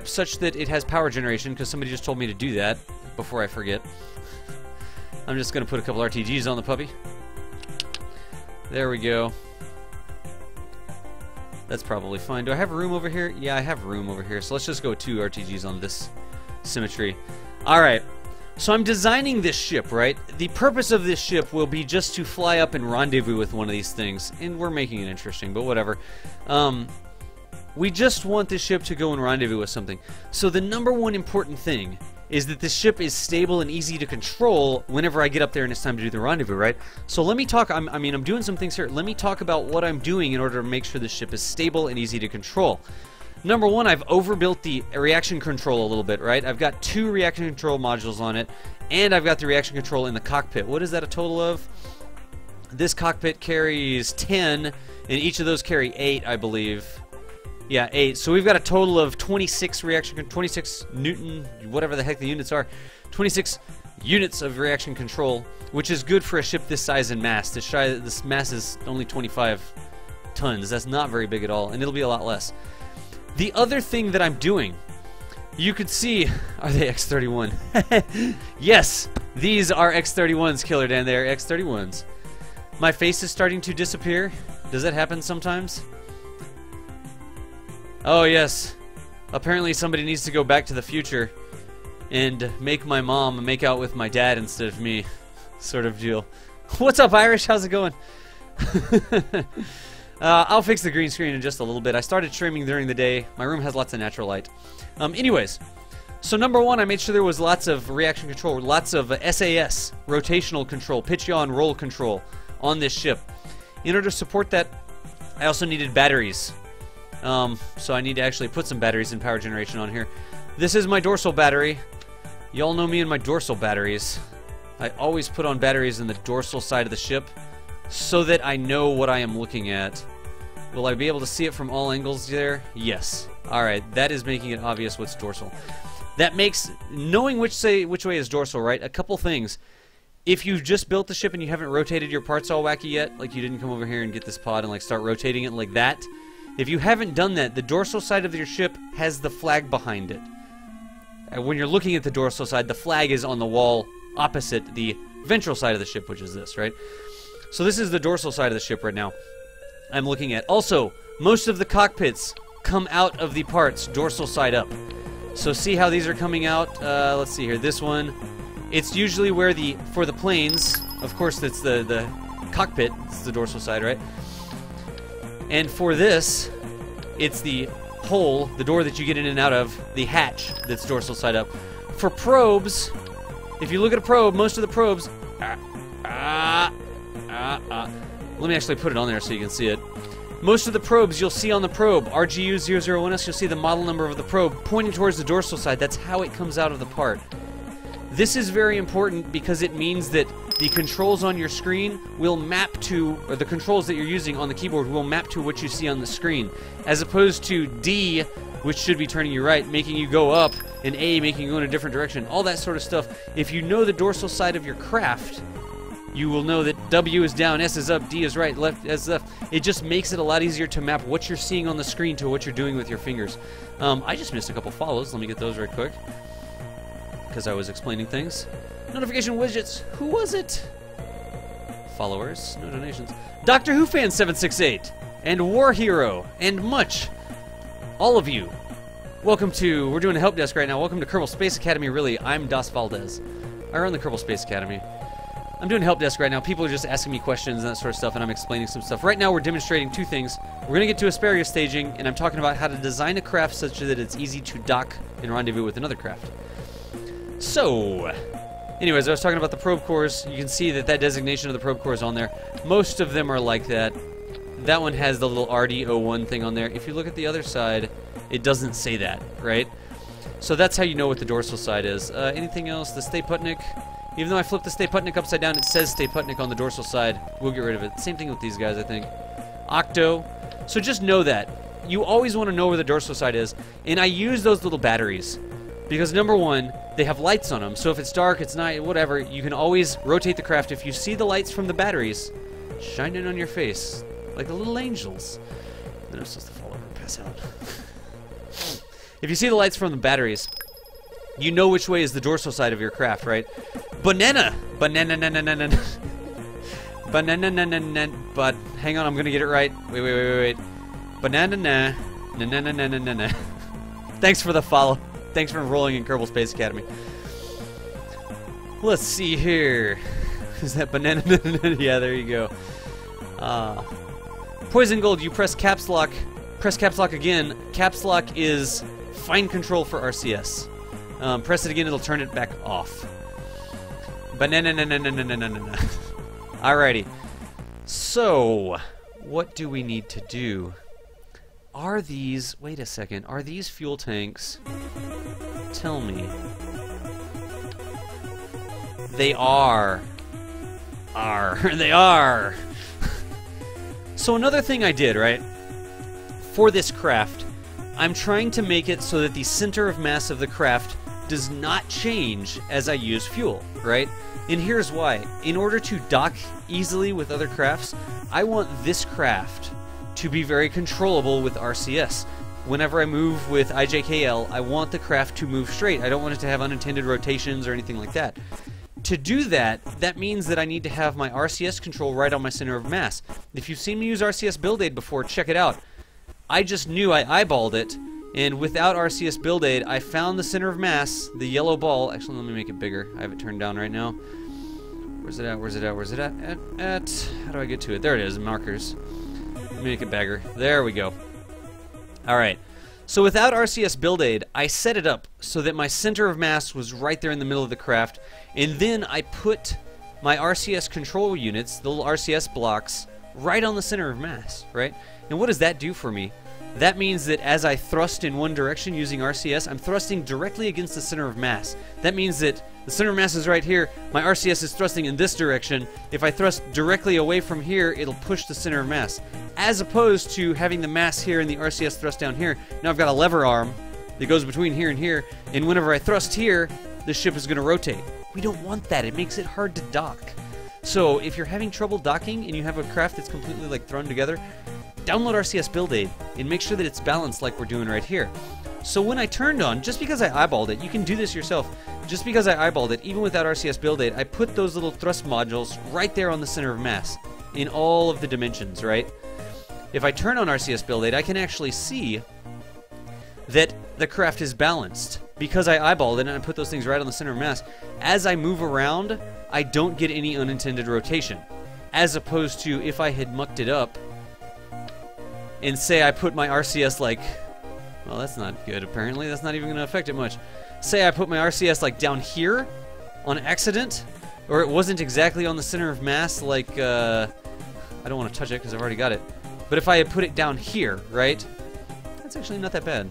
ship such that it has power generation, because somebody just told me to do that before I forget. I'm just going to put a couple RTGs on the puppy. There we go. That's probably fine. Do I have room over here? Yeah, I have room over here. So let's just go 2 RTGs on this symmetry. Alright. So I'm designing this ship, right? The purpose of this ship will be just to fly up and rendezvous with one of these things. And we're making it interesting, but whatever. We just want this ship to go and rendezvous with something. So the number one important thing is that this ship is stable and easy to control whenever I get up there and it's time to do the rendezvous, right? So let me talk, I mean, I'm doing some things here. Let me talk about what I'm doing in order to make sure this ship is stable and easy to control. Number one, I've overbuilt the reaction control a little bit, right? I've got 2 reaction control modules on it, and I've got the reaction control in the cockpit. What is that a total of? This cockpit carries 10, and each of those carry 8, I believe. Yeah, 8. So we've got a total of 26 26 Newton, whatever the heck the units are, 26 units of reaction control, which is good for a ship this size and mass. This mass is only 25 tons. That's not very big at all, and it'll be a lot less. The other thing that I'm doing, you could see, are they X-31? Yes, these are X-31s, Killer Dan. They are X-31s. My face is starting to disappear. Does that happen sometimes? Oh, yes. Apparently somebody needs to go back to the future and make my mom make out with my dad instead of me. Sort of deal. What's up, Irish? How's it going? I'll fix the green screen in just a little bit. I started streaming during the day. My room has lots of natural light. Anyways, so number one, I made sure there was lots of reaction control, lots of SAS, rotational control, pitch yaw and roll control on this ship. In order to support that, I also needed batteries. So I need to actually put some batteries in power generation on here. This is my dorsal battery. Y'all know me and my dorsal batteries. I always put on batteries in the dorsal side of the ship so that I know what I am looking at. Will I be able to see it from all angles there? Yes. Alright, that is making it obvious what's dorsal. That makes, knowing which way is dorsal, right? A couple things. If you've just built the ship and you haven't rotated your parts all wacky yet, like you didn't come over here and get this pod and like start rotating it like that, if you haven't done that, the dorsal side of your ship has the flag behind it. When you're looking at the dorsal side, the flag is on the wall opposite the ventral side of the ship, which is this, right? So this is the dorsal side of the ship right now I'm looking at. Also, most of the cockpits come out of the parts dorsal side up. So see how these are coming out? Let's see here. This one, it's usually where for the planes, of course that's the cockpit, it's the dorsal side, right? And for this, it's the hole, the door that you get in and out of, the hatch that's dorsal side up. For probes, if you look at a probe, most of the probes... Let me actually put it on there so you can see it. Most of the probes you'll see on the probe, RGU001S, you'll see the model number of the probe pointing towards the dorsal side. That's how it comes out of the part. This is very important because it means that the controls on your screen will map to, or the controls that you're using on the keyboard will map to what you see on the screen, as opposed to D, which should be turning you right, making you go up, and A, making you go in a different direction. All that sort of stuff. If you know the dorsal side of your craft, you will know that W is down, S is up, D is right, left, S is left. It just makes it a lot easier to map what you're seeing on the screen to what you're doing with your fingers. I just missed a couple follows. Let me get those right quick, because I was explaining things. Notification widgets. Who was it? Followers. No donations. Doctor Who fan 768 and War Hero and much. All of you. Welcome to. We're doing a help desk right now. Welcome to Kerbal Space Academy. Really, I'm Das Valdez. I run the Kerbal Space Academy. I'm doing help desk right now. People are just asking me questions and that sort of stuff, and I'm explaining some stuff. Right now, we're demonstrating 2 things. We're going to get to asparagus staging, and I'm talking about how to design a craft such that it's easy to dock and rendezvous with another craft. So, anyways, I was talking about the probe cores. You can see that designation of the probe core is on there. Most of them are like that. That one has the little RD01 thing on there. If you look at the other side, it doesn't say that, right? So that's how you know what the dorsal side is. Anything else? The Stay Putnik. Even though I flipped the Stay Putnik upside down, it says Stay Putnik on the dorsal side. We'll get rid of it. Same thing with these guys, I think. Octo. So just know that. You always want to know where the dorsal side is. And I use those little batteries. Because number one, they have lights on them. So if it's dark, it's night, whatever, you can always rotate the craft. If you see the lights from the batteries shining on your face, like the little angels, then I'm supposed to fall over and pass out. If you see the lights from the batteries, you know which way is the dorsal side of your craft, right? Banana! Banana, na, na, na, na. Banana, na, na, na. But, hang on, I'm gonna get it right. Wait. Banana, na, na, na, na, na, na, na. Thanks for the follow. Thanks for enrolling in Kerbal Space Academy. Let's see here. Is that banana? Yeah, there you go. Poison Gold, you press caps lock. Press caps lock again. Caps lock is fine control for RCS. Press it again, it'll turn it back off. Banana. Alrighty. So, what do we need to do? Are these... Wait a second. Are these fuel tanks... Tell me. They are. They are. So another thing I did, right? For this craft, I'm trying to make it so that the center of mass of the craft does not change as I use fuel, right? And here's why. In order to dock easily with other crafts, I want this craft to be very controllable with RCS. Whenever I move with IJKL, I want the craft to move straight. I don't want it to have unintended rotations or anything like that. To do that, that means that I need to have my RCS control right on my center of mass. If you've seen me use RCS Build Aid before, check it out. I just knew I eyeballed it, and without RCS Build Aid, I found the center of mass, the yellow ball. Actually, let me make it bigger. I have it turned down right now. Where's it at? Where's it at? Where's it at? How do I get to it? There it is, markers. Let me make it bigger. There we go. Alright. So without RCS Build Aid, I set it up so that my center of mass was right there in the middle of the craft, and then I put my RCS control units, the little RCS blocks, right on the center of mass, right? And what does that do for me? That means that as I thrust in one direction using RCS, I'm thrusting directly against the center of mass. That means that the center of mass is right here, my RCS is thrusting in this direction. If I thrust directly away from here, it'll push the center of mass. As opposed to having the mass here and the RCS thrust down here, now I've got a lever arm that goes between here and here, and whenever I thrust here, the ship is going to rotate. We don't want that, it makes it hard to dock. So if you're having trouble docking and you have a craft that's completely like thrown together, download RCS Build Aid and make sure that it's balanced like we're doing right here. So when I turned on, just because I eyeballed it, you can do this yourself, just because I eyeballed it, even without RCS Build Aid, I put those little thrust modules right there on the center of mass, in all of the dimensions, right? If I turn on RCS Build Aid, I can actually see that the craft is balanced. Because I eyeballed it and I put those things right on the center of mass, as I move around, I don't get any unintended rotation. As opposed to if I had mucked it up, and say I put my RCS like... Well, that's not good, apparently. That's not even going to affect it much. Say I put my RCS like down here on accident, or it wasn't exactly on the center of mass, like... I don't want to touch it because I've already got it. But if I had put it down here, right? That's actually not that bad.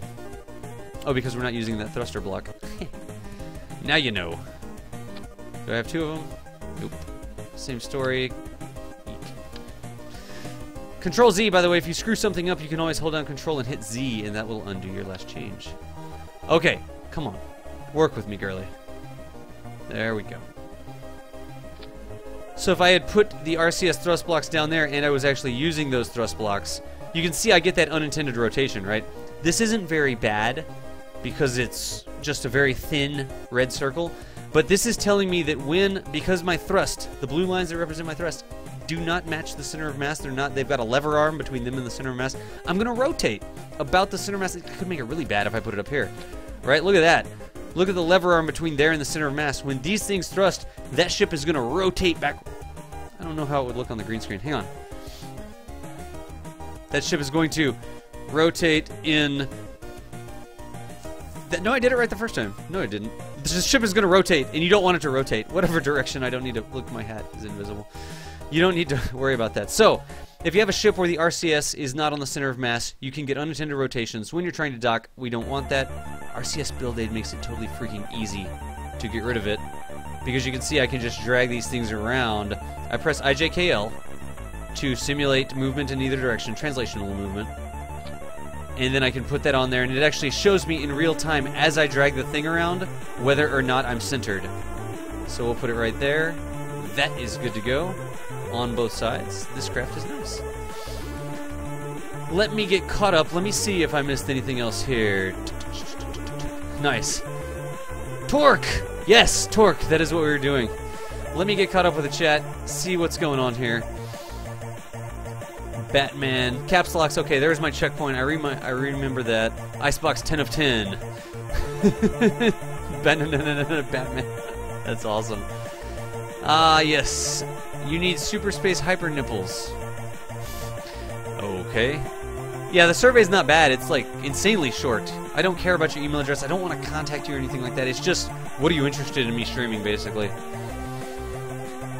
Oh, because we're not using that thruster block. Now you know. Do I have two of them? Nope. Same story. Control Z, by the way, if you screw something up, you can always hold down Control and hit Z, and that will undo your last change. Okay, come on. Work with me, girly. There we go. So if I had put the RCS thrust blocks down there, and I was actually using those thrust blocks, you can see I get that unintended rotation, right? This isn't very bad, because it's just a very thin red circle, but this is telling me that because my thrust, the blue lines that represent my thrust, do not match the center of mass. They've got a lever arm between them and the center of mass. I'm going to rotate about the center of mass. I could make it really bad if I put it up here. Right? Look at that. Look at the lever arm between there and the center of mass. When these things thrust, that ship is going to rotate back. I don't know how it would look on the green screen. Hang on. That ship is going to rotate in... No, I did it right the first time. No, I didn't. The ship is going to rotate, and you don't want it to rotate. Whatever direction, I don't need to... Look, my hat is invisible. You don't need to worry about that. So, if you have a ship where the RCS is not on the center of mass, you can get unintended rotations. When you're trying to dock, we don't want that. RCS Build Aid makes it totally freaking easy to get rid of it. Because you can see I can just drag these things around. I press IJKL to simulate movement in either direction, translational movement. And then I can put that on there, and it actually shows me in real time as I drag the thing around whether or not I'm centered. So we'll put it right there. That is good to go on both sides. This craft is nice. Let me get caught up. Let me see if I missed anything else here. Nice. Torque! Yes, torque. That is what we were doing. Let me get caught up with the chat, see what's going on here. Batman. Caps locks. Okay, there's my checkpoint. I remember that. Icebox 10 of 10. Batman. That's awesome. Yes. You need super space hyper nipples. Okay. Yeah, the survey's not bad. It's like insanely short. I don't care about your email address. I don't want to contact you or anything like that. It's just, what are you interested in me streaming, basically?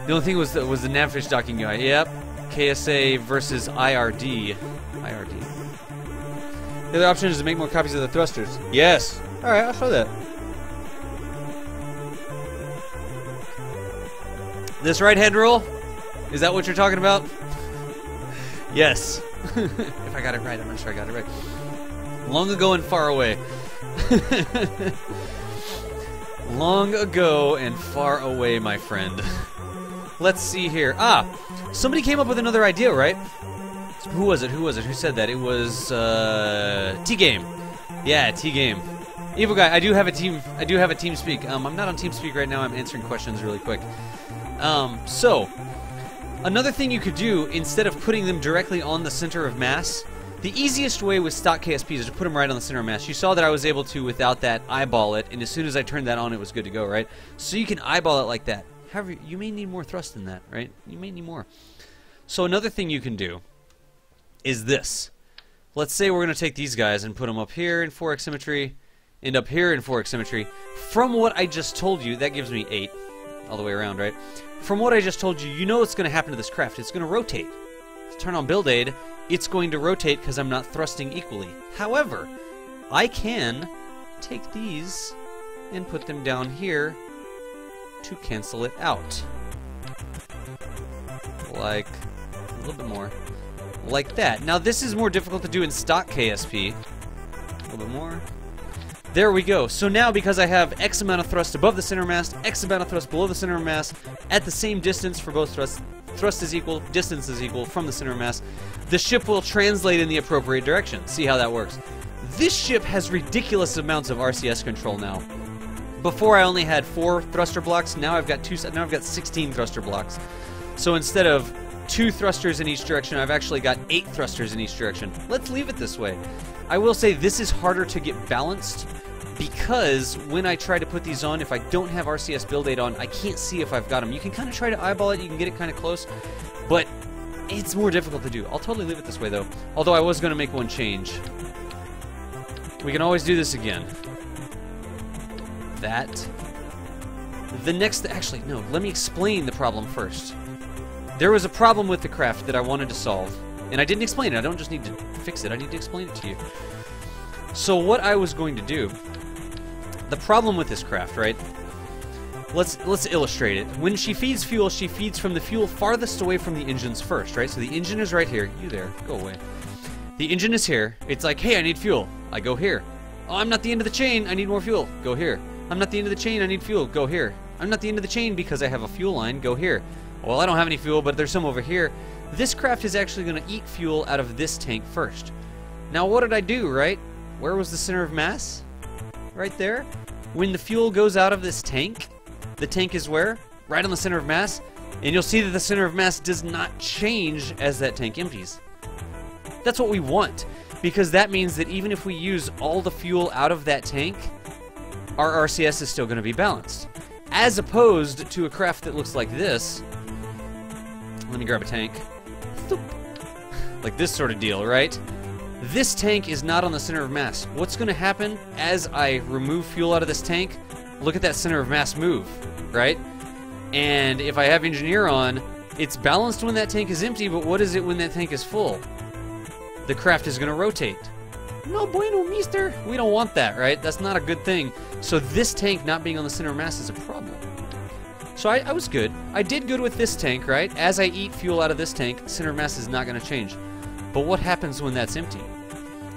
The only thing was the Navfish docking guy. Yep. KSA versus IRD. IRD. The other option is to make more copies of the thrusters. Yes. All right, I'll show that. This right-hand rule? Is that what you're talking about? Yes. If I got it right, I'm not sure I got it right. Long ago and far away. Long ago and far away, my friend. Let's see here. Somebody came up with another idea, right? Who was it? Who said that? It was T-Game. Yeah, T-Game. Evil guy, I do have a team speak. I'm not on TeamSpeak right now. I'm answering questions really quick. So another thing you could do, instead of putting them directly on the center of mass, the easiest way with stock KSPs is to put them right on the center of mass. You saw that I was able to, without that, eyeball it, and as soon as I turned that on, it was good to go, right? So you can eyeball it like that. However, you may need more thrust than that, right? You may need more. So another thing you can do is this. Let's say we're going to take these guys and put them up here in 4x symmetry and up here in 4x symmetry. From what I just told you, that gives me 8 all the way around, right? From what I just told you, you know what's going to happen to this craft. It's going to rotate. Turn on build aid, it's going to rotate because I'm not thrusting equally. However, I can take these and put them down here to cancel it out. Like a little bit more. Like that. Now this is more difficult to do in stock KSP. A little bit more. There we go. So now, because I have X amount of thrust above the center mass, X amount of thrust below the center mass, at the same distance for both thrusts, thrust is equal, distance is equal from the center mass, the ship will translate in the appropriate direction. See how that works. This ship has ridiculous amounts of RCS control now. Before I only had 4 thruster blocks, now I've got 16 thruster blocks. So instead of 2 thrusters in each direction, I've actually got 8 thrusters in each direction. Let's leave it this way. I will say this is harder to get balanced, because when I try to put these on, if I don't have RCS build aid on, I can't see if I've got them. You can kind of try to eyeball it, you can get it kind of close, but it's more difficult to do. I'll totally leave it this way though, although I was going to make one change. We can always do this again. That. The next, actually, no, let me explain the problem first. There was a problem with the craft that I wanted to solve, and I didn't explain it. I don't just need to fix it, I need to explain it to you. So what I was going to do, the problem with this craft, right? Let's illustrate it. When she feeds fuel, she feeds from the fuel farthest away from the engines first, right? So the engine is right here. You there, go away. The engine is here. It's like, hey, I need fuel. I go here. Oh, I'm not the end of the chain. I need more fuel. Go here. I'm not the end of the chain. I need fuel. Go here. I'm not the end of the chain because I have a fuel line. Go here. Well, I don't have any fuel, but there's some over here. This craft is actually going to eat fuel out of this tank first. Now, what did I do, right? Where was the center of mass? Right there. When the fuel goes out of this tank, the tank is where? Right on the center of mass. And you'll see that the center of mass does not change as that tank empties. That's what we want, because that means that even if we use all the fuel out of that tank, our RCS is still going to be balanced. As opposed to a craft that looks like this. Let me grab a tank. Like this sort of deal, right? This tank is not on the center of mass. What's going to happen as I remove fuel out of this tank? Look at that center of mass move, right? And if I have engineer on, it's balanced when that tank is empty, but what is it when that tank is full? The craft is going to rotate. No bueno, mister. We don't want that, right? That's not a good thing. So this tank not being on the center of mass is a problem. So I was good. I did good with this tank, right? As I eat fuel out of this tank, center of mass is not going to change. But what happens when that's empty?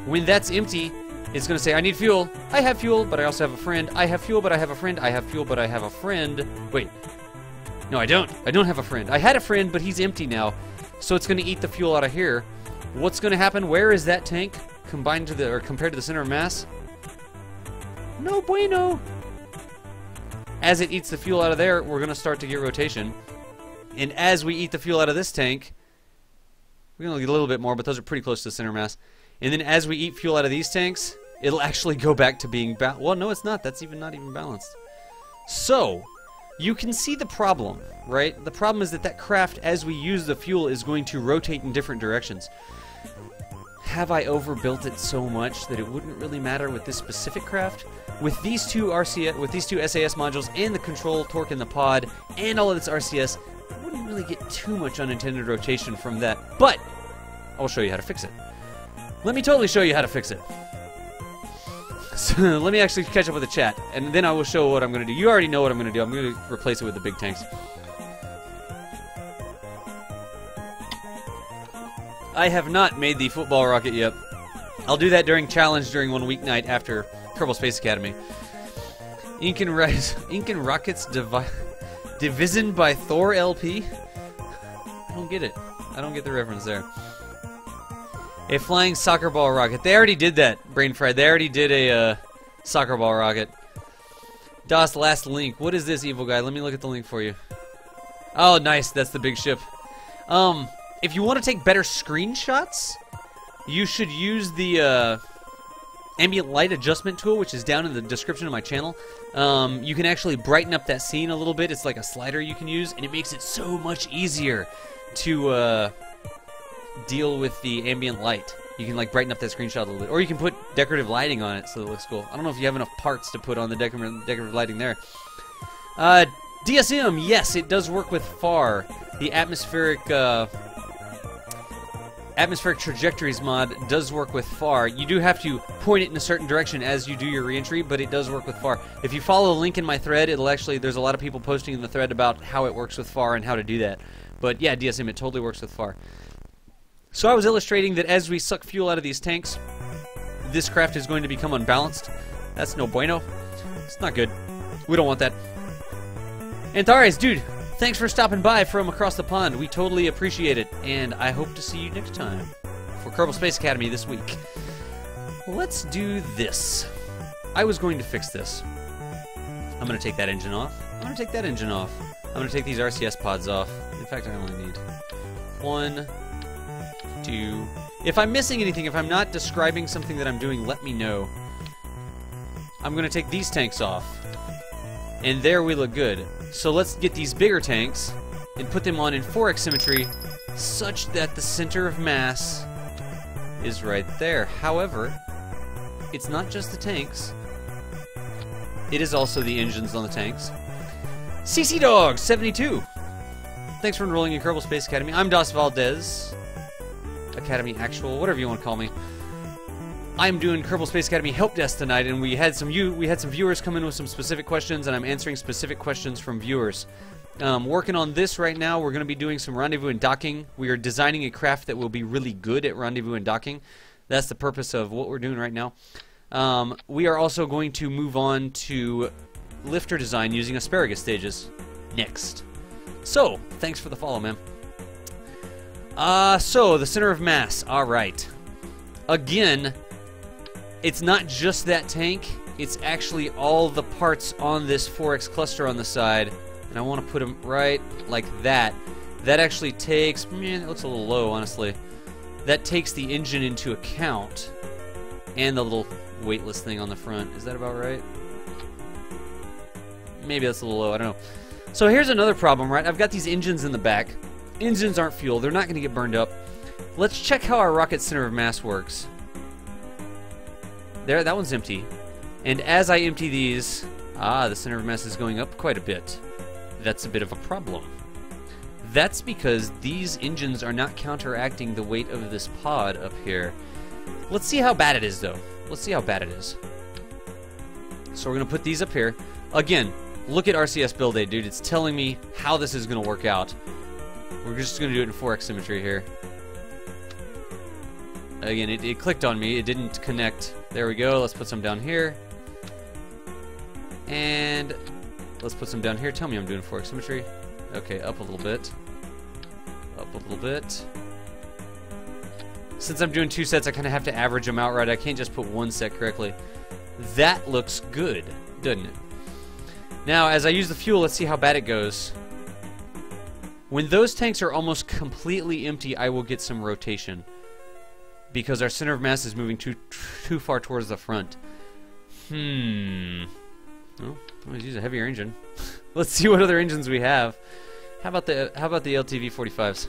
When that's empty, it's going to say, I need fuel. I have fuel, but I also have a friend. I have fuel, but I have a friend. I have fuel, but I have a friend. Wait. No, I don't. I don't have a friend. I had a friend, but he's empty now. So it's going to eat the fuel out of here. What's going to happen? Where is that tank compared to the center of mass? No bueno. As it eats the fuel out of there, we're going to start to get rotation. And as we eat the fuel out of this tank, we're going to get a little bit more, but those are pretty close to the center mass. And then as we eat fuel out of these tanks, it'll actually go back to being balanced. Well, no, it's not. That's not even balanced. So, you can see the problem, right? The problem is that craft, as we use the fuel, is going to rotate in different directions. Have I overbuilt it so much that it wouldn't really matter with this specific craft? With these two SAS modules and the control torque in the pod and all of this RCS, I wouldn't really get too much unintended rotation from that. But I'll show you how to fix it. Let me totally show you how to fix it. So let me actually catch up with the chat, and then I will show what I'm going to do. You already know what I'm going to do. I'm going to replace it with the big tanks. I have not made the football rocket yet. I'll do that during challenge during one weeknight after Kerbal Space Academy. Incan Rockets Division by Thor LP? I don't get it. I don't get the reference there. A flying soccer ball rocket. They already did that, Brain Fried. They already did a soccer ball rocket. DOS last link. What is this, evil guy? Let me look at the link for you. Oh, nice. That's the big ship. If you want to take better screenshots, you should use the ambient light adjustment tool, which is down in the description of my channel. You can actually brighten up that scene a little bit. It's like a slider you can use, and it makes it so much easier to deal with the ambient light. You can like brighten up that screenshot a little bit, or you can put decorative lighting on it so it looks cool. I don't know if you have enough parts to put on the decorative lighting there. DSM, yes, it does work with FAR. The atmospheric trajectories mod does work with FAR. You do have to point it in a certain direction as you do your reentry, but it does work with FAR. If you follow the link in my thread, it'll actually, there's a lot of people posting in the thread about how it works with FAR and how to do that. But yeah, DSM, it totally works with FAR. So I was illustrating that as we suck fuel out of these tanks, this craft is going to become unbalanced. That's no bueno. It's not good. We don't want that. Antares, dude, thanks for stopping by from across the pond. We totally appreciate it, and I hope to see you next time for Kerbal Space Academy this week. Let's do this. I was going to fix this. I'm going to take that engine off. I'm going to take that engine off. I'm going to take these RCS pods off. In fact, I only need 1, 2. If I'm missing anything, if I'm not describing something that I'm doing, let me know. I'm going to take these tanks off. And there we look good. So let's get these bigger tanks and put them on in 4x symmetry such that the center of mass is right there. However, it's not just the tanks. It is also the engines on the tanks. CC Dog 72. Thanks for enrolling in Kerbal Space Academy. I'm Dos Valdez. Academy Actual, whatever you want to call me. I'm doing Kerbal Space Academy Helpdesk tonight, and we had some viewers come in with some specific questions, and I'm answering specific questions from viewers. Working on this right now. We're going to be doing some rendezvous and docking. We are designing a craft that will be really good at rendezvous and docking. That's the purpose of what we're doing right now. We are also going to move on to lifter design using asparagus stages next. So, thanks for the follow, man. So, the center of mass. Alright. Again, it's not just that tank, it's actually all the parts on this 4X cluster on the side, and I want to put them right like that. That actually takes, man, it looks a little low, honestly. That takes the engine into account, and the little weightless thing on the front. Is that about right? Maybe that's a little low, I don't know. So here's another problem, right? I've got these engines in the back. Engines aren't fuel, they're not going to get burned up. Let's check how our rocket center of mass works. There, that one's empty. And as I empty these, the center of mass is going up quite a bit. That's a bit of a problem. That's because these engines are not counteracting the weight of this pod up here. Let's see how bad it is, though. Let's see how bad it is. So we're going to put these up here. Again, look at RCS build aid, dude. It's telling me how this is going to work out. We're just going to do it in 4x symmetry here. Again, it clicked on me. It didn't connect. There we go. Let's put some down here. And let's put some down here. Tell me I'm doing 4x symmetry. Okay, up a little bit. Up a little bit. Since I'm doing 2 sets, I kind of have to average them out right. I can't just put 1 set correctly. That looks good, doesn't it? Now, as I use the fuel, let's see how bad it goes. When those tanks are almost completely empty, I will get some rotation, because our center of mass is moving too far towards the front. Well, I'm gonna use a heavier engine. Let's see what other engines we have. How about the LTV 45s?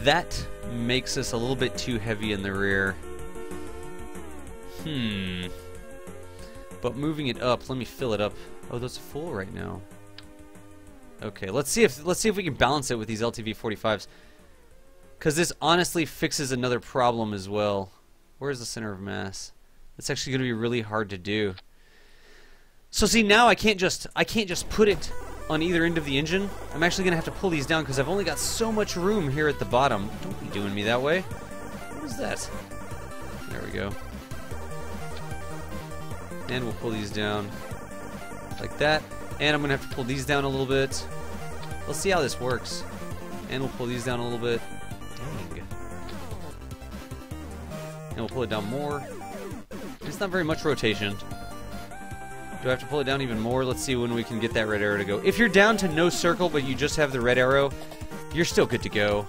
That makes us a little bit too heavy in the rear. But moving it up, let me fill it up. Oh, that's full right now. Okay, let's see if we can balance it with these LTV 45s. Cause this honestly fixes another problem as well. Where's the center of mass? It's actually going to be really hard to do. So see, now I can't just put it on either end of the engine. I'm actually going to have to pull these down because I've only got so much room here at the bottom. Don't be doing me that way. What is that? There we go. And we'll pull these down like that. And I'm going to have to pull these down a little bit. Let's see how this works. And we'll pull these down a little bit. Dang. And we'll pull it down more. It's not very much rotation. Do I have to pull it down even more? Let's see when we can get that red arrow to go. If you're down to no circle, but you just have the red arrow, you're still good to go.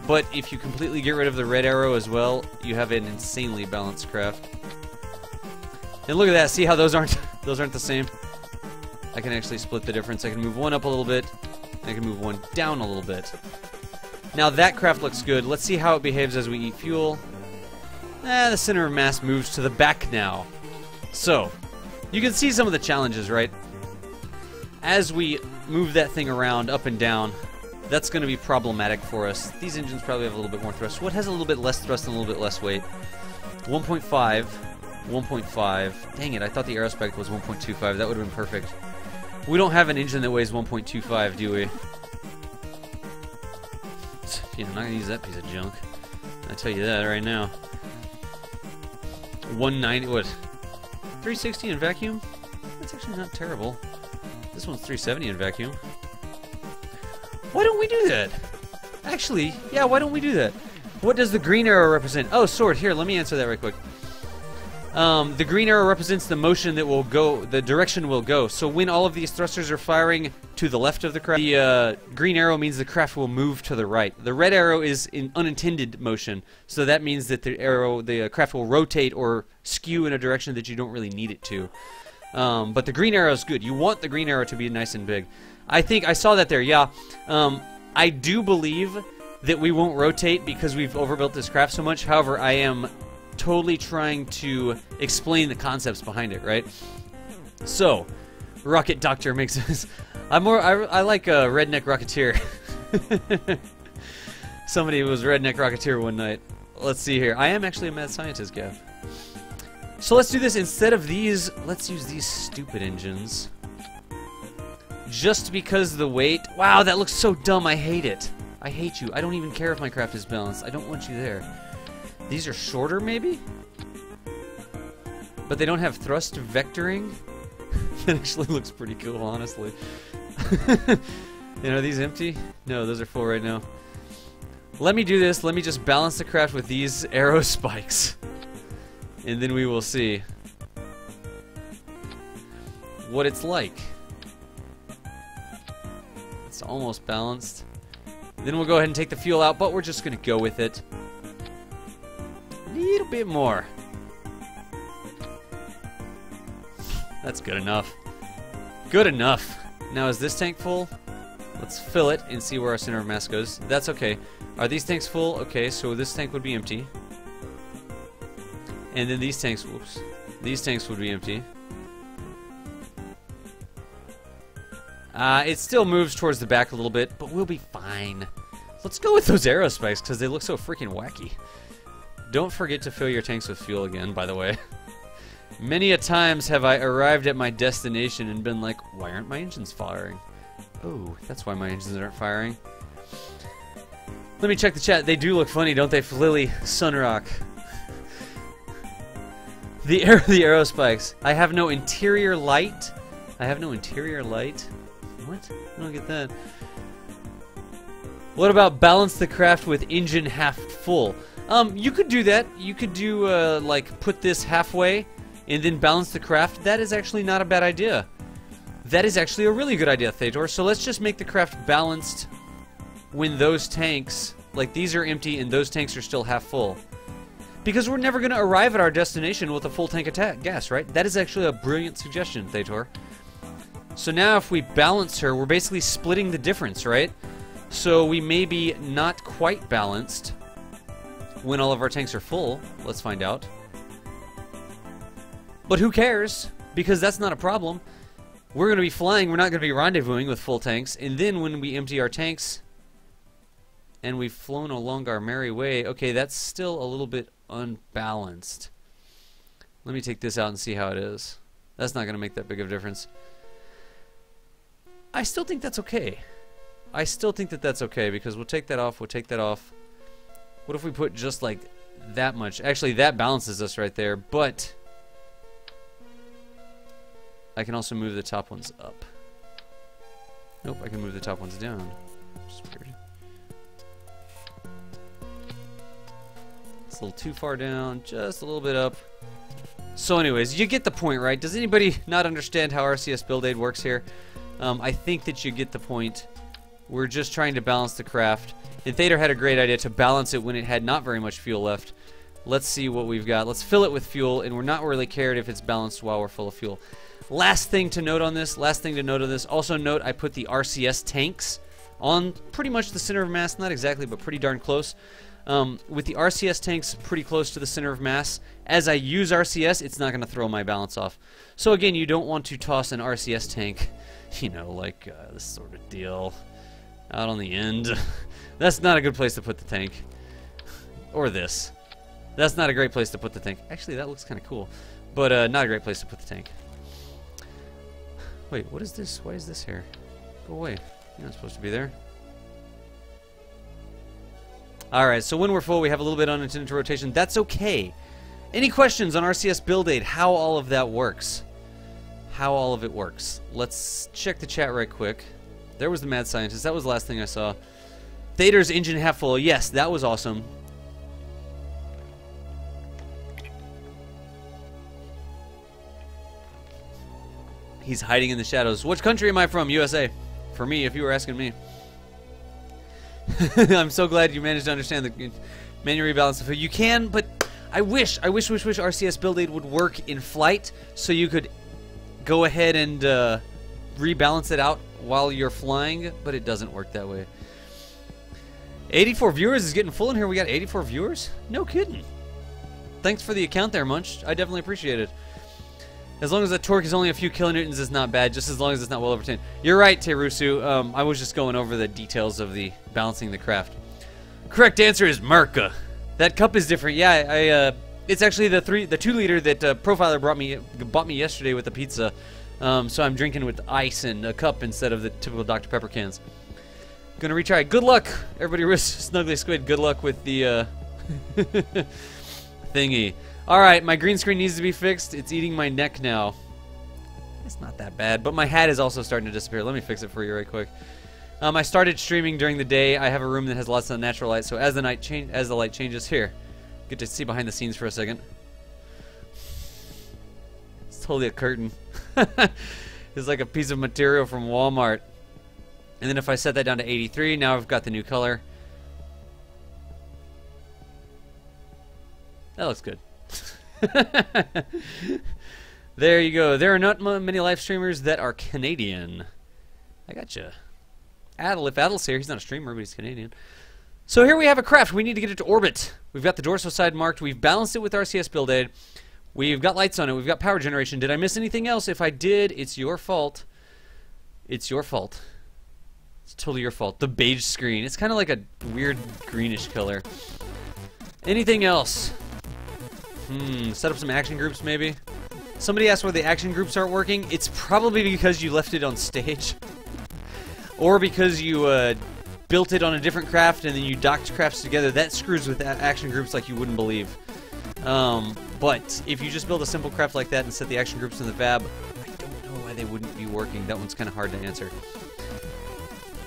But if you completely get rid of the red arrow as well, you have an insanely balanced craft. And look at that. See how those aren't the same? I can actually split the difference. I can move one up a little bit, and I can move one down a little bit. Now that craft looks good. Let's see how it behaves as we eat fuel. The center of mass moves to the back now. So, you can see some of the challenges, right? As we move that thing around up and down, that's going to be problematic for us. These engines probably have a little bit more thrust. What has a little bit less thrust and a little bit less weight? 1.5, 1.5. Dang it, I thought the aerospec was 1.25. That would have been perfect. We don't have an engine that weighs 1.25, do we? You know, I'm not going to use that piece of junk. I'll tell you that right now. 190, what? 360 in vacuum? That's actually not terrible. This one's 370 in vacuum. Why don't we do that? Actually, yeah, why don't we do that? What does the green arrow represent? Oh, sword. Here, let me answer that right quick. The green arrow represents the motion that will go, the direction will go. So when all of these thrusters are firing to the left of the craft, the green arrow means the craft will move to the right. The red arrow is in unintended motion, so that means that the craft will rotate or skew in a direction that you don't really need it to. But the green arrow is good. You want the green arrow to be nice and big. I think I saw that there, yeah. I do believe that we won't rotate because we've overbuilt this craft so much. However, I am totally trying to explain the concepts behind it, right? So, Rocket Doctor makes us. I like Redneck Rocketeer. Somebody was Redneck Rocketeer one night. Let's see here. I am actually a mad scientist, Gav. So let's do this. Instead of these, let's use these stupid engines. Just because the weight. Wow, that looks so dumb. I hate it. I hate you. I don't even care if my craft is balanced. I don't want you there. These are shorter, maybe? But they don't have thrust vectoring? That actually looks pretty cool, honestly. And are these empty? No, those are full right now. Let me do this. Let me just balance the craft with these arrow spikes. And then we will see what it's like. It's almost balanced. Then we'll go ahead and take the fuel out, but we're just going to go with it. A little bit more. That's good enough. Good enough. Now, is this tank full? Let's fill it and see where our center of mass goes. That's okay. Are these tanks full? Okay, so this tank would be empty. And then these tanks, whoops. These tanks would be empty. It still moves towards the back a little bit, but we'll be fine. Let's go with those arrow spikes because they look so freaking wacky. Don't forget to fill your tanks with fuel again, by the way. Many a times have I arrived at my destination and been like, why aren't my engines firing? Oh, that's why my engines aren't firing. Let me check the chat. They do look funny, don't they? Lily Sunrock. The arrow spikes. I have no interior light. I have no interior light. What? I don't get that. What about balance the craft with engine half full? You could do that. You could do, like, put this halfway and then balance the craft. That is actually not a bad idea. That is actually a really good idea, Theodore. So let's just make the craft balanced when those tanks, like these are empty and those tanks are still half full. Because we're never going to arrive at our destination with a full tank of gas, right? That is actually a brilliant suggestion, Theodore. So now if we balance her, we're basically splitting the difference, right? So we may be not quite balanced when all of our tanks are full. Let's find out. But who cares? Because that's not a problem. We're going to be flying. We're not going to be rendezvousing with full tanks. And then when we empty our tanks and we've flown along our merry way, okay, that's still a little bit unbalanced. Let me take this out and see how it is. That's not going to make that big of a difference. I still think that's okay. I still think that that's okay because we'll take that off. We'll take that off. What if we put just like that much? Actually, that balances us right there, but I can also move the top ones up. Nope, I can move the top ones down. Just weird. It's a little too far down, just a little bit up. So anyways, you get the point, right? Does anybody not understand how RCS Build Aid works here? I think that you get the point. We're just trying to balance the craft. And Theodore had a great idea to balance it when it had not very much fuel left. Let's see what we've got. Let's fill it with fuel, and we're not really cared if it's balanced while we're full of fuel. Last thing to note on this, also note I put the RCS tanks on pretty much the center of mass, not exactly, but pretty darn close. With the RCS tanks pretty close to the center of mass, as I use RCS, it's not going to throw my balance off. So again, you don't want to toss an RCS tank, you know, like this sort of deal, out on the end. That's not a good place to put the tank. Or this. That's not a great place to put the tank. Actually, that looks kind of cool, but not a great place to put the tank. Wait, what is this? Why is this here? Go away. You're not supposed to be there. Alright, so when we're full, we have a little bit of unintended rotation. That's okay. Any questions on RCS Build Aid? How all of that works? How all of it works? Let's check the chat right quick. There was the mad scientist. That was the last thing I saw. Theodore's engine half full. Yes, that was awesome. He's hiding in the shadows. Which country am I from? USA. For me, if you were asking me. I'm so glad you managed to understand the manual rebalance. You can, but I wish RCS Build Aid would work in flight so you could go ahead and rebalance it out while you're flying, but it doesn't work that way. 84 viewers is getting full in here. We got 84 viewers? No kidding. Thanks for the account there, Munch. I definitely appreciate it. As long as the torque is only a few kilonewtons, it's not bad. Just as long as it's not well over 10. You're right, Terusu. I was just going over the details of the balancing the craft. Correct answer is Merca. That cup is different. Yeah, it's actually the 2-liter that Profiler bought me yesterday with the pizza. So I'm drinking with ice and a cup instead of the typical Dr. Pepper cans. Gonna retry. Good luck, everybody. Snuggly Squid. Good luck with the thingy. Alright, my green screen needs to be fixed. It's eating my neck now. It's not that bad, but my hat is also starting to disappear. Let me fix it for you right quick. I started streaming during the day. I have a room that has lots of natural light, so as the light changes, here, get to see behind the scenes for a second. It's totally a curtain. It's like a piece of material from Walmart. And then if I set that down to 83, now I've got the new color. That looks good. There you go. There are not many live streamers that are Canadian. I gotcha. Adel, if Adel's here, he's not a streamer, but he's Canadian. So here we have a craft. We need to get it to orbit. We've got the dorsal side marked. We've balanced it with RCS Build Aid. We've got lights on it. We've got power generation. Did I miss anything else? If I did, it's your fault. It's your fault. It's totally your fault. The beige screen. It's kind of like a weird greenish color. Anything else? Set up some action groups, maybe? Somebody asked why the action groups aren't working. It's probably because you left it on stage. Or because you built it on a different craft and then you docked crafts together. That screws with action groups like you wouldn't believe. But if you just build a simple craft like that and set the action groups in the VAB, I don't know why they wouldn't be working. That one's kind of hard to answer.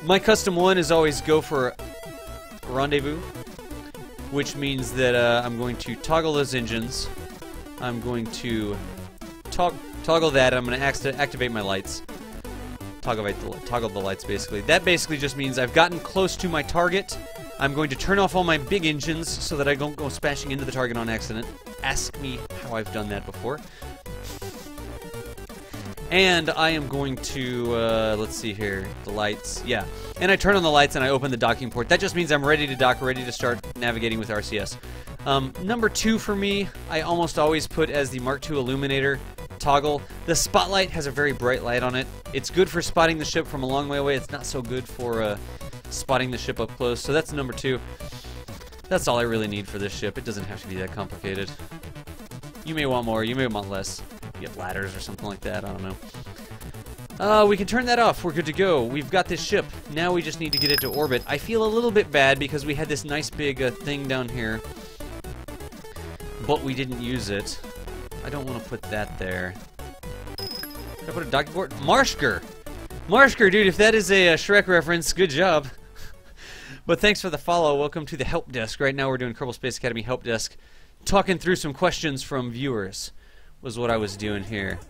My custom one is always go for rendezvous. which means that I'm going to toggle those engines. I'm going to toggle that. I'm going to activate my lights. Toggle the lights, basically. That basically just means I've gotten close to my target. I'm going to turn off all my big engines so that I don't go smashing into the target on accident. Ask me how I've done that before. And I am going to, let's see here, the lights, yeah. And I turn on the lights and I open the docking port. That just means I'm ready to dock, ready to start navigating with RCS. Number 2 for me, I almost always put as the Mark II illuminator toggle. The spotlight has a very bright light on it. It's good for spotting the ship from a long way away. It's not so good for spotting the ship up close. So that's number 2. That's all I really need for this ship. It doesn't have to be that complicated. You may want more, you may want less. You have ladders or something like that, I don't know. We can turn that off. We're good to go. We've got this ship. Now we just need to get it to orbit. I feel a little bit bad because we had this nice big thing down here, but we didn't use it. I don't want to put that there. Did I put a docking port? Marshker! Marshker, dude, if that is a Shrek reference, good job. But thanks for the follow. Welcome to the help desk. Right now we're doing Kerbal Space Academy help desk, talking through some questions from viewers. Was what I was doing here.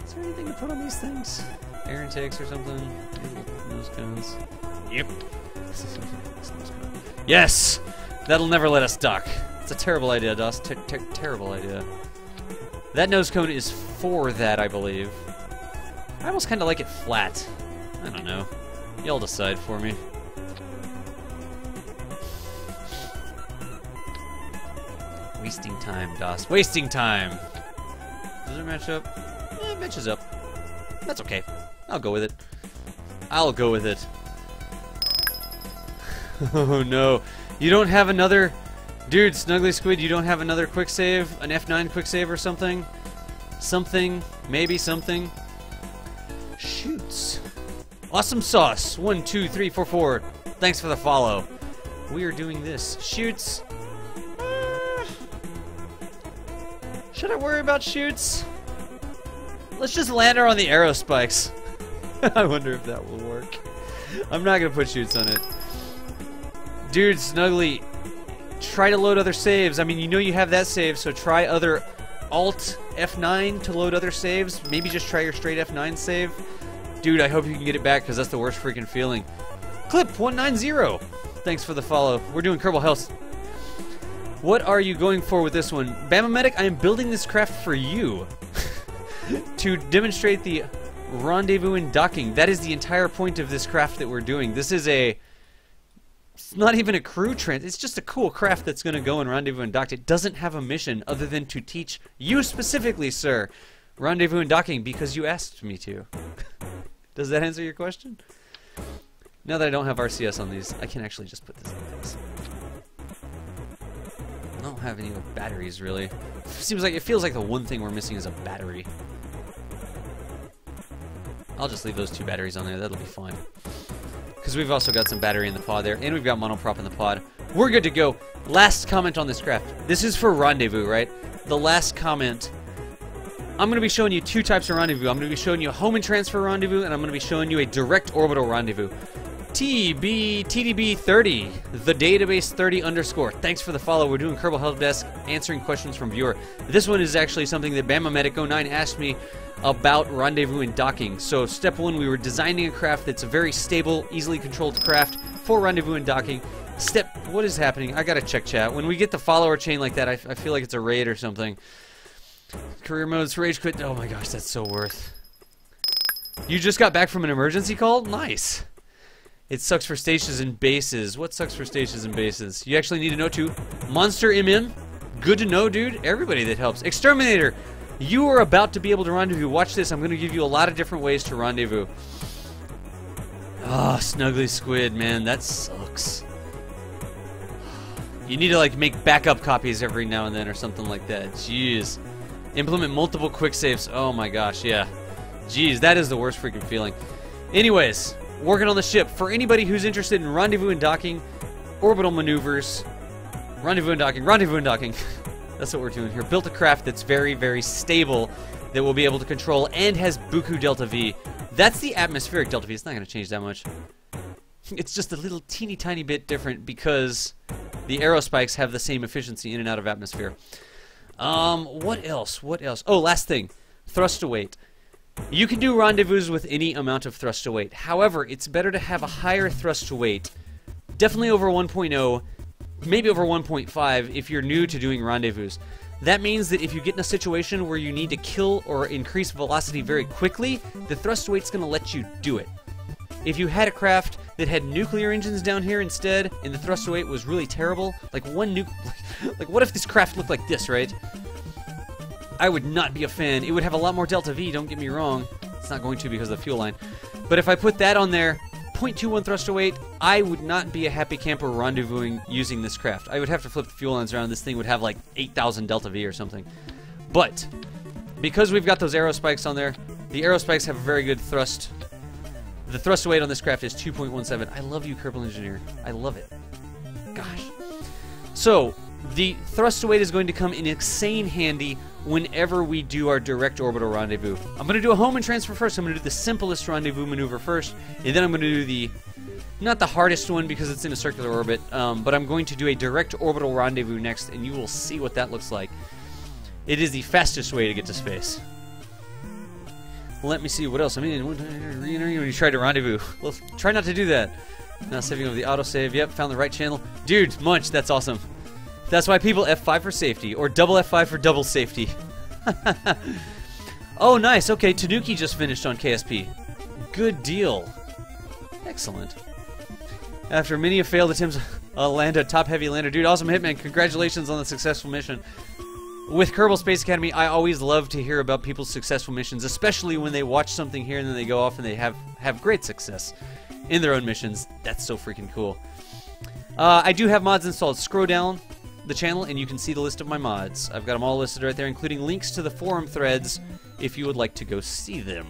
Is there anything to put on these things? Air intakes or something? Nose cones. Yep. Yes! That'll never let us dock. It's a terrible idea, Doss. Terrible idea. That nose cone is for that, I believe. I almost kind of like it flat. I don't know. Y'all decide for me. Wasting time, Doss. Wasting time! Does it match up? Eh, it matches up. That's okay. I'll go with it. I'll go with it. Oh no. You don't have another... Dude, Snuggly Squid, you don't have another quick save? An F9 quick save or something? Something. Maybe something. Shoots. Awesome sauce. 1, 2, 3, 4, 4. Thanks for the follow. We are doing this. Shoots. Should I worry about shoots? Let's just land her on the arrow spikes. I wonder if that will work. I'm not gonna put shoots on it. Dude, Snuggly, try to load other saves. I mean, you know you have that save, so try other Alt F9 to load other saves. Maybe just try your straight F9 save. Dude, I hope you can get it back, because that's the worst freaking feeling. Clip 190. Thanks for the follow. We're doing Kerbal Health. What are you going for with this one? Bama Medic, I am building this craft for you. To demonstrate the rendezvous and docking. That is the entire point of this craft that we're doing. This is a... It's not even a crew trans. It's just a cool craft that's going to go and rendezvous and dock. It doesn't have a mission other than to teach you specifically, sir, rendezvous and docking because you asked me to. Does that answer your question? Now that I don't have RCS on these, I can actually just put this in place. I don't have any with batteries, really. It feels like the one thing we're missing is a battery. I'll just leave those 2 batteries on there. That'll be fine. Because we've also got some battery in the pod there, and we've got monoprop in the pod. We're good to go. Last comment on this craft. This is for rendezvous, right? The last comment. I'm going to be showing you 2 types of rendezvous. I'm going to be showing you a home and transfer rendezvous, and I'm going to be showing you a direct orbital rendezvous. TDB30, the database 30 _. Thanks for the follow. We're doing Kerbal Helpdesk, answering questions from viewer. This one is actually something that Bama Medic 09 asked me about rendezvous and docking. So step 1, we were designing a craft that's a very stable, easily controlled craft for rendezvous and docking. What is happening? I gotta check chat. When we get the follower chain like that, I feel like it's a raid or something. Career modes, rage quit. Oh my gosh, that's so worth. You just got back from an emergency call? Nice. It sucks for stations and bases. What sucks for stations and bases? You actually need to know too. Monster MM. Good to know, dude. Everybody that helps. Exterminator. You are about to be able to rendezvous. Watch this. I'm going to give you a lot of different ways to rendezvous. Ah, Snuggly Squid, man. That sucks. You need to, like, make backup copies every now and then or something like that. Jeez. Implement multiple quick saves. Oh my gosh, yeah. Jeez, that is the worst freaking feeling. Anyways, working on the ship. For anybody who's interested in rendezvous and docking, orbital maneuvers, rendezvous and docking. That's what we're doing here. Built a craft that's very, very stable that we'll be able to control and has Buku Delta V. That's the atmospheric Delta V. It's not going to change that much. It's just a little teeny tiny bit different because the arrow spikes have the same efficiency in and out of atmosphere. What else? What else? Oh, last thing. Thrust to weight. You can do rendezvous with any amount of thrust to weight. However, it's better to have a higher thrust to weight. Definitely over 1.0, maybe over 1.5 if you're new to doing rendezvous. That means that if you get in a situation where you need to kill or increase velocity very quickly, the thrust to weight's going to let you do it. If you had a craft that had nuclear engines down here instead, and the thrust to weight was really terrible, like like what if this craft looked like this, right? I would not be a fan. It would have a lot more delta V, don't get me wrong. It's not going to because of the fuel line. But if I put that on there, 0.21 thrust to weight, I would not be a happy camper rendezvousing using this craft. I would have to flip the fuel lines around. This thing would have like 8,000 delta V or something. But because we've got those arrow spikes on there, the arrow spikes have a very good thrust. The thrust to weight on this craft is 2.17. I love you, Kerbal Engineer. I love it. Gosh. So the thrust to weight is going to come in insane handy whenever we do our direct orbital rendezvous. I'm going to do a home and transfer first. I'm going to do the simplest rendezvous maneuver first, and then I'm going to do the, not the hardest one because it's in a circular orbit, but I'm going to do a direct orbital rendezvous next, and you will see what that looks like. It is the fastest way to get to space. Let me see what else. I mean, when you try to rendezvous, well, try not to do that. Now saving over the autosave. Yep, found the right channel. Dude, Munch, that's awesome. That's why people F5 for safety, or double F5 for double safety. Oh, nice. Okay, Tanuki just finished on KSP. Good deal. Excellent. After many failed attempts, land a top-heavy lander. Dude, awesome Hitman. Congratulations on the successful mission. With Kerbal Space Academy, I always love to hear about people's successful missions, especially when they watch something here and then they go off and they have great success in their own missions. That's so freaking cool. I do have mods installed. Scroll down the channel and you can see the list of my mods. I've got them all listed right there, including links to the forum threads if you would like to go see them.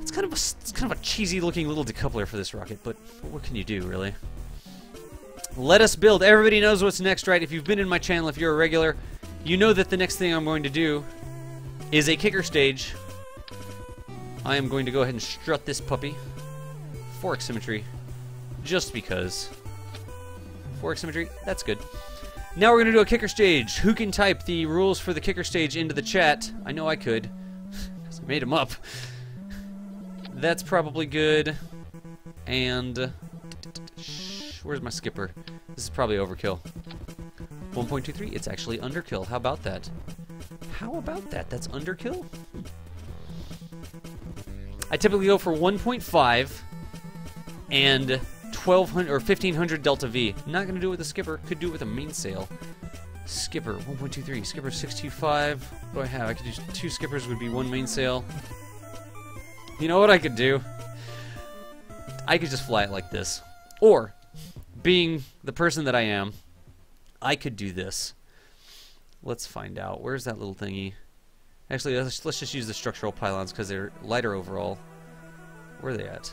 It's kind of a cheesy looking little decoupler for this rocket, but what can you do, really? Let us build. Everybody knows what's next, right? If you've been in my channel, if you're a regular, you know that the next thing I'm going to do is a kicker stage. I am going to go ahead and strut this puppy. Fork symmetry. Just because. Fork symmetry, that's good. Now we're going to do a kicker stage. Who can type the rules for the kicker stage into the chat? I know I could, because I made them up. That's probably good. And where's my skipper? This is probably overkill. 1.23, it's actually underkill. How about that? How about that? That's underkill? I typically go for 1.5 and 1,200 or 1,500 delta V. Not going to do it with a skipper. Could do it with a mainsail. Skipper 1.23. Skipper 625. What do I have? I could do 2 skippers. Would be 1 mainsail. You know what I could do? I could just fly it like this. Or, being the person that I am, I could do this. Let's find out. Where's that little thingy? Actually, let's just use the structural pylons because they're lighter overall. Where are they at?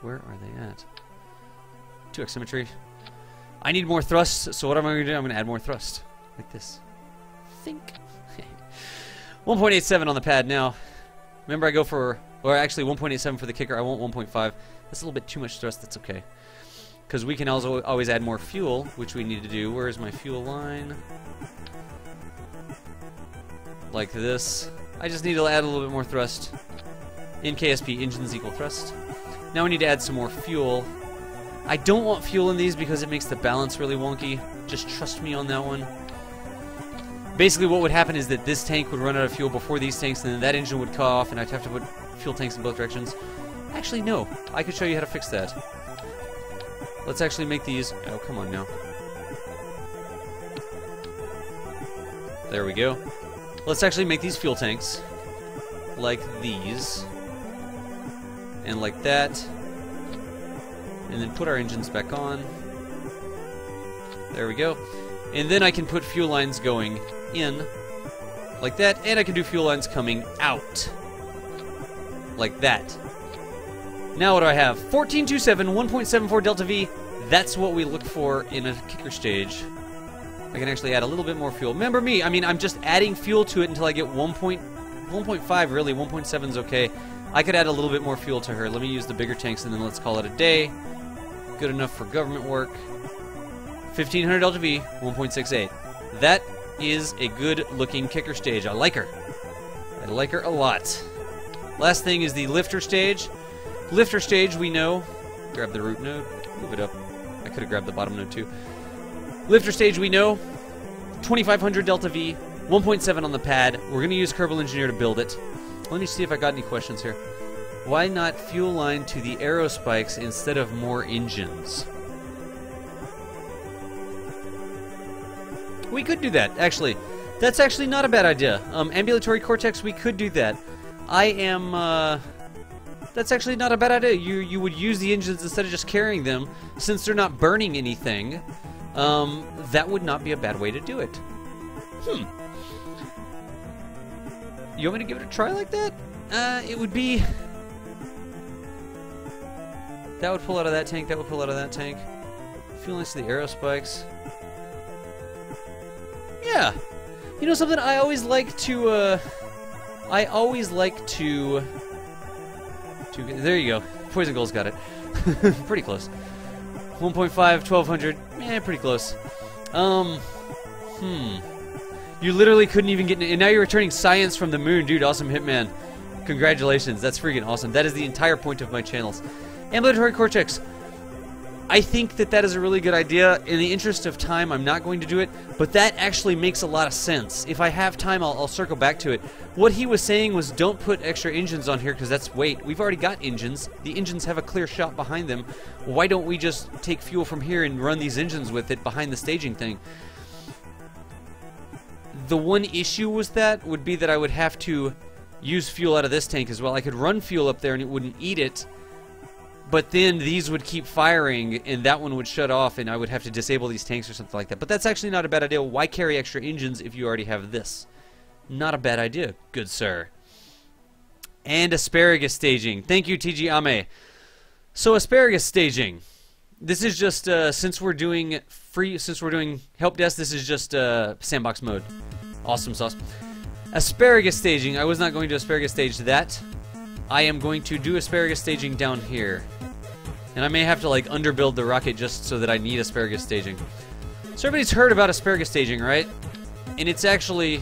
Where are they at? 2x symmetry. I need more thrust, so what am I going to do? I'm going to add more thrust. Like this. Think. 1.87 on the pad now. Remember I go for, or actually 1.87 for the kicker. I want 1.5. That's a little bit too much thrust. That's okay. Because we can also always add more fuel, which we need to do. Where is my fuel line? Like this. I just need to add a little bit more thrust. In KSP, engines equal thrust. Now we need to add some more fuel. I don't want fuel in these because it makes the balance really wonky. Just trust me on that one. Basically what would happen is that this tank would run out of fuel before these tanks, and then that engine would cut off, and I'd have to put fuel tanks in both directions. Actually, no. I could show you how to fix that. Let's actually make these... Oh, come on now. There we go. Let's actually make these fuel tanks like these. And like that. And then put our engines back on. There we go. And then I can put fuel lines going in like that, and I can do fuel lines coming out like that. Now what do I have? 1427, 1.74 delta V. That's what we look for in a kicker stage. I can actually add a little bit more fuel. Remember me, I mean, I'm just adding fuel to it until I get 1.5 really. 1.7 is okay. I could add a little bit more fuel to her. Let me use the bigger tanks and then let's call it a day. Good enough for government work. 1500 delta V, 1.68. That is a good-looking kicker stage. I like her. I like her a lot. Last thing is the lifter stage. Lifter stage, we know. Grab the root node. Move it up. I could have grabbed the bottom node, too. Lifter stage, we know. 2500 delta V, 1.7 on the pad. We're going to use Kerbal Engineer to build it. Let me see if I got any questions here. Why not fuel line to the aero spikes instead of more engines? We could do that, actually. That's actually not a bad idea. Ambulatory Cortex, we could do that. That's actually not a bad idea. You would use the engines instead of just carrying them. Since they're not burning anything, that would not be a bad way to do it. You want me to give it a try like that? It would be... That would pull out of that tank, that would pull out of that tank. Fuel lines to the aero spikes. Yeah. You know something? I always like to, there you go. Poison Goal's got it. Pretty close. 1.5, 1200. Eh, pretty close. You literally couldn't even get... And now you're returning science from the moon. Dude, awesome Hitman. Congratulations. That's freaking awesome. That is the entire point of my channels. Ambulatory Cortex. I think that that is a really good idea. In the interest of time, I'm not going to do it, but that actually makes a lot of sense. If I have time, I'll circle back to it. What he was saying was don't put extra engines on here because that's weight. We've already got engines. The engines have a clear shot behind them. Why don't we just take fuel from here and run these engines with it behind the staging thing? The one issue with that would be that I would have to use fuel out of this tank as well. I could run fuel up there and it wouldn't eat it, but then these would keep firing and that one would shut off and I would have to disable these tanks or something like that. But that's actually not a bad idea. Why carry extra engines if you already have this? Not a bad idea, good sir. And asparagus staging. Thank you, TG Ame. So asparagus staging. This is just since we're doing Helpdesk, this is just sandbox mode. Awesome sauce. Asparagus staging. I was not going to asparagus stage that. I am going to do asparagus staging down here. And I may have to like underbuild the rocket just so that I need asparagus staging. So everybody's heard about asparagus staging, right? And it's actually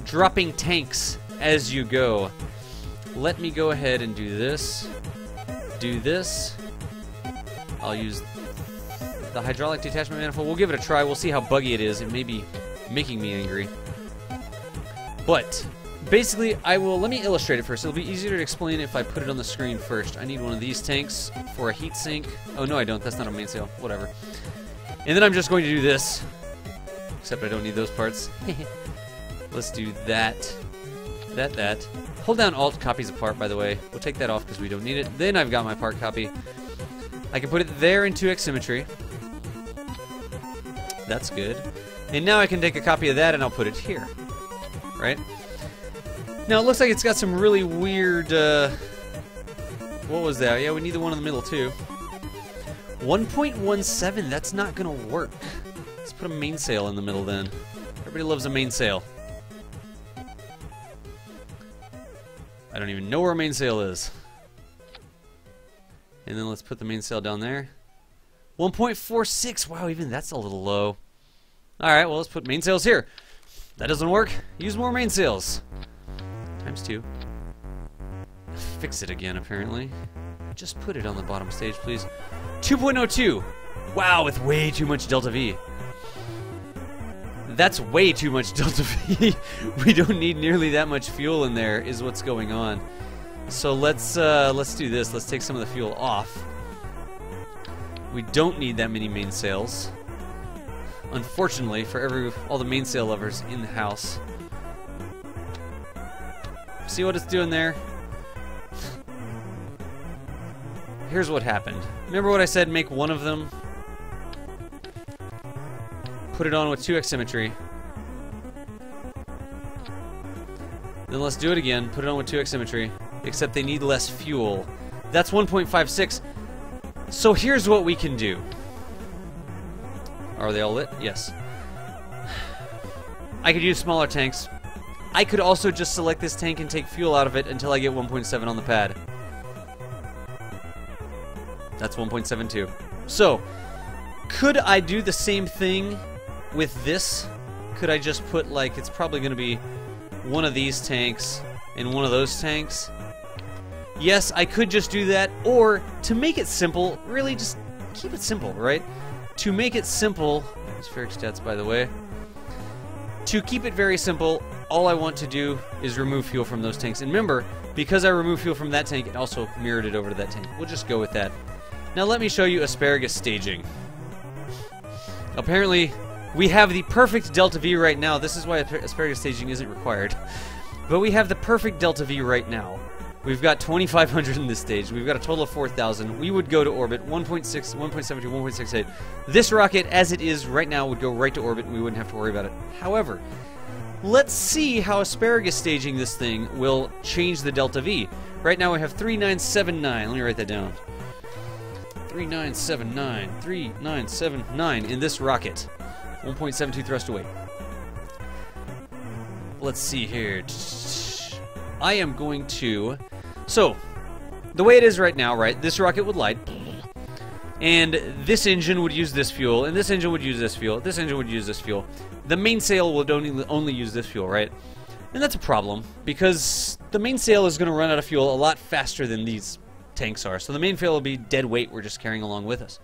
dropping tanks as you go. Let me go ahead and do this. Do this. I'll use the hydraulic detachment manifold. We'll give it a try. We'll see how buggy it is. It may be making me angry. But basically, let me illustrate it first. It'll be easier to explain if I put it on the screen first. I need one of these tanks for a heat sink. Oh, no, I don't. That's not a mainsail. Whatever. And then I'm just going to do this. Except I don't need those parts. Let's do that. That. Hold down Alt, copies a part, by the way. We'll take that off because we don't need it. Then I've got my part copy. I can put it there in 2x symmetry. That's good. And now I can take a copy of that and I'll put it here. Right? Now it looks like it's got some really weird, what was that? Yeah, we need the one in the middle too. 1.17, that's not gonna work. Let's put a mainsail in the middle then. Everybody loves a mainsail. I don't even know where a mainsail is. And then let's put the mainsail down there. 1.46, wow, even that's a little low. Alright, well let's put mainsails here. That doesn't work. Use more mainsails. ×2. Fix it again, apparently. Just put it on the bottom stage, please. 2.02. Wow, with way too much delta V. That's way too much delta V. We don't need nearly that much fuel in there, is what's going on. So let's do this. Let's take some of the fuel off. We don't need that many mainsails. Unfortunately, for all the mainsail lovers in the house. See what it's doing there? Here's what happened. Remember what I said? Make one of them. Put it on with 2x symmetry. Then let's do it again. Put it on with 2x symmetry. Except they need less fuel. That's 1.56. So here's what we can do. Are they all lit? Yes. I could use smaller tanks. I could also just select this tank and take fuel out of it until I get 1.7 on the pad. That's 1.72. So, Could I do the same thing with this? Could I just put, like, it's probably going to be one of these tanks and one of those tanks? Yes, I could just do that, or to make it simple, really just keep it simple, right? To make it simple, spheric stats by the way, to keep it very simple, all I want to do is remove fuel from those tanks. And remember, because I remove fuel from that tank, it also mirrored it over to that tank. We'll just go with that. Now let me show you asparagus staging. Apparently, we have the perfect delta V right now. This is why asparagus staging isn't required. But we have the perfect delta V right now. We've got 2,500 in this stage. We've got a total of 4,000. We would go to orbit 1.6, 1.72, 1.68. This rocket, as it is right now, would go right to orbit and we wouldn't have to worry about it. However, let's see how asparagus staging this thing will change the delta V. Right now we have 3979. Let me write that down. 3979. 3979 in this rocket. 1.72 thrust to weight. Let's see here. I am going to... So, the way it is right now, right, this rocket would light, and this engine would use this fuel, and this engine would use this fuel, this engine would use this fuel. The mainsail would only use this fuel, right? And that's a problem, because the mainsail is going to run out of fuel a lot faster than these tanks are. So the mainsail will be dead weight we're just carrying along with us.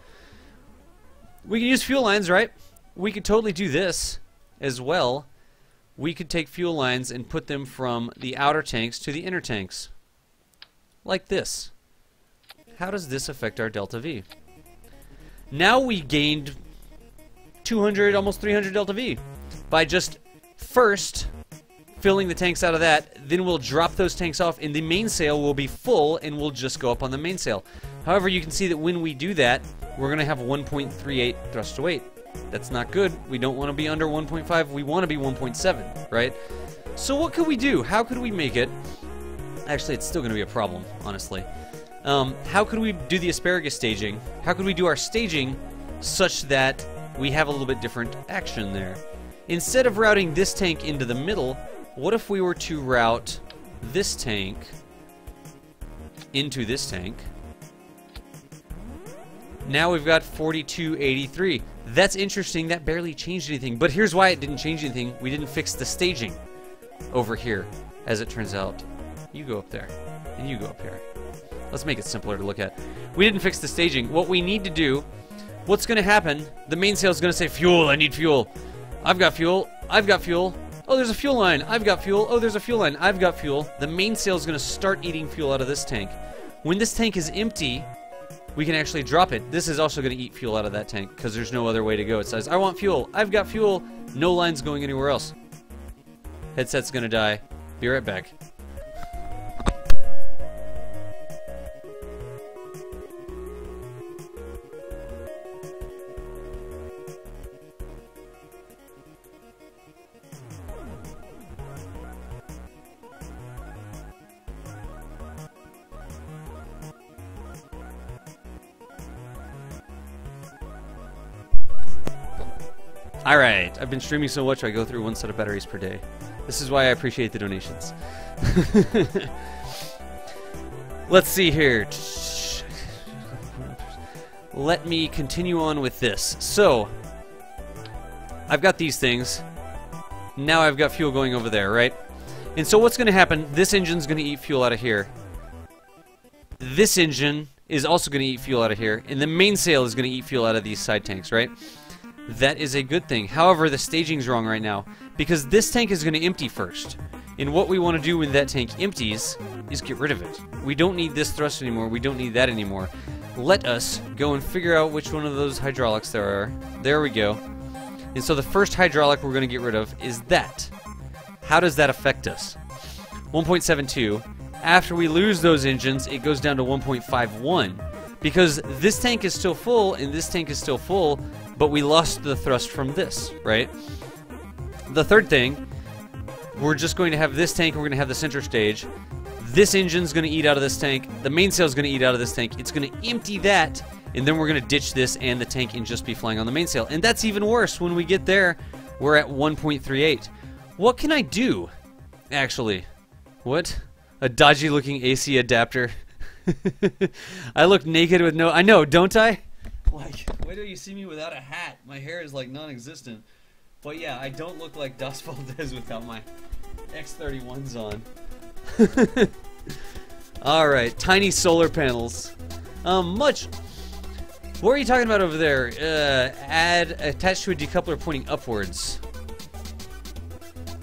We can use fuel lines, right? We could totally do this as well. We could take fuel lines and put them from the outer tanks to the inner tanks. Like this. How does this affect our delta V? Now we gained 200, almost 300 delta V by just first filling the tanks out of that. Then we'll drop those tanks off and the mainsail will be full and we'll just go up on the mainsail. However, you can see that when we do that, we're going to have 1.38 thrust to weight. That's not good. We don't want to be under 1.5. We want to be 1.7, right? So what could we do? How could we make it? Actually, it's still going to be a problem, honestly. How could we do the asparagus staging? How could we do our staging such that we have a little bit different action there? Instead of routing this tank into the middle, what if we were to route this tank into this tank? Now we've got 4283. That's interesting. That barely changed anything. But here's why it didn't change anything. We didn't fix the staging over here, as it turns out. You go up there, and you go up here. Let's make it simpler to look at. We didn't fix the staging. What we need to do, what's going to happen, the mainsail is going to say, fuel, I need fuel. I've got fuel. I've got fuel. Oh, there's a fuel line. I've got fuel. Oh, there's a fuel line. I've got fuel. The mainsail is going to start eating fuel out of this tank. When this tank is empty, we can actually drop it. This is also going to eat fuel out of that tank because there's no other way to go. It says, I want fuel. I've got fuel. No lines going anywhere else. Headset's going to die. Be right back. Alright, I've been streaming so much I go through one set of batteries per day. This is why I appreciate the donations. Let's see here. Let me continue on with this. So, I've got these things. Now I've got fuel going over there, right? And so what's going to happen, this engine's going to eat fuel out of here. This engine is also going to eat fuel out of here. And the mainsail is going to eat fuel out of these side tanks, right? That is a good thing. However, the staging's wrong right now because this tank is going to empty first. And what we want to do when that tank empties is get rid of it. We don't need this thrust anymore. We don't need that anymore. Let us go and figure out which one of those hydraulics there are. There we go. And so the first hydraulic we're going to get rid of is that. How does that affect us? 1.72. After we lose those engines, it goes down to 1.51. Because this tank is still full and this tank is still full, but we lost the thrust from this, right? The third thing, we're just going to have this tank and we're going to have the center stage. This engine's going to eat out of this tank. The mainsail's going to eat out of this tank. It's going to empty that, and then we're going to ditch this and the tank and just be flying on the mainsail. And that's even worse. When we get there, we're at 1.38. What can I do, actually? What? A dodgy-looking AC adapter. I look naked with no... I know, don't I? Like... Wait till you see me without a hat. My hair is like non-existent. But yeah, I don't look like Das Valdez without my X31s on. Alright, tiny solar panels. What are you talking about over there? Add attached to a decoupler pointing upwards.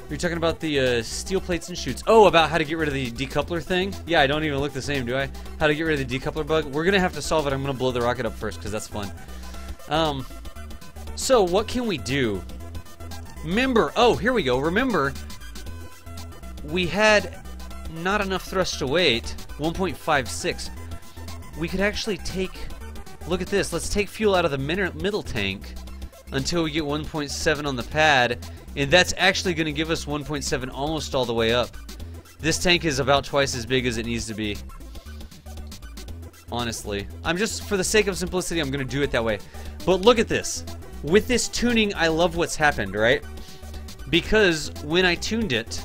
You're talking about the steel plates and chutes. Oh, about how to get rid of the decoupler thing? Yeah, I don't even look the same, do I? How to get rid of the decoupler bug? We're gonna have to solve it. I'm gonna blow the rocket up first, because that's fun. So what can we do? Remember, oh, here we go. Remember, we had not enough thrust to weight, 1.56. We could actually take, look at this, let's take fuel out of the middle tank until we get 1.7 on the pad, and that's actually going to give us 1.7 almost all the way up. This tank is about twice as big as it needs to be. Honestly. I'm just, for the sake of simplicity, I'm going to do it that way. But look at this. With this tuning, I love what's happened, right? Because when I tuned it,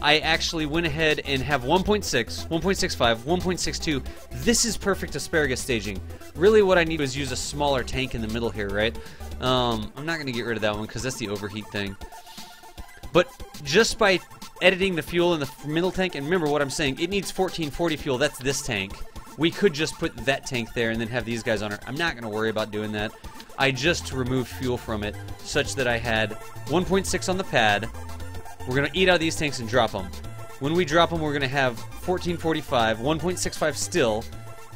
I actually went ahead and have 1.6, 1.65, 1.62. This is perfect asparagus staging. Really what I need is use a smaller tank in the middle here, right? I'm not going to get rid of that one because that's the overheat thing. But just by editing the fuel in the middle tank, and remember what I'm saying, it needs 1440 fuel, that's this tank. We could just put that tank there and then have these guys on it. I'm not going to worry about doing that. I just removed fuel from it such that I had 1.6 on the pad. We're going to eat out of these tanks and drop them. When we drop them, we're going to have 1445, 1.65 still.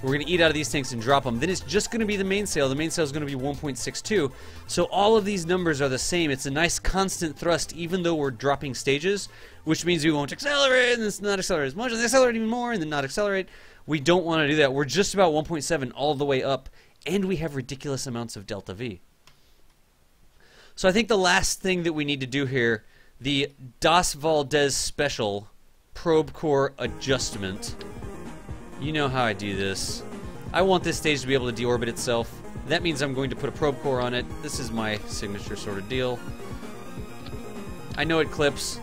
We're going to eat out of these tanks and drop them. Then it's just going to be the mainsail. The mainsail is going to be 1.62. So all of these numbers are the same. It's a nice constant thrust even though we're dropping stages, which means we won't accelerate and it's not accelerate as much, and accelerate even more and then not accelerate. We don't want to do that. We're just about 1.7 all the way up, and we have ridiculous amounts of delta V. So I think the last thing that we need to do here, the Das Valdez Special Probe Core Adjustment. You know how I do this. I want this stage to be able to deorbit itself. That means I'm going to put a probe core on it. This is my signature sort of deal. I know it clips.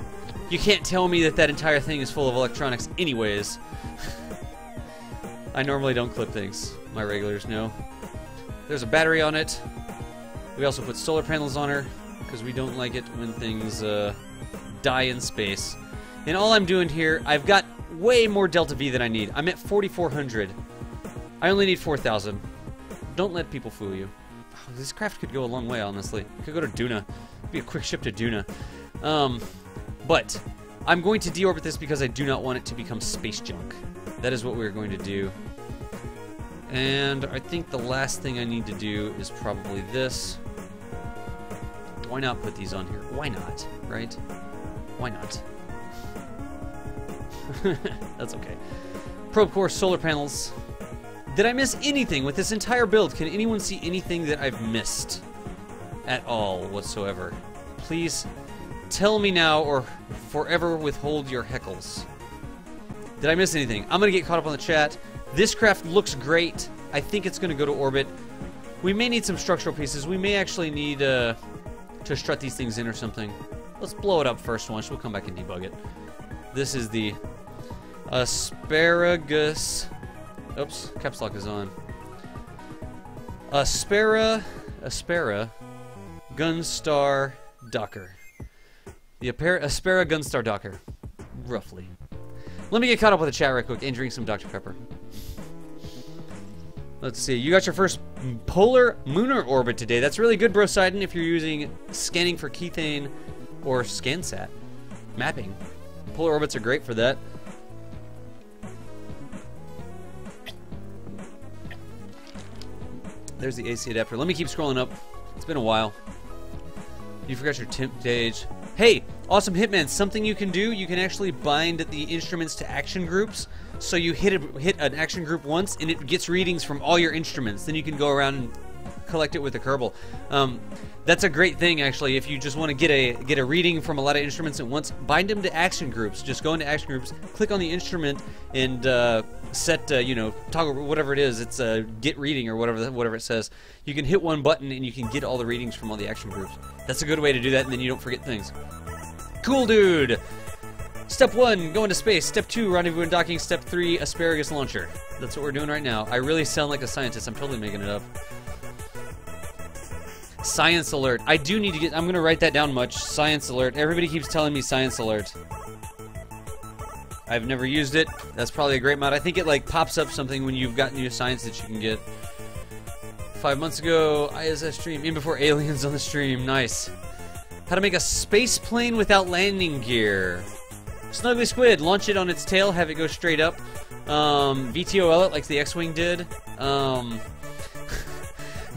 You can't tell me that that entire thing is full of electronics anyways. I normally don't clip things. My regulars know. There's a battery on it. We also put solar panels on her because we don't like it when things die in space. And all I'm doing here, I've got way more delta V than I need. I'm at 4,400. I only need 4,000. Don't let people fool you. Oh, this craft could go a long way, honestly. It could go to Duna. It'd be a quick ship to Duna. But I'm going to deorbit this because I do not want it to become space junk. That is what we're going to do. And I think the last thing I need to do is probably this. Why not put these on here? Why not, right? Why not? That's okay. Probe core, solar panels. Did I miss anything with this entire build? Can anyone see anything that I've missed at all whatsoever? Please tell me now or forever withhold your heckles. Did I miss anything? I'm going to get caught up on the chat. This craft looks great. I think it's going to go to orbit. We may need some structural pieces. We may actually need to strut these things in or something. Let's blow it up first once. We'll come back and debug it. This is the asparagus. Oops, caps lock is on. Aspara Gunstar Docker. The Aspara Gunstar Docker, roughly. Let me get caught up with the chat right quick and drink some Dr. Pepper. Let's see. You got your first polar lunar orbit today. That's really good, Brosidon, if you're using scanning for Kethane or ScanSat mapping. Polar orbits are great for that. There's the AC adapter. Let me keep scrolling up. It's been a while. You forgot your temp gauge. Hey, awesome Hitman, something you can do, you can actually bind the instruments to action groups. So you hit an action group once and it gets readings from all your instruments. Then you can go around and collect it with a Kerbal. That's a great thing, actually. If you just want to get a reading from a lot of instruments at once, bind them to action groups. Just go into action groups, click on the instrument, and set you know, toggle whatever it is. It's get reading or whatever it says. You can hit one button and you can get all the readings from all the action groups. That's a good way to do that, and then you don't forget things. Cool, dude. Step 1, go into space. Step 2, rendezvous and docking. Step 3, asparagus launcher. That's what we're doing right now. I really sound like a scientist. I'm totally making it up. Science alert. I do need to get... I'm going to write that down much. Science alert. Everybody keeps telling me science alert. I've never used it. That's probably a great mod. I think it like pops up something when you've got new science that you can get. 5 months ago, ISS stream. In before aliens on the stream. Nice. How to make a space plane without landing gear. Snuggly Squid. Launch it on its tail. Have it go straight up. VTOL it like the X-Wing did.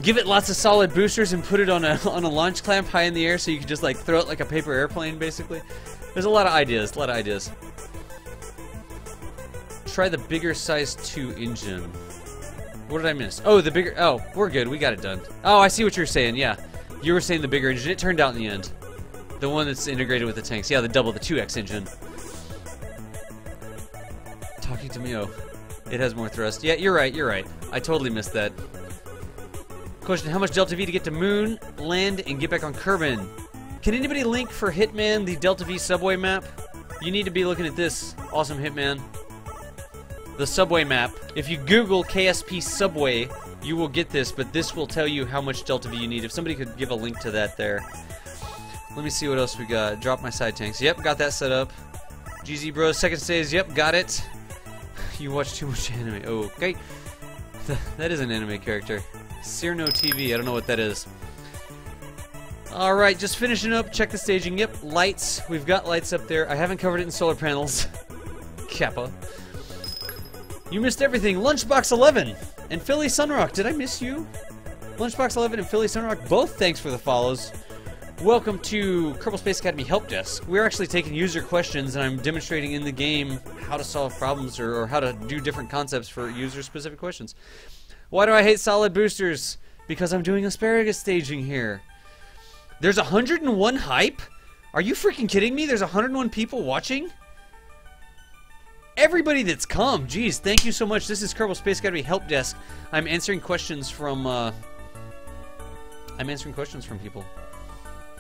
Give it lots of solid boosters and put it on a launch clamp high in the air so you can just like throw it like a paper airplane basically. There's a lot of ideas. Try the bigger size 2 engine. What did I miss? Oh, the bigger... Oh, we're good. We got it done. Oh, I see what you're saying. Yeah. You were saying the bigger engine. It turned out in the end. The one that's integrated with the tanks. Yeah, the 2X engine. Talking to me. Oh, it has more thrust. Yeah, you're right. I totally missed that. Question, how much Delta V to get to Moon, land, and get back on Kerbin? Can anybody link for Hitman the Delta V subway map? You need to be looking at this. Awesome Hitman. The subway map. If you Google KSP subway, you will get this, but this will tell you how much Delta V you need. If somebody could give a link to that there. Let me see what else we got. Drop my side tanks. Yep, got that set up. GZ Bros, second stage. Yep, got it. You watch too much anime. Oh, okay. That is an anime character. Cyrano TV. I don't know what that is. Alright, just finishing up. Check the staging. Yep, lights. We've got lights up there. I haven't covered it in solar panels. Kappa. You missed everything. Lunchbox 11 and Philly Sunrock. Did I miss you? Lunchbox 11 and Philly Sunrock, both thanks for the follows. Welcome to Kerbal Space Academy Helpdesk. We're actually taking user questions, and I'm demonstrating in the game how to solve problems or how to do different concepts for user-specific questions. Why do I hate solid boosters? Because I'm doing asparagus staging here. There's 101 hype? Are you freaking kidding me? There's 101 people watching? Everybody that's come, geez, thank you so much. This is Kerbal Space Academy Helpdesk. I'm answering questions from people.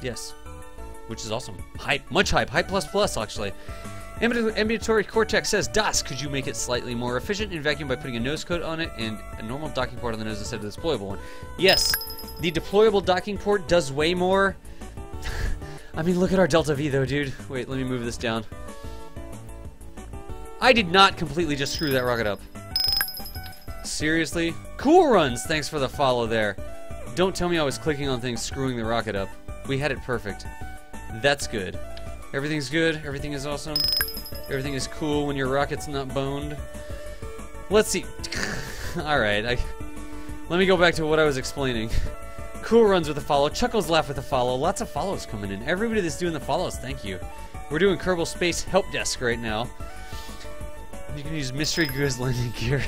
Yes, which is awesome. Hype, much hype, hype plus plus actually. Ambulatory Cortex says, Das, could you make it slightly more efficient in vacuum by putting a nose coat on it and a normal docking port on the nose instead of the deployable one? Yes, the deployable docking port does way more. I mean, look at our Delta V though, dude. Wait, let me move this down. I did not completely just screw that rocket up. Seriously? Cool Runs, thanks for the follow there. Don't tell me I was clicking on things screwing the rocket up. We had it perfect. That's good. Everything's good. Everything is awesome. Everything is cool when your rocket's not boned. Let's see. Alright, let me go back to what I was explaining. Cool Runs with a follow. Chuckles Laugh with a follow. Lots of follows coming in. Everybody that's doing the follows, thank you. We're doing Kerbal Space Helpdesk right now. You can use Mystery Goo landing gear.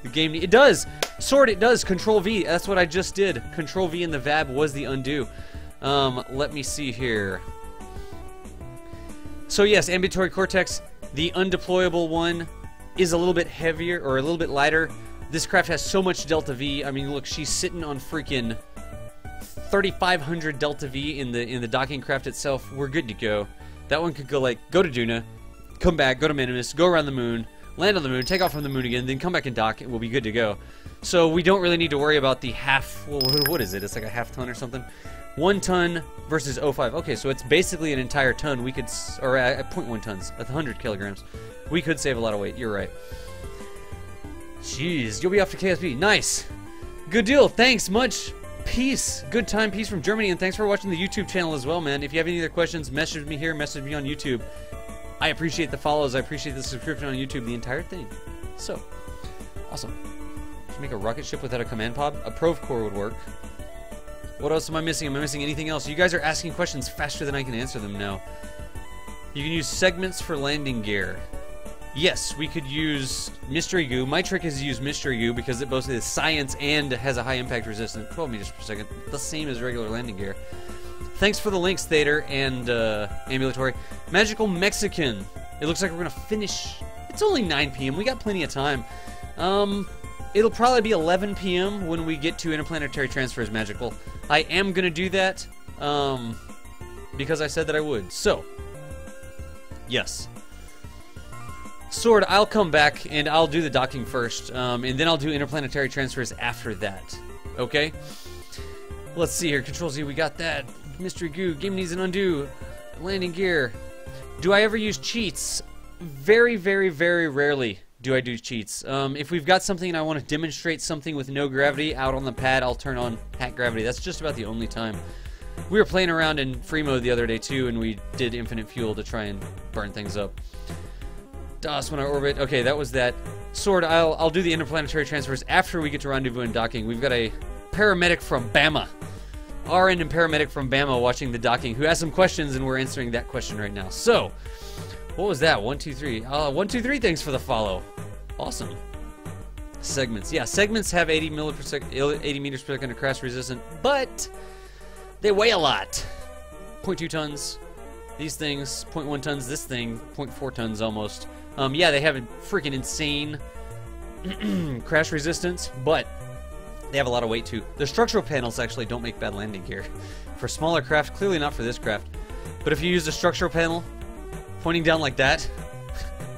The game, it does! Sword, it does! Control V, that's what I just did. Control V in the VAB was the undo. Let me see here. So yes, Ambulatory Cortex, the undeployable one, is a little bit heavier, or a little bit lighter. This craft has so much Delta V. I mean, look, she's sitting on freaking 3,500 Delta V in the docking craft itself. We're good to go. That one could go like, go to Duna, come back, go to Minimus, go around the moon, land on the moon, take off from the moon again, then come back and dock, and we'll be good to go. So we don't really need to worry about the half, well, what is it? It's like a half ton or something? 1 ton versus 0.5. Okay, so it's basically an entire ton. We could, or 0.1 tons, 100 kilograms. We could save a lot of weight, you're right. Jeez, you'll be off to KSP. Nice. Good deal, thanks much. Peace. Good time, peace from Germany, and thanks for watching the YouTube channel as well, man. If you have any other questions, message me here, message me on YouTube. I appreciate the follows, I appreciate the subscription on YouTube, the entire thing. So, awesome. Should make a rocket ship without a command pod? A Prove core would work. What else am I missing? Am I missing anything else? You guys are asking questions faster than I can answer them now. You can use segments for landing gear. Yes, we could use Mystery Goo. My trick is to use Mystery Goo because it both is science and has a high impact resistance. 12 meters per second. The same as regular landing gear. Thanks for the links, Thader and Ambulatory. Magical Mexican. It looks like we're going to finish. It's only 9 p.m. We got plenty of time. It'll probably be 11 p.m. when we get to Interplanetary Transfers Magical. I am going to do that because I said that I would. So, yes. Sword, I'll come back and I'll do the docking first, and then I'll do Interplanetary Transfers after that. Okay? Let's see here. Control Z, we got that. Mystery goo. Game needs an undo. Landing gear. Do I ever use cheats? Very, very, very rarely do I do cheats. If we've got something and I want to demonstrate something with no gravity out on the pad, I'll turn on hack gravity. That's just about the only time. We were playing around in free mode the other day too, and we did infinite fuel to try and burn things up. DOS when I orbit. Okay, that was that. Sword, I'll do the interplanetary transfers after we get to rendezvous and docking. We've got a paramedic from Bama. RN and paramedic from Bama watching the docking who has some questions, and we're answering that question right now. So, what was that? 1, 2, 3. 1, 2, 3, thanks for the follow. Awesome. Segments. Yeah, segments have 80 meters per second of crash resistant, but they weigh a lot. 0.2 tons. These things, 0.1 tons. This thing, 0.4 tons almost. Yeah, they have a freaking insane crash resistance, but they have a lot of weight too. The structural panels actually don't make bad landing gear. For smaller craft, clearly not for this craft. But if you use a structural panel pointing down like that,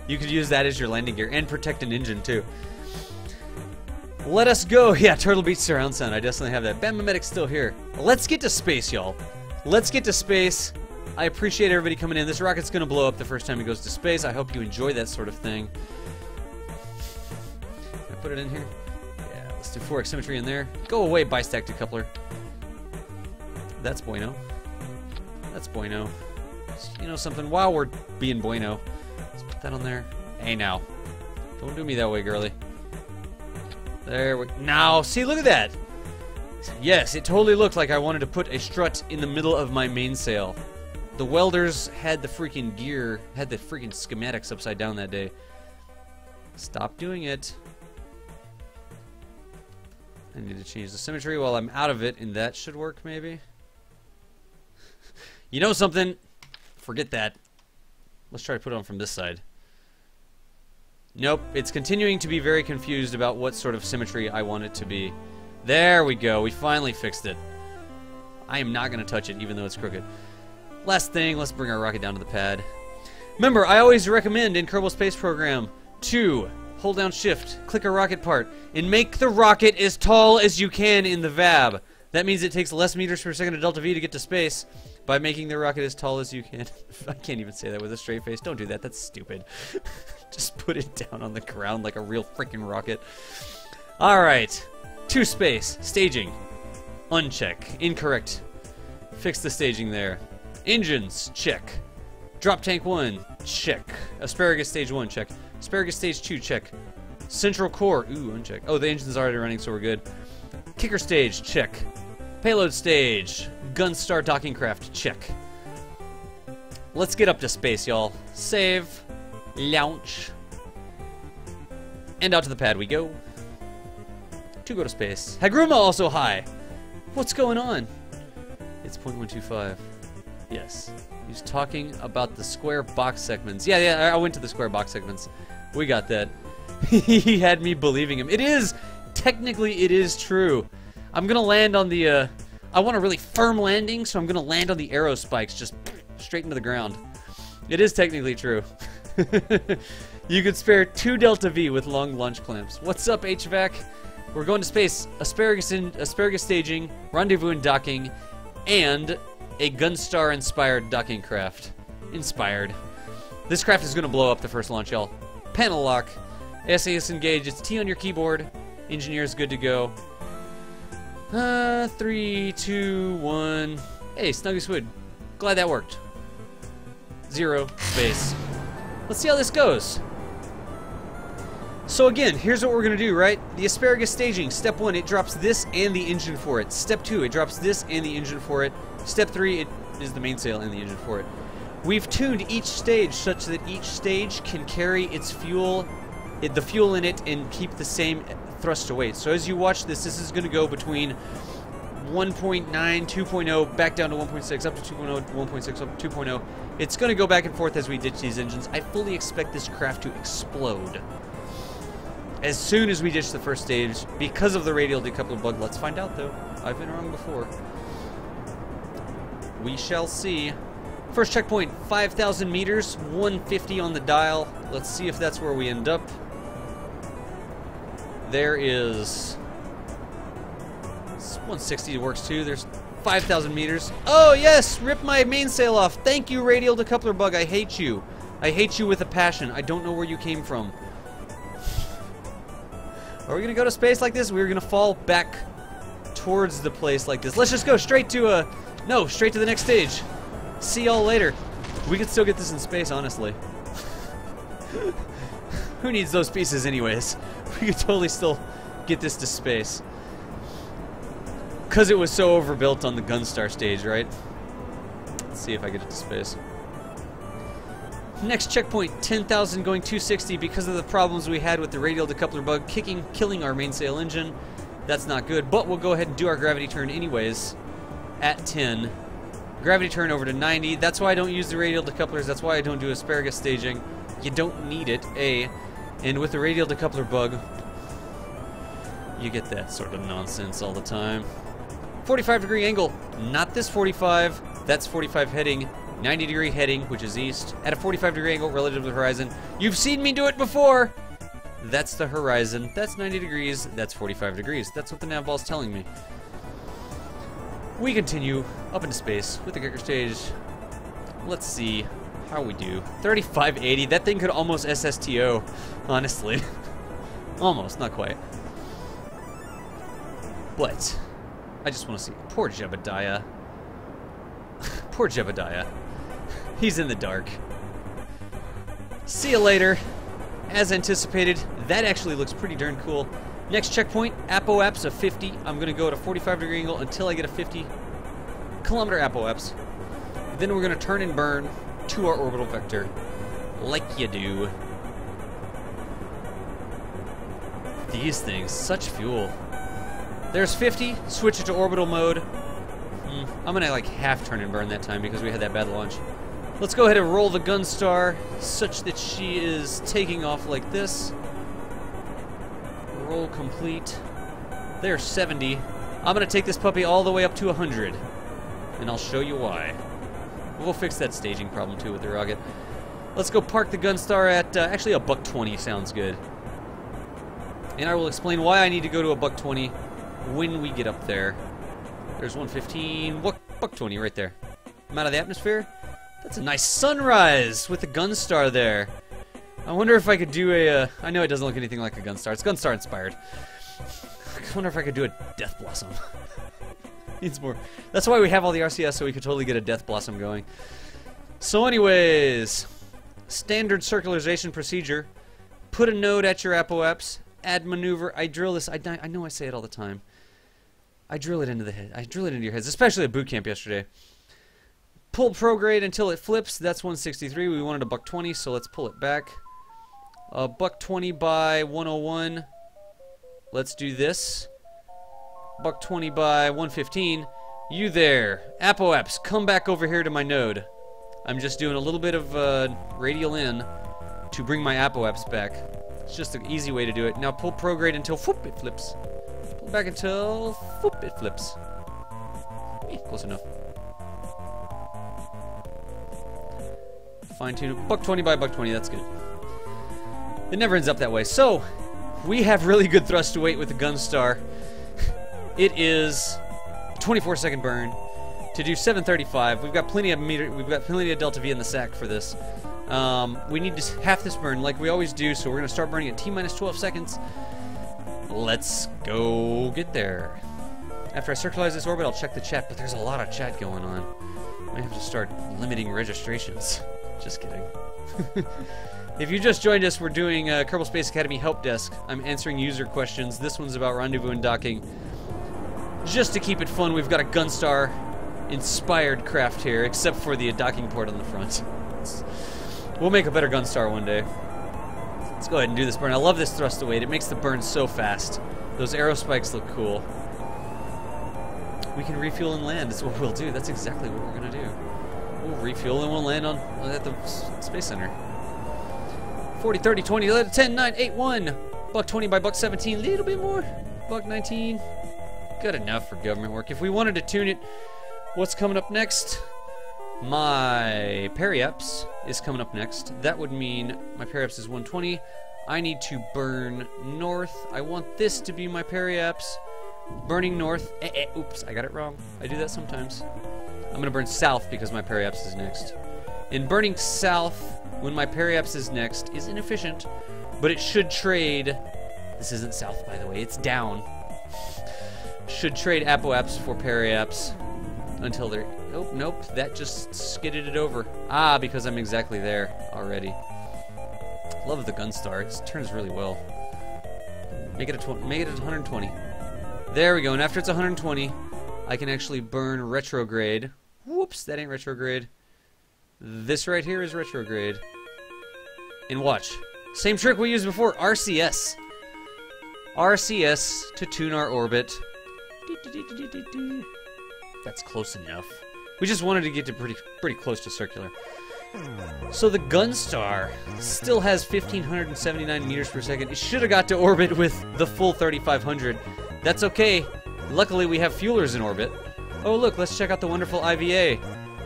you could use that as your landing gear and protect an engine too. Let us go. Yeah, Turtle Beach surround sound. I definitely have that. Bama Medic's still here. Let's get to space, y'all. Let's get to space. I appreciate everybody coming in. This rocket's going to blow up the first time it goes to space. I hope you enjoy that sort of thing. Can I put it in here? Yeah, let's do 4x symmetry in there. Go away, bistack decoupler. That's bueno. That's bueno. You know something? While we're being bueno, let's put that on there. Hey, now. Don't do me that way, girly. There we... Now, see, look at that. Yes, it totally looked like I wanted to put a strut in the middle of my mainsail. The welders had the freaking gear, had the freaking schematics upside down that day. Stop doing it. I need to change the symmetry while I'm out of it, and that should work, maybe. You know something? Forget that. Let's try to put it on from this side. Nope, it's continuing to be very confused about what sort of symmetry I want it to be. There we go, we finally fixed it. I am not going to touch it, even though it's crooked. Last thing, let's bring our rocket down to the pad. Remember, I always recommend in Kerbal Space Program to hold down shift, click a rocket part, and make the rocket as tall as you can in the VAB. That means it takes less meters per second of delta V to get to space by making the rocket as tall as you can. I can't even say that with a straight face. Don't do that. That's stupid. Just put it down on the ground like a real freaking rocket. Alright. To space. Staging. Uncheck. Incorrect. Fix the staging there. Engines. Check. Drop tank 1. Check. Asparagus stage 1. Check. Asparagus stage 2. Check. Central core. Ooh, uncheck. Oh, the engine's already running, so we're good. Kicker stage. Check. Payload stage. Gunstar docking craft. Check. Let's get up to space, y'all. Save. Launch. And out to the pad we go. To go to space. Hagruma also high. What's going on? It's 0.125. Yes. He's talking about the square box segments. Yeah, I went to the square box segments. We got that. He had me believing him. It is. Technically, it is true. I'm going to land on the... I want a really firm landing, so I'm going to land on the arrow spikes just straight into the ground. It is technically true. You could spare 2 delta V with long launch clamps. What's up, HVAC? We're going to space. Asparagus staging, rendezvous and docking, and a Gunstar-inspired docking craft. Inspired. This craft is going to blow up the first launch, y'all. Panel lock. SAS engaged. It's T on your keyboard. Engineer's good to go. 3, 2, 1. Hey, Snuggy Squid. Glad that worked. 0, space. Let's see how this goes. So again, here's what we're going to do, right? The asparagus staging. Step 1, it drops this and the engine for it. Step 2, it drops this and the engine for it. Step 3, it is the mainsail and the engine for it. We've tuned each stage such that each stage can carry its fuel, the fuel in it, and keep the same thrust to weight. So as you watch this, this is going to go between 1.9, 2.0, back down to 1.6, up to 2.0, 1.6, up to 2.0. It's going to go back and forth as we ditch these engines. I fully expect this craft to explode as soon as we ditch the first stage because of the radial decoupler bug. Let's find out, though. I've been wrong before. We shall see. First checkpoint, 5,000 meters, 150 on the dial. Let's see if that's where we end up. There is 160 works too. There's 5,000 meters. Oh yes, rip my mainsail off. Thank you, radial decoupler bug. I hate you. I hate you with a passion. I don't know where you came from. Are we gonna go to space like this? We're gonna fall back towards the place like this. Let's just go straight to no, straight to the next stage. See y'all later. We could still get this in space, honestly. Who needs those pieces anyways? We could totally still get this to space. Because it was so overbuilt on the Gunstar stage, right? Let's see if I get it to space. Next checkpoint, 10,000 going 260 because of the problems we had with the radial decoupler bug killing our mainsail engine. That's not good, but we'll go ahead and do our gravity turn anyways at 10. Gravity turn over to 90. That's why I don't use the radial decouplers. That's why I don't do asparagus staging. You don't need it, A. And with the radial decoupler bug, you get that sort of nonsense all the time. 45-degree angle. Not this 45. That's 45 heading. 90-degree heading, which is east. At a 45-degree angle relative to the horizon. You've seen me do it before! That's the horizon. That's 90 degrees. That's 45 degrees. That's what the nav ball's telling me. We continue up into space with the kicker stage. Let's see how we do. 3580. That thing could almost SSTO, honestly. Almost, not quite. But I just want to see. Poor Jebediah. Poor Jebediah. He's in the dark. See you later. As anticipated, that actually looks pretty darn cool. Next checkpoint, apoapse of 50. I'm going to go at a 45-degree angle until I get a 50-kilometer apoapse. Then we're going to turn and burn to our orbital vector, like you do. These things, such fuel. There's 50, switch it to orbital mode. I'm going to like half turn and burn that time because we had that bad launch. Let's go ahead and roll the Gunstar such that she is taking off like this. Roll complete. There's 70. I'm going to take this puppy all the way up to 100. And I'll show you why. We'll fix that staging problem too with the rocket. Let's go park the Gunstar at, actually a $120 sounds good. And I will explain why I need to go to a $120 when we get up there. There's 115, $120 right there. I'm out of the atmosphere. That's a nice sunrise with the Gunstar there. I wonder if I could do a, I know it doesn't look anything like a Gunstar. It's Gunstar inspired. I wonder if I could do a Death Blossom. Needs more. That's why we have all the RCS, so we could totally get a Death Blossom going. So anyways, standard circularization procedure. Put a node at your apoapse. Add maneuver. I drill this. I know I say it all the time. I drill it into the head. I drill it into your heads, especially at boot camp yesterday. Pull prograde until it flips. That's 163. We wanted a $120, so let's pull it back. A $120 by 101. Let's do this. $120 by 115. You there. Apoapse, come back over here to my node. I'm just doing a little bit of radial in to bring my apoapse back. It's just an easy way to do it. Now pull prograde until whoop, it flips. Pull back until whoop, it flips. Close enough. Fine tune. $120 by 120, that's good. It never ends up that way. So, we have really good thrust to weight with the Gunstar. It is 24-second burn to do 735. We've got plenty of delta V in the sack for this. We need to half this burn like we always do, so we're going to start burning at T-minus 12 seconds. Let's go get there. After I circularize this orbit, I'll check the chat, but there's a lot of chat going on. I have to start limiting registrations. Just kidding. If you just joined us, we're doing Kerbal Space Academy Helpdesk. I'm answering user questions. This one's about rendezvous and docking. Just to keep it fun, we've got a Gunstar-inspired craft here, except for the docking port on the front. We'll make a better Gunstar one day. Let's go ahead and do this burn. I love this thrust to weight. It makes the burn so fast. Those arrow spikes look cool. We can refuel and land. That's what we'll do. That's exactly what we're going to do. We'll refuel and we'll land at the Space Center. 40, 30, 20, 11, 10, 9, 8, 1. $120 by $117. A little bit more. $119. Good enough for government work. If we wanted to tune it, what's coming up next? My periapse is coming up next. That would mean my periapse is 120. I need to burn north. I want this to be my periapse. Burning north. Oops, I got it wrong. I do that sometimes. I'm going to burn south because my periapsis is next. And burning south when my periapsis is next is inefficient, but it should trade. This isn't south, by the way. It's down. Should trade apoaps for periaps until they're... Oh, nope. That just skidded it over. Ah, because I'm exactly there already. Love the Gunstar. It turns really well. Make it 120. There we go. And after it's 120, I can actually burn retrograde. Whoops, that ain't retrograde. This right here is retrograde. And watch. Same trick we used before. RCS. RCS to tune our orbit. That's close enough. We just wanted to get to pretty close to circular. So the Gunstar still has 1,579 meters per second. It should have got to orbit with the full 3,500. That's okay. Luckily, we have fuelers in orbit. Oh, look, let's check out the wonderful IVA.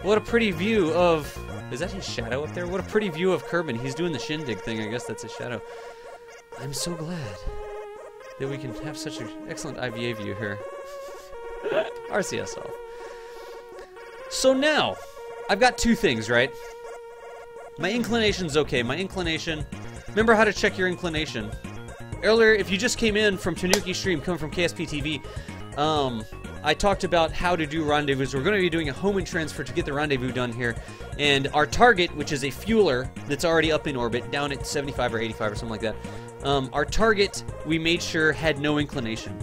What a pretty view of... Is that his shadow up there? What a pretty view of Kerbin. He's doing the shindig thing. I guess that's his shadow. I'm so glad that we can have such an excellent IVA view here. RCS off. So now, I've got two things, right? My inclination's okay. My inclination... Remember how to check your inclination. Earlier, if you just came in from Tanuki Stream, coming from KSP TV, I talked about how to do rendezvous. We're going to be doing a Hohmann transfer to get the rendezvous done here. And our target, which is a fueler that's already up in orbit, down at 75 or 85 or something like that, our target, we made sure, had no inclination.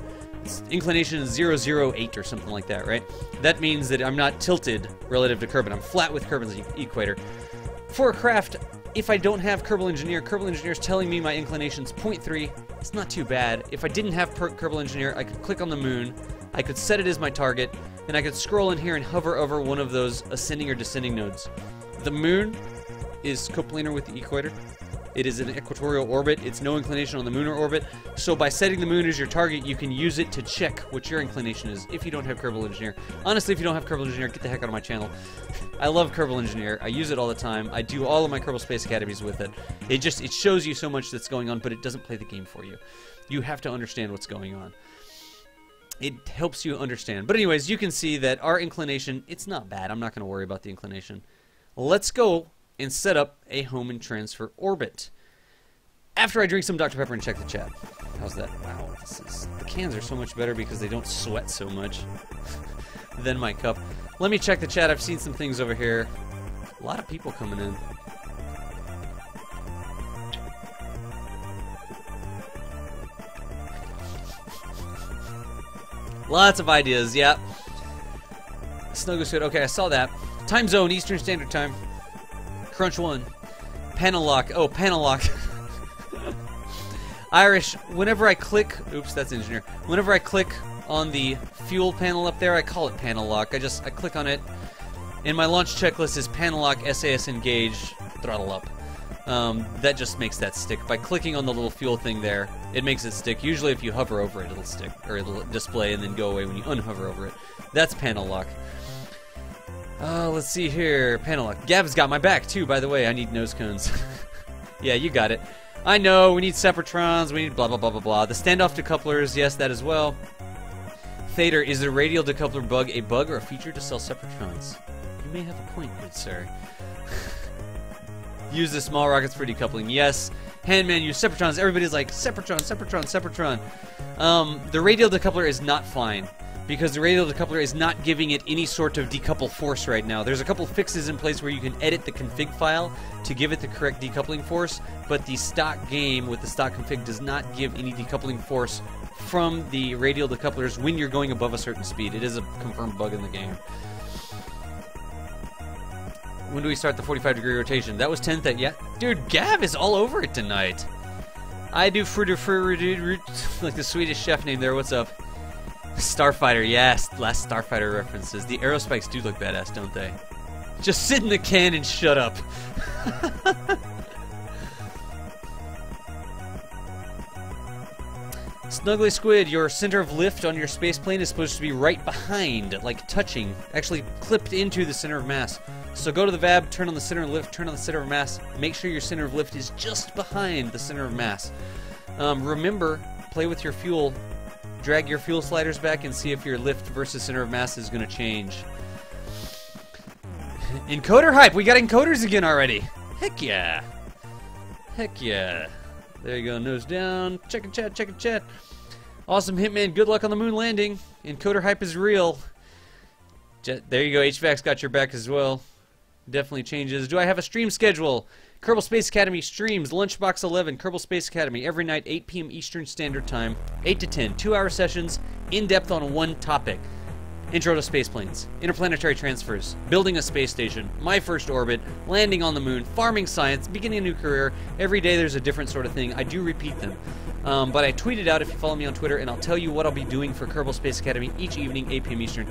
Inclination is 008 or something like that, right? That means that I'm not tilted relative to Kerbin. I'm flat with Kerbin's equator. For a craft, if I don't have Kerbal Engineer is telling me my inclination's 0.3. It's not too bad. If I didn't have Kerbal Engineer, I could click on the moon, I could set it as my target, and I could scroll in here and hover over one of those ascending or descending nodes. The moon is coplanar with the equator. It is an equatorial orbit. It's no inclination on the lunar orbit. So by setting the moon as your target, you can use it to check what your inclination is if you don't have Kerbal Engineer. Honestly, if you don't have Kerbal Engineer, get the heck out of my channel. I love Kerbal Engineer. I use it all the time. I do all of my Kerbal Space Academies with it. It shows you so much that's going on, but it doesn't play the game for you. You have to understand what's going on. It helps you understand. But anyways, you can see that our inclination, it's not bad. I'm not going to worry about the inclination. Let's go and set up a Hohmann transfer orbit. After I drink some Dr. Pepper and check the chat. How's that? Wow, the cans are so much better because they don't sweat so much than my cup. Let me check the chat. I've seen some things over here. A lot of people coming in. Lots of ideas, yeah. Snuggle suit. Okay, I saw that. Time zone, Eastern Standard Time. Crunch 1. Panel lock. Oh, panel lock. Irish, whenever I click... Oops, that's engineer. Whenever I click on the fuel panel up there, I call it panel lock. I click on it, and my launch checklist is panel lock, SAS engage, throttle up. That just makes that stick. By clicking on the little fuel thing there, it makes it stick. Usually if you hover over it, it'll stick, or it'll display and then go away when you unhover over it. That's panel lock. Let's see here. Panel lock. Gav's got my back, too, by the way. I need nose cones. Yeah, you got it. I know, we need separatrons, we need blah, blah, blah, blah, blah. The standoff decouplers, yes, that as well. Thader, is the radial decoupler bug a bug or a feature to sell separatrons? You may have a point, good sir. Use the small rockets for decoupling, yes. Handman, use separatrons. Everybody's like, sepratron, sepratron, sepratron. The radial decoupler is not fine, because the radial decoupler is not giving it any sort of decouple force right now. There's a couple fixes in place where you can edit the config file to give it the correct decoupling force, but the stock game with the stock config does not give any decoupling force from the radial decouplers when you're going above a certain speed. It is a confirmed bug in the game. When do we start the 45-degree rotation? That was 10th. Yeah, dude, Gav is all over it tonight. I do like the Swedish chef name there. What's up? Starfighter, yes, last Starfighter references. The aerospikes do look badass, don't they? Just sit in the can and shut up. Snuggly Squid, your center of lift on your space plane is supposed to be right behind, like touching, actually clipped into the center of mass. So go to the VAB, turn on the center of lift, turn on the center of mass, make sure your center of lift is just behind the center of mass. Remember, play with your fuel drag your fuel sliders back and see if your lift versus center of mass is going to change. Encoder hype! We got encoders again already! Heck yeah! Heck yeah! There you go, nose down. Check it, chat, check it, chat. Awesome, Hitman, good luck on the moon landing. Encoder hype is real. There you go, HVAC's got your back as well. Definitely changes. Do I have a stream schedule? Kerbal Space Academy streams, Lunchbox 11, Kerbal Space Academy, every night, 8 p.m. Eastern Standard Time, 8 to 10, 2-hour sessions, in-depth on one topic. Intro to space planes, interplanetary transfers, building a space station, my first orbit, landing on the moon, farming science, beginning a new career. Every day there's a different sort of thing. I do repeat them. But I tweet it out if you follow me on Twitter, and I'll tell you what I'll be doing for Kerbal Space Academy each evening, 8 p.m. Eastern.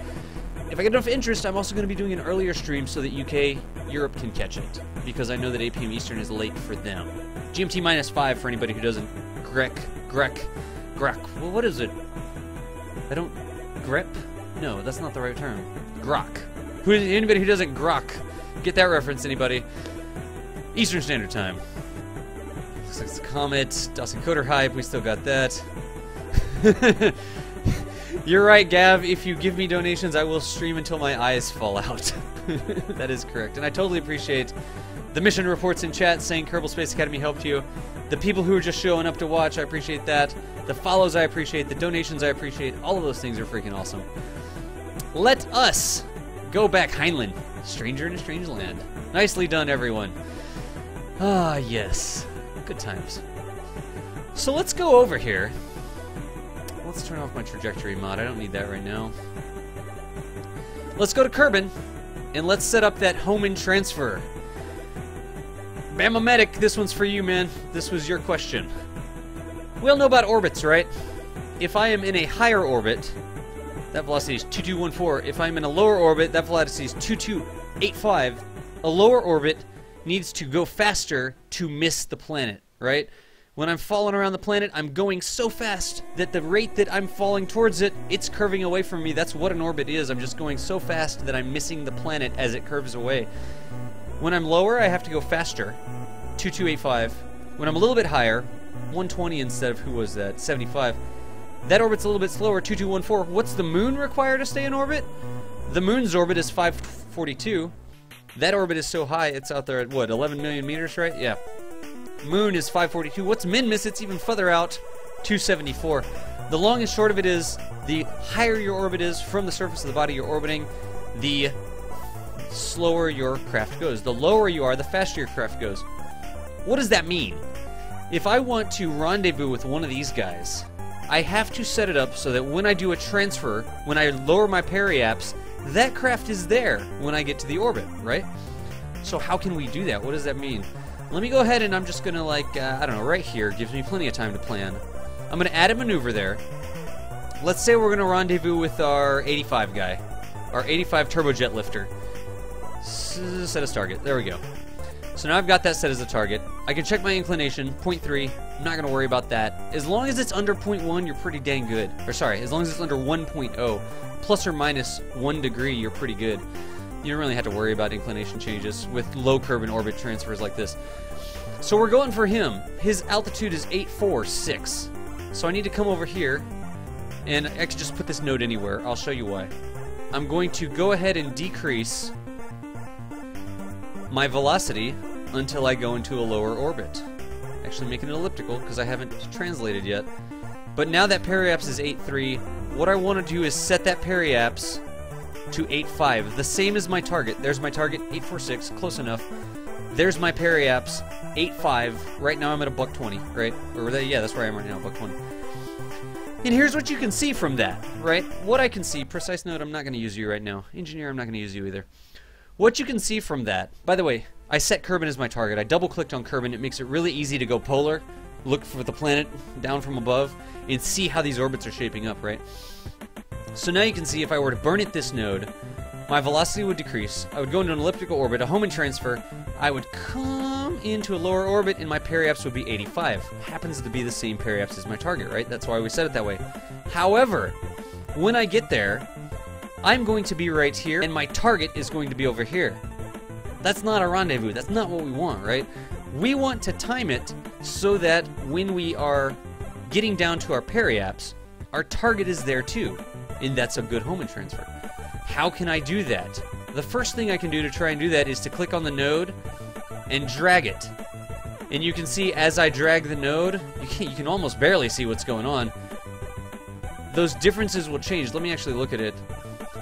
If I get enough interest, I'm also going to be doing an earlier stream so that UK, Europe can catch it, because I know that 8 p.m. Eastern is late for them. GMT -5 for anybody who doesn't grek. Well, what is it? I don't grep? No, that's not the right term. Grok. Anybody who doesn't grok, get that reference, anybody? Eastern Standard Time. Looks like it's a comet. DOS encoder hype, we still got that. You're right, Gav. If you give me donations, I will stream until my eyes fall out. That is correct. And I totally appreciate the mission reports in chat saying Kerbal Space Academy helped you. The people who are just showing up to watch, I appreciate that. The follows, I appreciate. The donations, I appreciate. All of those things are freaking awesome. Let us go back. Heinlein. Stranger in a strange land. Nicely done, everyone. Ah, yes. Good times. So let's go over here. Let's turn off my trajectory mod. I don't need that right now. Let's go to Kerbin, and let's set up that Hohmann transfer. Bama Medic, this one's for you, man. This was your question. We all know about orbits, right? If I am in a higher orbit, that velocity is 2214. If I'm in a lower orbit, that velocity is 2285. A lower orbit needs to go faster to miss the planet, right? When I'm falling around the planet, I'm going so fast that the rate that I'm falling towards it, it's curving away from me. That's what an orbit is. I'm just going so fast that I'm missing the planet as it curves away. When I'm lower, I have to go faster, 2285. When I'm a little bit higher, 120 instead of, who was that, 75. That orbit's a little bit slower, 2214. What's the moon require to stay in orbit? The moon's orbit is 542. That orbit is so high, it's out there at, what, 11 million meters, right? Yeah. Moon is 542. What's min-miss? It's even further out, 274. The long and short of it is, the higher your orbit is from the surface of the body you're orbiting, the slower your craft goes. The lower you are, the faster your craft goes. What does that mean? If I want to rendezvous with one of these guys, I have to set it up so that when I do a transfer, when I lower my periaps, that craft is there when I get to the orbit, right? So how can we do that? What does that mean? Let me go ahead and I'm just going to, like, I don't know, right here, gives me plenty of time to plan. I'm going to add a maneuver there. Let's say we're going to rendezvous with our 85 guy, our 85 turbojet lifter. Set as target. There we go. So now I've got that set as a target. I can check my inclination, 0.3. I'm not going to worry about that. As long as it's under 0.1, you're pretty dang good. Or sorry, as long as it's under 1.0, plus or minus 1 degree, you're pretty good. You don't really have to worry about inclination changes with low curve and orbit transfers like this. So we're going for him. His altitude is 846. So I need to come over here, and I can just put this node anywhere. I'll show you why. I'm going to go ahead and decrease my velocity until I go into a lower orbit. Actually making it elliptical because I haven't translated yet. But now that periaps is 8.3, what I want to do is set that periaps to 8.5, the same as my target. There's my target, 8.46, close enough. There's my periaps, 8.5. Right now I'm at a $1.20, right? Or yeah, that's where I am right now, $1.20. And here's what you can see from that, right? What I can see, precise note, I'm not going to use you right now. Engineer, I'm not going to use you either. What you can see from that, by the way, I set Kerbin as my target. I double-clicked on Kerbin. It makes it really easy to go polar, look for the planet down from above, and see how these orbits are shaping up, right? So now you can see if I were to burn at this node, my velocity would decrease. I would go into an elliptical orbit, a Hohmann transfer. I would come into a lower orbit, and my periaps would be 85. Happens to be the same periaps as my target, right? That's why we set it that way. However, when I get there, I'm going to be right here, and my target is going to be over here. That's not a rendezvous. That's not what we want, right? We want to time it so that when we are getting down to our periaps, our target is there too, and that's a good Hohmann transfer. How can I do that? The first thing I can do to try and do that is to click on the node and drag it. And you can see as I drag the node, you can almost barely see what's going on. Those differences will change. Let me actually look at it.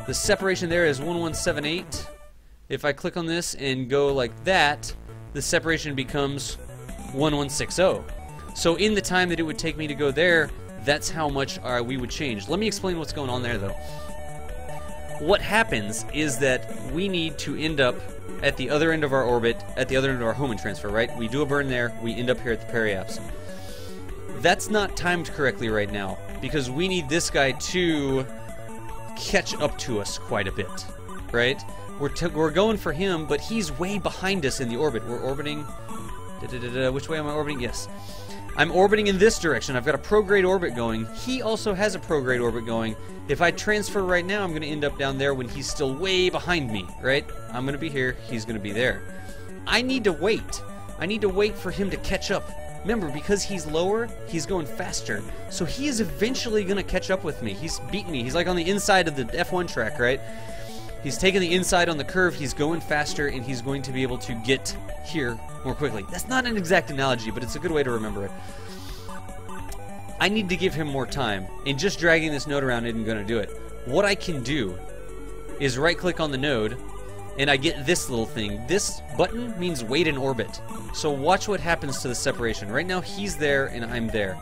The separation there is 1178. If I click on this and go like that, the separation becomes 1160. So in the time that it would take me to go there, that's how much we would change. Let me explain what's going on there, though. What happens is that we need to end up at the other end of our orbit, at the other end of our Hohmann transfer, right? We do a burn there, we end up here at the periapse. That's not timed correctly right now, because we need this guy to catch up to us quite a bit, right? We're going for him, but he's way behind us in the orbit. We're orbiting... Which way am I orbiting? Yes. I'm orbiting in this direction. I've got a prograde orbit going. He also has a prograde orbit going. If I transfer right now, I'm going to end up down there when he's still way behind me, right? I'm going to be here. He's going to be there. I need to wait. I need to wait for him to catch up. Remember, because he's lower, he's going faster. So he is eventually going to catch up with me. He's beating me. He's like on the inside of the F1 track, right? He's taking the inside on the curve, he's going faster, and he's going to be able to get here more quickly. That's not an exact analogy, but it's a good way to remember it. I need to give him more time, and just dragging this node around isn't going to do it. What I can do is right-click on the node, and I get this little thing. This button means wait in orbit. So watch what happens to the separation. Right now, he's there, and I'm there.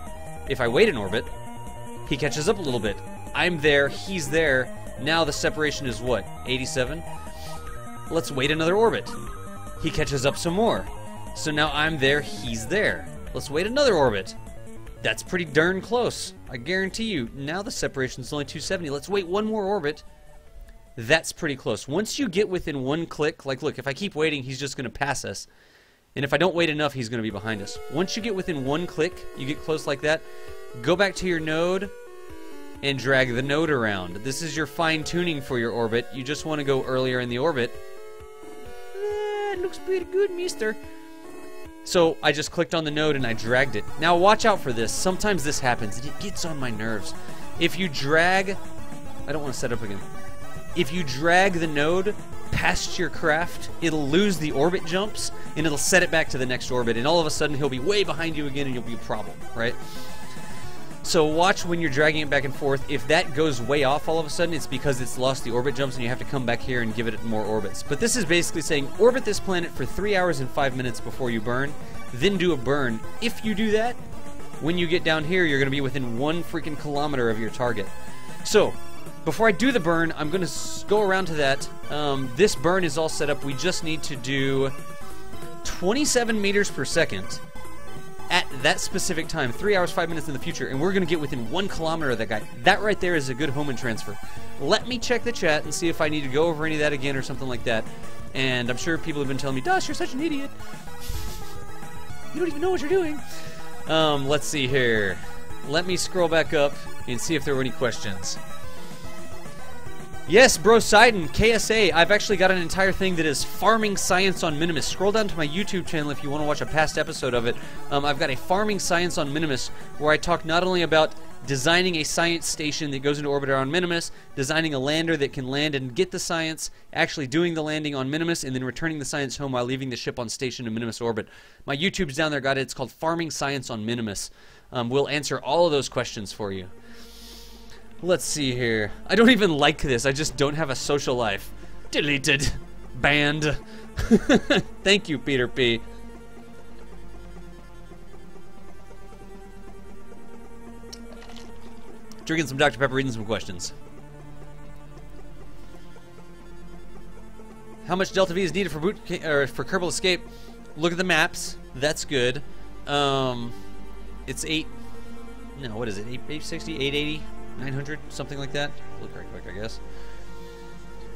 If I wait in orbit, he catches up a little bit. I'm there, he's there. Now the separation is what? 87? Let's wait another orbit. He catches up some more. So now I'm there, he's there. Let's wait another orbit. That's pretty darn close. I guarantee you. Now the separation is only 270. Let's wait one more orbit. That's pretty close. Once you get within one click, like look, if I keep waiting, he's just going to pass us. And if I don't wait enough, he's going to be behind us. Once you get within one click, you get close like that, go back to your node and drag the node around. This is your fine-tuning for your orbit. You just want to go earlier in the orbit. It looks pretty good, mister. So I just clicked on the node and I dragged it. Now watch out for this. Sometimes this happens. It gets on my nerves. If you drag... I don't want to set up again. If you drag the node past your craft, it'll lose the orbit jumps and it'll set it back to the next orbit, and all of a sudden he'll be way behind you again and you'll be a problem, right? So watch when you're dragging it back and forth. If that goes way off all of a sudden, it's because it's lost the orbit jumps and you have to come back here and give it more orbits. But this is basically saying orbit this planet for 3 hours and 5 minutes before you burn, then do a burn. If you do that, when you get down here, you're going to be within 1 freaking kilometer of your target. So, before I do the burn, I'm going to go around to that. This burn is all set up. We just need to do 27 meters per second. At that specific time, 3 hours, 5 minutes in the future, and we're going to get within 1 kilometer of that guy. That right there is a good Hohmann transfer. Let me check the chat and see if I need to go over any of that again or something like that. And I'm sure people have been telling me, Doss, you're such an idiot. You don't even know what you're doing. Let's see here. Let me scroll back up and see if there were any questions. Yes, Bro Sidon, KSA. I've actually got an entire thing that is farming science on Minimus. Scroll down to my YouTube channel if you want to watch a past episode of it. I've got a farming science on Minimus where I talk not only about designing a science station that goes into orbit around Minimus, designing a lander that can land and get the science, actually doing the landing on Minimus, and then returning the science home while leaving the ship on station in Minimus orbit. My YouTube's down there, got it. It's called Farming Science on Minimus. We'll answer all of those questions for you. Let's see here. I don't even like this. I just don't have a social life. Deleted. Banned. Thank you, Peter P. Drinking some Dr. Pepper, reading some questions. How much Delta V is needed for for Kerbal Escape? Look at the maps. That's good. It's 8. No, what is it? 860, 880, 900, something like that. Look right quick, I guess.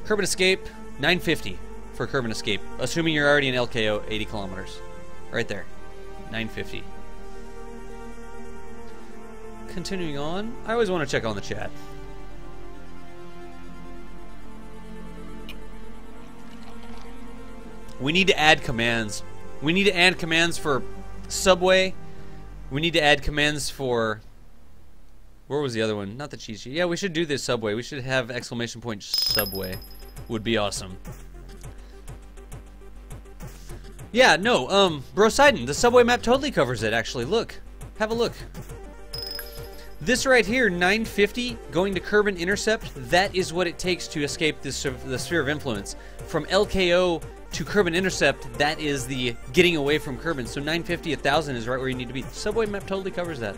Kerbal Escape, 950 for Kerbal Escape, assuming you're already in LKO, 80 kilometers. Right there, 950. Continuing on, I always want to check on the chat. We need to add commands. We need to add commands for subway. We need to add commands for... Where was the other one? Not the cheat sheet. Yeah, we should do this subway. We should have exclamation point subway. Would be awesome. Yeah, no, Bro Sidon, the subway map totally covers it, actually. Look. Have a look. This right here, 950, going to Kerbin Intercept, that is what it takes to escape the Sphere of Influence. From LKO to Kerbin Intercept, that is the getting away from Kerbin. So 950, 1000 is right where you need to be. The subway map totally covers that.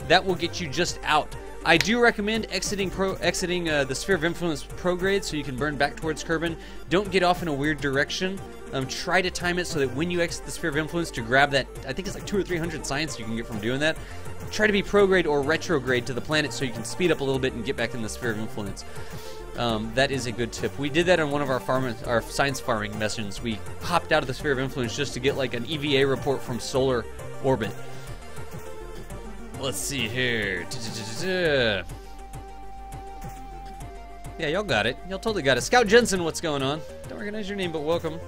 That will get you just out. I do recommend exiting the Sphere of Influence prograde so you can burn back towards Kerbin. Don't get off in a weird direction. Try to time it so that when you exit the Sphere of Influence to grab that, I think it's like 200 or 300 science you can get from doing that. Try to be prograde or retrograde to the planet so you can speed up a little bit and get back in the Sphere of Influence. That is a good tip. We did that on one of our science farming missions. We hopped out of the Sphere of Influence just to get like an EVA report from solar orbit. Let's see here. Yeah, y'all got it. Y'all totally got it. Scout Jensen, what's going on? Don't recognize your name, but welcome.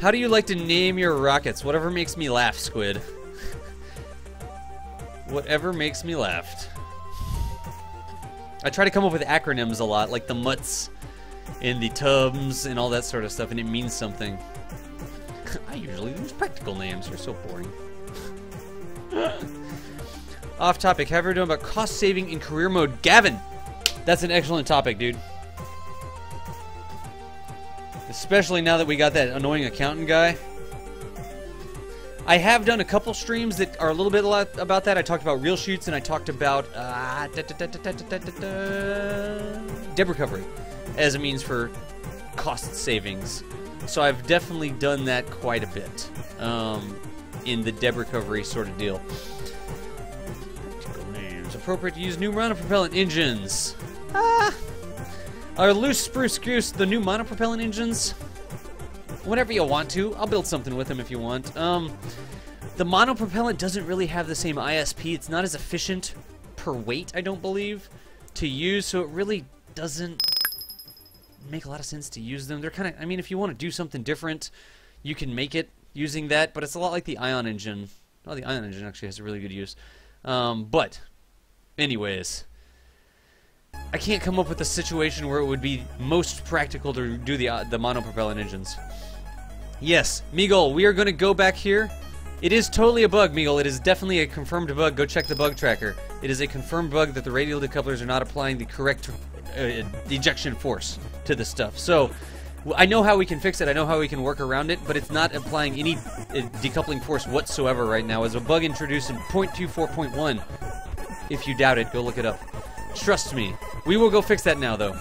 How do you like to name your rockets? Whatever makes me laugh, Squid. Whatever makes me laugh. I try to come up with acronyms a lot, like the MUTs and the TUBs and all that sort of stuff, and it means something. I usually use practical names. You're so boring. Off topic. Have you ever done about cost saving in career mode? Gavin! That's an excellent topic, dude. Especially now that we got that annoying accountant guy. I have done a couple streams that are a little bit about that. I talked about real shoots and I talked about debt recovery as a means for cost savings. So I've definitely done that quite a bit in the debt recovery sort of deal. Names appropriate to use new monopropellant engines. Are loose spruce goose the new monopropellant engines? Whenever you want to. I'll build something with them if you want. The monopropellant doesn't really have the same ISP. It's not as efficient per weight, I don't believe, to use, so it really doesn't make a lot of sense to use them. They're kind of, I mean, if you want to do something different, you can make it using that, but it's a lot like the ion engine. Oh, the ion engine actually has a really good use. But, anyways, I can't come up with a situation where it would be most practical to do the monopropellant engines. Yes, Meagle, we are going to go back here. It is totally a bug, Meagle. It is definitely a confirmed bug. Go check the bug tracker. It is a confirmed bug that the radial decouplers are not applying the correct ejection force to this stuff. So, I know how we can fix it. I know how we can work around it, but it's not applying any decoupling force whatsoever right now. It's a bug introduced in 0.24.1. If you doubt it, go look it up. Trust me. We will go fix that now, though.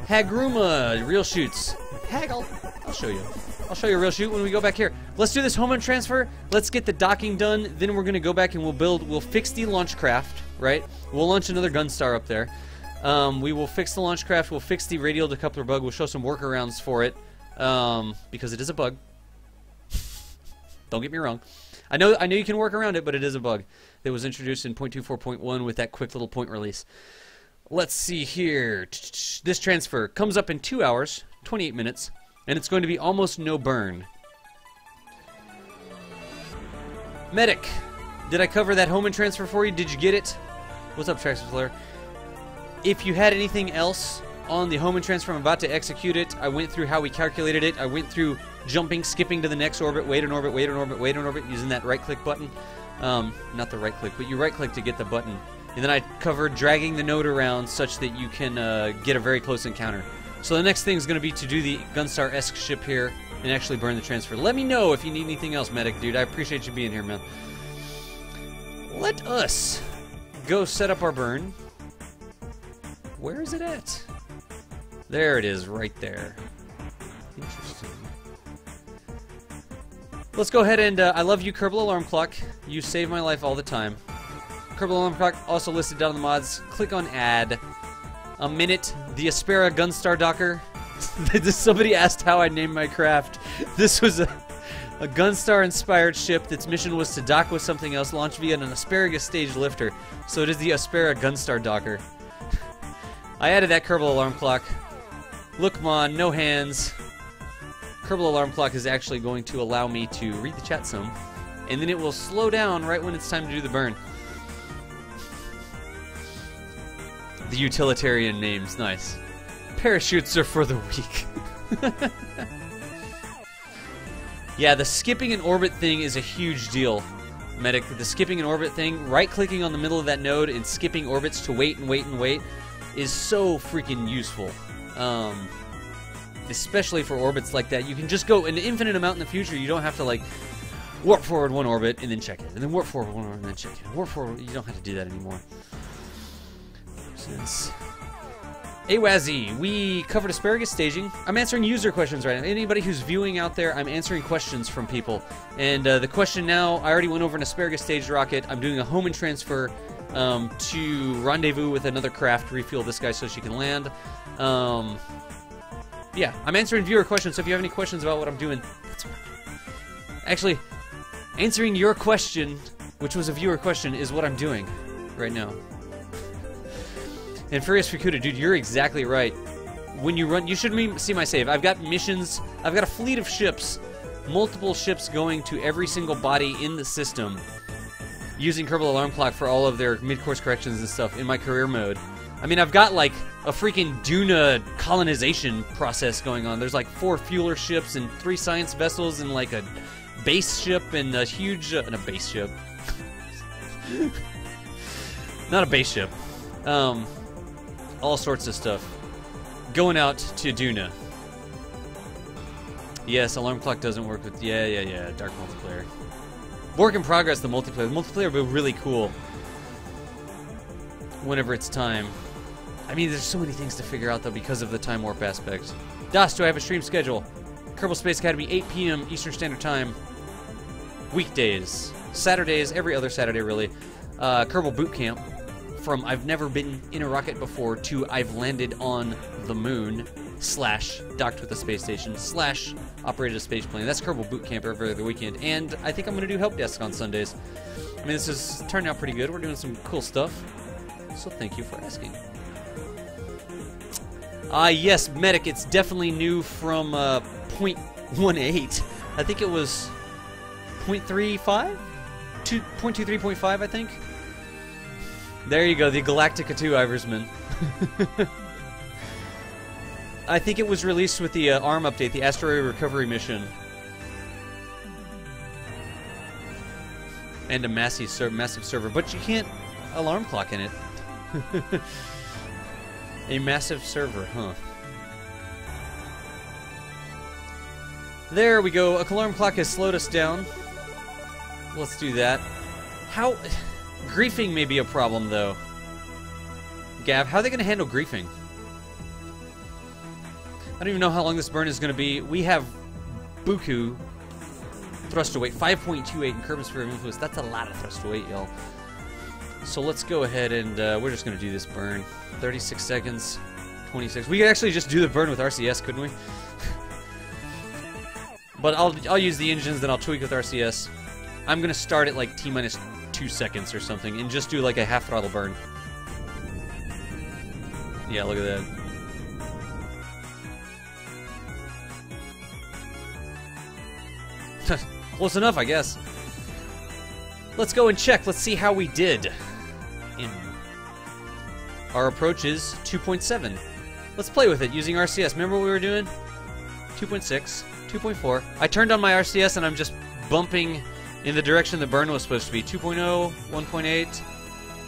Hagruma, real shoots. Hag, I'll show you. I'll show you a real shoot when we go back here. Let's do this home and transfer. Let's get the docking done. Then we're going to go back and we'll fix the launch craft, right? We'll launch another Gunstar up there. We will fix the launch craft. We'll fix the radial decoupler bug. We'll show some workarounds for it because it is a bug. Don't get me wrong. I know you can work around it, but it is a bug that was introduced in 0.24.1 with that quick little point release. Let's see here. This transfer comes up in 2 hours, 28 minutes, and it's going to be almost no burn. Medic, did I cover that home and transfer for you? Did you get it? What's up, Traxxas Flare? If you had anything else on the home and transfer, I'm about to execute it. I went through how we calculated it. I went through jumping, skipping to the next orbit, wait an orbit, wait an orbit, wait an orbit, using that right-click button. Not the right-click, but you right-click to get the button. And then I covered dragging the node around such that you can get a very close encounter. So the next thing is going to be to do the Gunstar-esque ship here and actually burn the transfer. Let me know if you need anything else, Medic, dude. I appreciate you being here, man. Let us go set up our burn. Where is it at? There it is, right there. Interesting. Let's go ahead and, I love you, Kerbal Alarm Clock. You save my life all the time. Kerbal Alarm Clock, also listed down in the mods. Click on add. A minute, the Aspera Gunstar Docker. Somebody asked how I named my craft. This was a Gunstar-inspired ship. Its mission was to dock with something else, launched via an asparagus stage lifter. So it is the Aspera Gunstar Docker. I added that Kerbal Alarm Clock. Look, Mon, no hands. Kerbal Alarm Clock is actually going to allow me to read the chat some and then it will slow down right when it's time to do the burn. The utilitarian names, nice. Parachutes are for the weak. Yeah, the skipping in orbit thing is a huge deal, Medic. The skipping in orbit thing, right-clicking on the middle of that node and skipping orbits to wait and wait and wait is so freaking useful. Especially for orbits like that. You can just go an infinite amount in the future. You don't have to, like, warp forward one orbit and then check it, and then warp forward one orbit and then check it. Warp forward, you don't have to do that anymore. Since AWAZY, we covered asparagus staging. I'm answering user questions right now. Anybody who's viewing out there, I'm answering questions from people. And the question now, I already went over an asparagus staged rocket. I'm doing a home and transfer to rendezvous with another craft, refuel this guy so she can land. Yeah, I'm answering viewer questions, so if you have any questions about what I'm doing, that's what I'm doing. Actually, answering your question, which was a viewer question, is what I'm doing right now. And Furious Fukuda, dude, you're exactly right. When you run, you should see my save. I've got missions, I've got a fleet of ships, multiple ships going to every single body in the system, using Kerbal Alarm Clock for all of their mid-course corrections and stuff in my career mode. I mean, I've got like a freaking Duna colonization process going on. There's like 4 fueler ships and 3 science vessels and like a base ship and a huge, and a base ship. Not a base ship. All sorts of stuff. Going out to Duna. Yes, Alarm Clock doesn't work with... Yeah. Dark multiplayer. Work in progress, the multiplayer. The multiplayer will be really cool. Whenever it's time. I mean, there's so many things to figure out, though, because of the time warp aspect. Das, do I have a stream schedule? Kerbal Space Academy, 8 p.m. Eastern Standard Time. Weekdays. Saturdays, every other Saturday, really. Kerbal Boot Camp. From I've never been in a rocket before to I've landed on the moon / docked with a space station / operated a space plane. That's Kerbal Boot Camp every other weekend. And I think I'm going to do Helpdesk on Sundays. I mean, this has turned out pretty good. We're doing some cool stuff. So thank you for asking. Yes, Medic, it's definitely new from 0.18. I think it was 0.35? 0.23.5, I think. There you go, the Galactica 2 Iversman. I think it was released with the ARM update, the Asteroid Recovery Mission. And a massive server, but you can't alarm clock in it. A massive server, huh? There we go, a alarm clock has slowed us down. Let's do that. How... Griefing may be a problem, though. Gav, how are they going to handle griefing? I don't even know how long this burn is going to be. We have Buku thrust to weight, 5.28 in Kerbal Sphere of Influence. That's a lot of thrust to weight, y'all. So let's go ahead and we're just going to do this burn. 36 seconds, 26. We could actually just do the burn with RCS, couldn't we? But I'll use the engines, then I'll tweak with RCS. I'm going to start at like T-minus 2 seconds or something and just do like a half throttle burn. Yeah, look at that. Close enough, I guess. Let's go and check. Let's see how we did. Our approach is 2.7. Let's play with it using RCS. Remember what we were doing? 2.6, 2.4. I turned on my RCS and I'm just bumping in the direction the burn was supposed to be. 2.0, 1.8,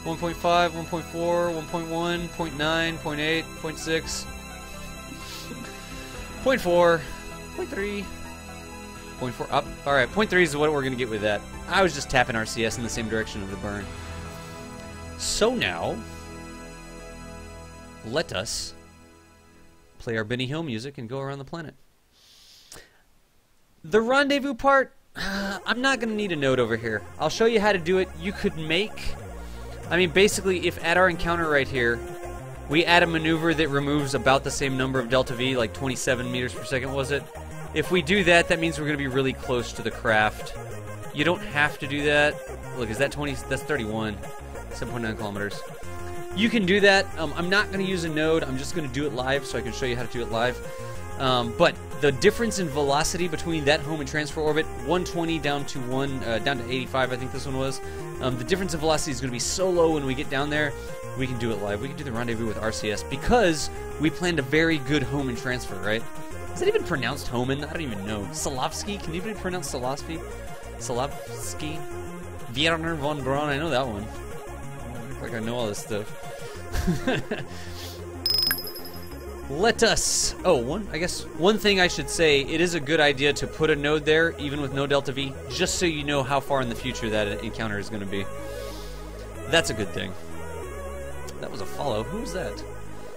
1.5, 1.4, 1.1, 0.9, 0.8, 0.6, 0.4, 0.3, 0.4, up. Alright, 0.3 is what we're going to get with that. I was just tapping RCS in the same direction of the burn. So now, let us play our Benny Hill music and go around the planet. The rendezvous part, I'm not going to need a node over here. I'll show you how to do it. You could make... I mean, basically, if at our encounter right here, we add a maneuver that removes about the same number of delta V, like 27 meters per second, was it? If we do that, that means we're going to be really close to the craft. You don't have to do that. Look, is that 20? That's 31. 7.9 kilometers. You can do that. I'm not going to use a node. I'm just going to do it live so I can show you how to do it live. But the difference in velocity between that home and transfer orbit, 120 down to 85, I think this one was. The difference in velocity is going to be so low when we get down there. We can do it live. We can do the rendezvous with RCS because we planned a very good home and transfer, right? Is it even pronounced Homan? I don't even know. Solovsky? Can it even pronounce Solovsky? Solovsky? Werner von Braun? I know that one. Like I know all this stuff. Let us... Oh, I guess one thing I should say, it is a good idea to put a node there, even with no delta V, just so you know how far in the future that encounter is going to be. That's a good thing. That was a follow. Who was that?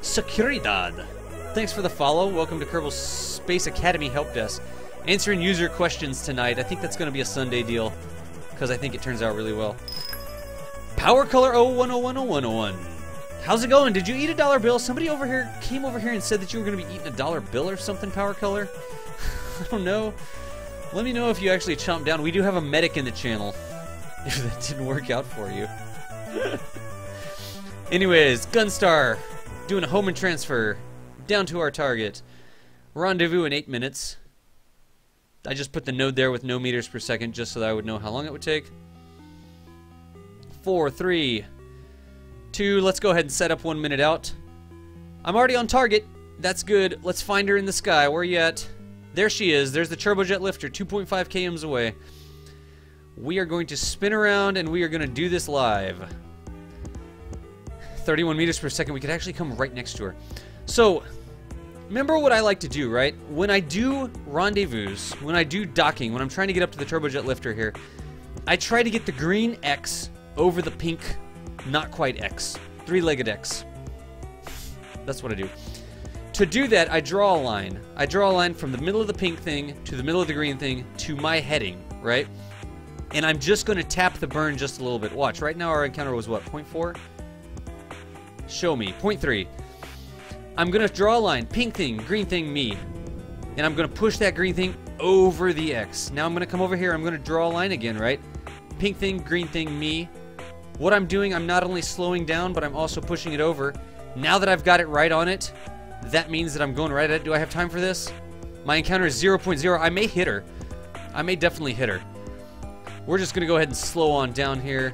Securidad. Thanks for the follow. Welcome to Kerbal Space Academy Helpdesk. Answering user questions tonight. I think that's going to be a Sunday deal, because I think it turns out really well. Power Color 01010101. How's it going? Did you eat a dollar bill? Somebody over here came over here and said that you were going to be eating a dollar bill or something, Power Color. I don't know. Let me know if you actually chomped down. We do have a medic in the channel, if that didn't work out for you. Anyways, Gunstar, doing a home and transfer down to our target. Rendezvous in 8 minutes. I just put the node there with no meters per second just so that I would know how long it would take. 4, 3, 2, let's go ahead and set up 1 minute out. I'm already on target. That's good. Let's find her in the sky. Where are you at? There she is. There's the turbojet lifter, 2.5 kms away. We are going to spin around and we are going to do this live. 31 meters per second. We could actually come right next to her. So, remember what I like to do, right? When I do rendezvous, when I do docking, when I'm trying to get up to the turbojet lifter here, I try to get the green X over the pink, not quite X. Three-legged X. That's what I do. To do that, I draw a line. I draw a line from the middle of the pink thing to the middle of the green thing to my heading, right? And I'm just going to tap the burn just a little bit. Watch, right now our encounter was what, 0.4? Show me, 0.3. I'm going to draw a line, pink thing, green thing, me. And I'm going to push that green thing over the X. Now I'm going to come over here, I'm going to draw a line again, right? Pink thing, green thing, me. What I'm doing, I'm not only slowing down, but I'm also pushing it over. Now that I've got it right on it, that means that I'm going right at it. Do I have time for this? My encounter is 0.0. I may hit her. I may definitely hit her. We're just going to go ahead and slow on down here.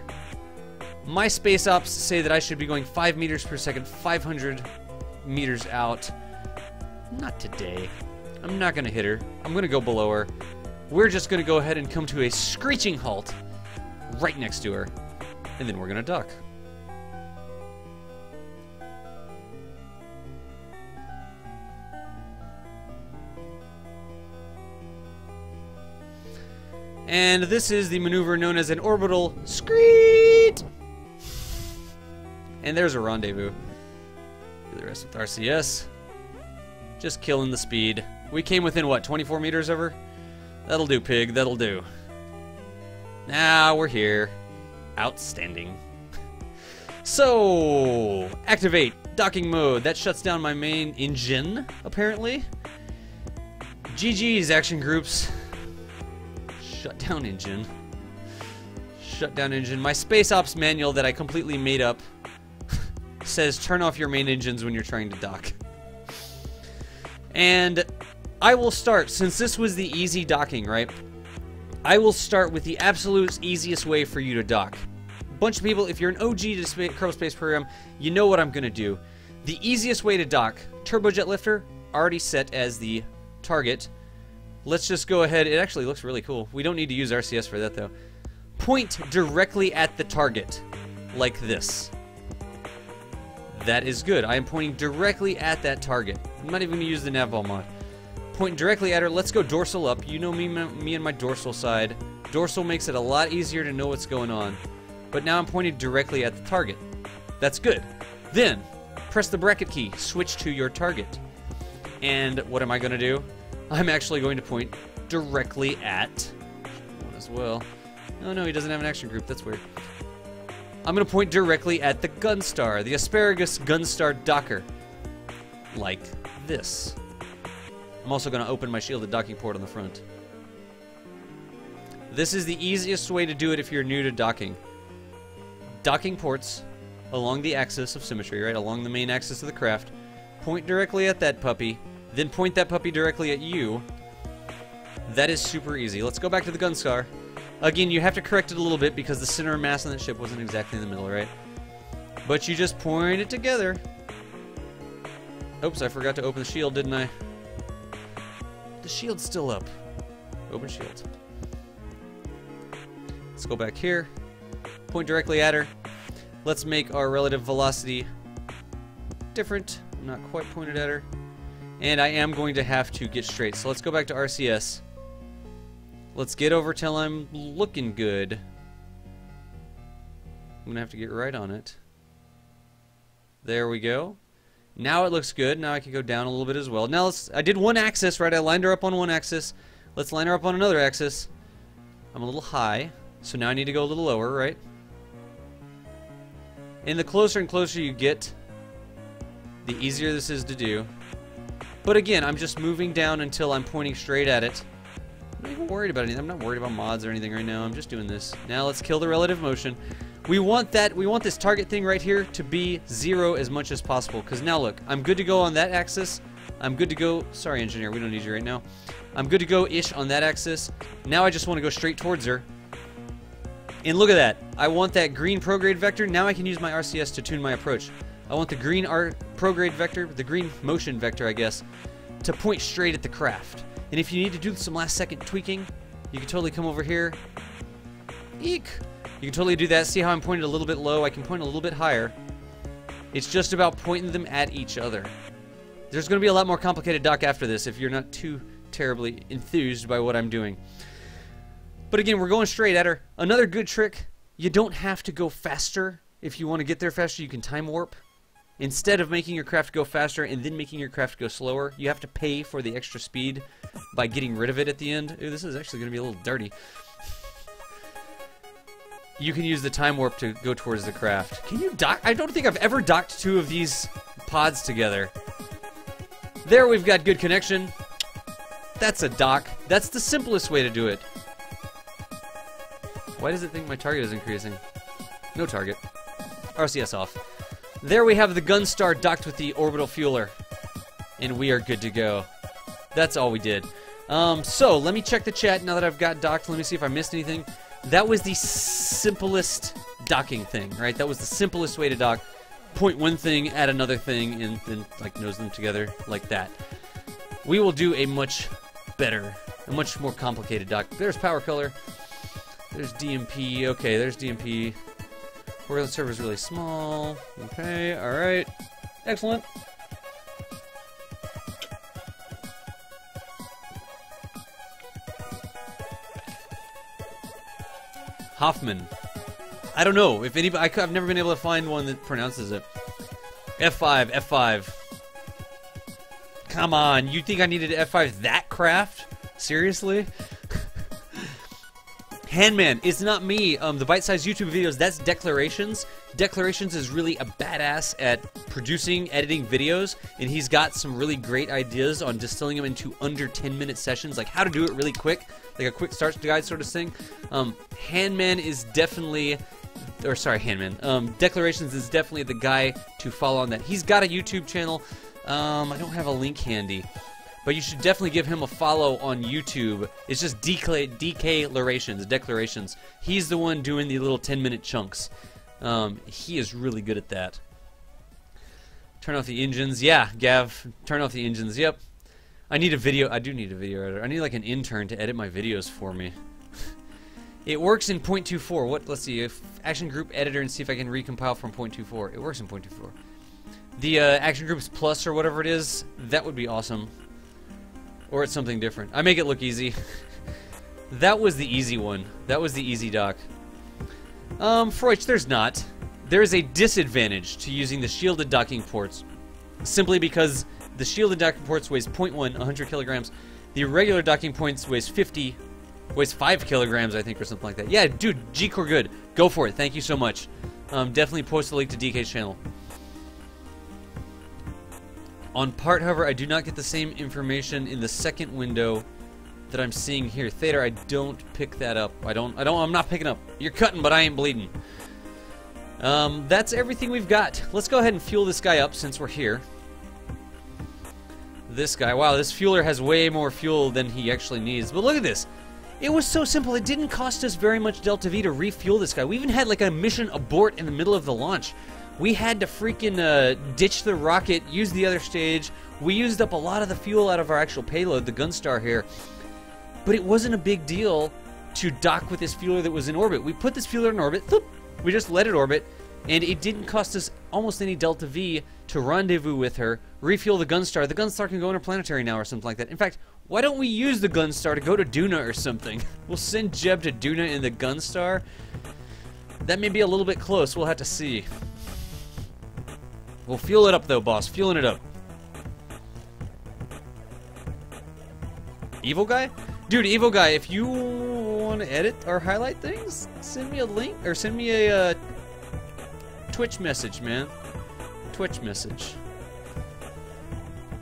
My space ops say that I should be going 5 meters per second, 500 meters out. Not today. I'm not going to hit her. I'm going to go below her. We're just going to go ahead and come to a screeching halt right next to her. And then we're going to duck. And this is the maneuver known as an orbital screet. And there's a rendezvous. Do the rest with RCS. Just killing the speed. We came within, what, 24 meters of her? That'll do, pig. That'll do. Now we're here. Outstanding. So, activate docking mode. That shuts down my main engine, apparently. GG's, action groups. Shut down engine. Shut down engine. My space ops manual that I completely made up says turn off your main engines when you're trying to dock. And I will start, since this was the easy docking, right? I will start with the absolute easiest way for you to dock. A bunch of people, if you're an OG to Kerbal Space Program, you know what I'm going to do. The easiest way to dock, turbojet lifter, already set as the target. Let's just go ahead. It actually looks really cool. We don't need to use RCS for that, though. Point directly at the target, like this. That is good. I am pointing directly at that target. I'm not even going to use the navball mod. Point directly at her. Let's go dorsal up. You know me and my dorsal side. Dorsal makes it a lot easier to know what's going on. But now I'm pointing directly at the target. That's good. Then, press the bracket key. Switch to your target. And what am I going to do? I'm actually going to point directly at one as well. Oh no, he doesn't have an action group. That's weird. I'm going to point directly at the Gunstar, the Asparagus Gunstar Docker. Like this. I'm also going to open my shielded docking port on the front. This is the easiest way to do it if you're new to docking. Docking ports along the axis of symmetry, right? Along the main axis of the craft. Point directly at that puppy. then point that puppy directly at you. That is super easy. Let's go back to the Gunstar. Again, you have to correct it a little bit because the center of mass on that ship wasn't exactly in the middle, right? But you just point it together. Oops, I forgot to open the shield, didn't I? The shield's still up. Open shield. Let's go back here. Point directly at her. Let's make our relative velocity different. I'm not quite pointed at her. And I am going to have to get straight. So let's go back to RCS. Let's get over till I'm looking good. I'm going to have to get right on it. There we go. Now it looks good. Now I can go down a little bit as well. Now I did one axis, right? I lined her up on one axis. Let's line her up on another axis. I'm a little high, so now I need to go a little lower, right? And the closer and closer you get, the easier this is to do. But again, I'm just moving down until I'm pointing straight at it. I'm not even worried about anything. I'm not worried about mods or anything right now. I'm just doing this. Now let's kill the relative motion. We want this target thing right here to be 0 as much as possible. Because now look, I'm good to go on that axis. I'm good to go. Sorry, engineer, we don't need you right now. I'm good to go-ish on that axis. Now I just want to go straight towards her. And look at that. I want that green prograde vector. Now I can use my RCS to tune my approach. I want the green prograde vector, the green motion vector, I guess, to point straight at the craft. And if you need to do some last-second tweaking, you can totally come over here. Eek! You can totally do that. See how I'm pointed a little bit low? I can point a little bit higher. It's just about pointing them at each other. There's going to be a lot more complicated dock after this if you're not too terribly enthused by what I'm doing. But again, we're going straight at her. Another good trick, you don't have to go faster. If you want to get there faster, you can time warp. Instead of making your craft go faster and then making your craft go slower, you have to pay for the extra speed by getting rid of it at the end. Ooh, this is actually going to be a little dirty. You can use the time warp to go towards the craft. Can you dock? I don't think I've ever docked two of these pods together. There, we've got good connection. That's a dock. That's the simplest way to do it. Why does it think my target is increasing? No target. RCS off. There we have the Gunstar docked with the orbital fueler. And we are good to go. That's all we did. So, let me check the chat now that I've got docked. Let me see if I missed anything. That was the simplest docking thing, right? That was the simplest way to dock. Point one thing at another thing and then like nose them together like that. We will do a much better, a much more complicated dock. There's power color. There's DMP. Okay, there's DMP. Where the server's really small. Okay, alright. Excellent. Hoffman. I don't know if anybody. I've never been able to find one that pronounces it. F5, F5. Come on, you think I needed to F5 that craft? Seriously? Handman, it's not me. The bite-sized YouTube videos, that's Declarations. Declarations is really a badass at producing, editing videos, and he's got some really great ideas on distilling them into under 10-minute sessions, like how to do it really quick, like a quick start guide sort of thing. Handman is definitely, or sorry, Handman. Declarations is definitely the guy to follow on that. He's got a YouTube channel. I don't have a link handy. But you should definitely give him a follow on YouTube. It's just Declarations. He's the one doing the little 10-minute chunks. He is really good at that. Turn off the engines. Yeah, Gav. Turn off the engines. Yep. I need a video. I do need a video editor. I need like an intern to edit my videos for me. It works in 0.24. What? Let's see. If Action Group Editor and see if I can recompile from 0.24. It works in 0.24. The Action Groups Plus or whatever it is, that would be awesome. Or it's something different. I make it look easy. That was the easy one. That was the easy dock. Freudch, there's not. There is a disadvantage to using the shielded docking ports. Simply because the shielded docking ports weighs 0.1, 100 kilograms. The regular docking points weighs 5 kilograms, I think, or something like that. Yeah, dude, G-Core good. Go for it. Thank you so much. Definitely post a link to DK's channel. On part, however, I do not get the same information in the second window that I'm seeing here. Thader, I don't pick that up. I'm not picking up. You're cutting, but I ain't bleeding. That's everything we've got. Let's go ahead and fuel this guy up since we're here. This guy. Wow, this fueler has way more fuel than he actually needs. But look at this. It was so simple. It didn't cost us very much Delta V to refuel this guy. We even had like a mission abort in the middle of the launch. We had to freaking ditch the rocket, use the other stage. We used up a lot of the fuel out of our actual payload, the Gunstar here. But it wasn't a big deal to dock with this fueler that was in orbit. We put this fueler in orbit, whoop, we just let it orbit, and it didn't cost us almost any Delta V to rendezvous with her, refuel the Gunstar. The Gunstar can go interplanetary now or something like that. In fact, why don't we use the Gunstar to go to Duna or something? We'll send Jeb to Duna in the Gunstar. That may be a little bit close. We'll have to see. We'll fuel it up though, boss. Fueling it up. Evil guy? Dude, evil guy, if you want to edit or highlight things, send me a link or send me a Twitch message, man. Twitch message.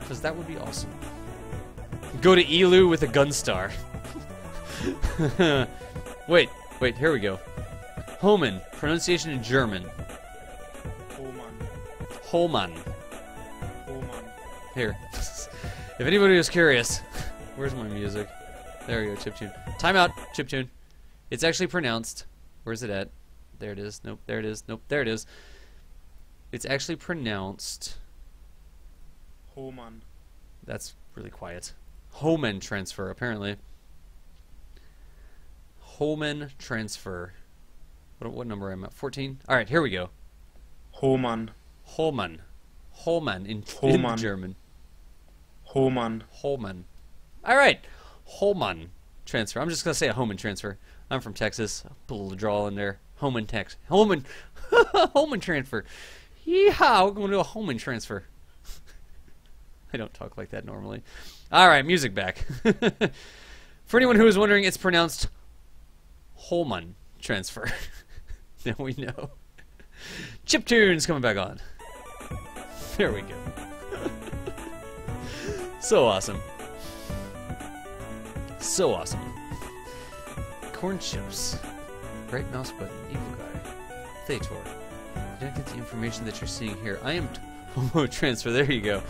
Because that would be awesome. Go to Elu with a Gunstar. Wait, here we go. Homan, pronunciation in German. Holman. Here. If anybody was curious, where's my music? There we go, chiptune. Timeout, chiptune. It's actually pronounced. Where's it at? There it is. Nope, there it is. Nope, there it is. It's actually pronounced Homan. That's really quiet. Homan transfer, apparently. Homan transfer. What number am I at? 14? Alright, here we go. Homan. Holman. Holman in German. Homan. Holman. Alright. Holman transfer. I'm just going to say a Homan transfer. I'm from Texas. I'll put a little drawl in there. Homan Tex. Holman. Holman transfer. Yeehaw, we're going to do a Holman transfer. I don't talk like that normally. Alright, music back. For anyone who is wondering, it's pronounced Holman transfer. Now we know. Chiptune's coming back on. There we go. So awesome. So awesome. Corn chips. Right mouse button. Evil guy. Thetor. Did I get the information that you're seeing here? I am Homo transfer. There you go.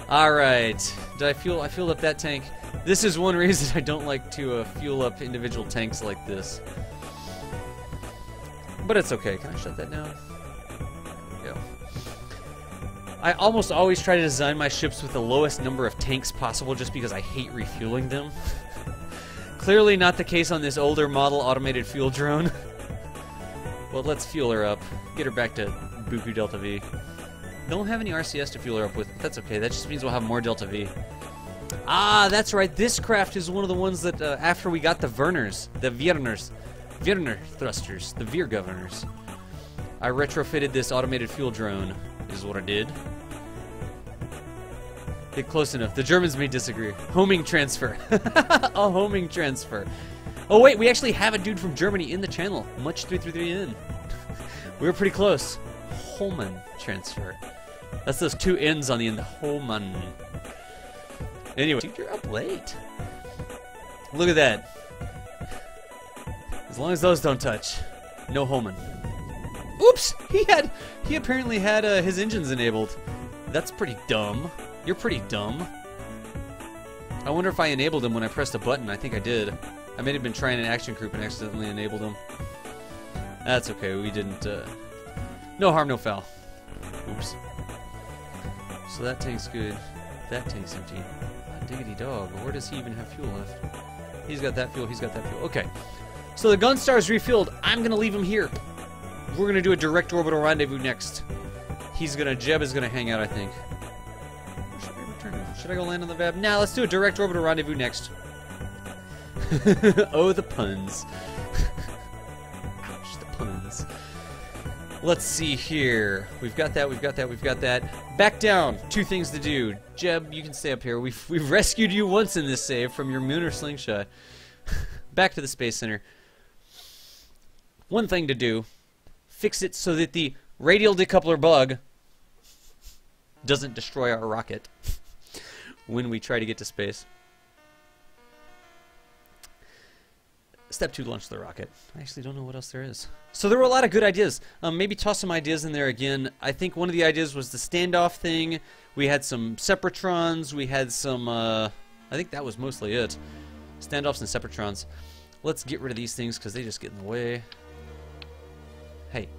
Alright. Did I fuel? I fueled up that tank. This is one reason I don't like to fuel up individual tanks like this. But it's okay. Can I shut that down? There we go. I almost always try to design my ships with the lowest number of tanks possible just because I hate refueling them. Clearly not the case on this older model automated fuel drone. Well, let's fuel her up. Get her back to Buku Delta V. Don't have any RCS to fuel her up with. That's okay. That just means we'll have more Delta V. Ah, that's right. This craft is one of the ones that after we got the Werners, the Werner thrusters, the Veer governors, I retrofitted this automated fuel drone. Is what I did. Get close enough. The Germans may disagree. Homing transfer. A homing transfer. Oh wait, we actually have a dude from Germany in the channel. Much 333 in. We were pretty close. Holman transfer. That's those two N's on the end. Holman. Anyway, you're up late. Look at that. As long as those don't touch, no Holman. Oops! He apparently had his engines enabled. That's pretty dumb. You're pretty dumb. I wonder if I enabled him when I pressed a button. I think I did. I may have been trying an action group and accidentally enabled him. That's okay. We didn't. No harm, no foul. Oops. So that tank's good. That tank's empty. God diggity dog. Where does he even have fuel left? He's got that fuel. He's got that fuel. Okay. So the Gunstar's refueled. I'm gonna leave him here. We're gonna do a direct orbital rendezvous next. Jeb is gonna hang out, I think. Or should I return him? Should I go land on the Vab? Nah, let's do a direct orbital rendezvous next. Oh, the puns. Ouch, the puns. Let's see here. We've got that, we've got that, we've got that. Back down. 2 things to do. Jeb, you can stay up here. We've rescued you once in this save from your Mooner slingshot. Back to the Space Center. One thing to do. Fix it so that the radial decoupler bug doesn't destroy our rocket when we try to get to space. Step 2, launch the rocket. I actually don't know what else there is. So there were a lot of good ideas. Maybe toss some ideas in there again. I think one of the ideas was the standoff thing. We had some Separatrons. We had some, I think that was mostly it. Standoffs and Separatrons. Let's get rid of these things because they just get in the way. Hey.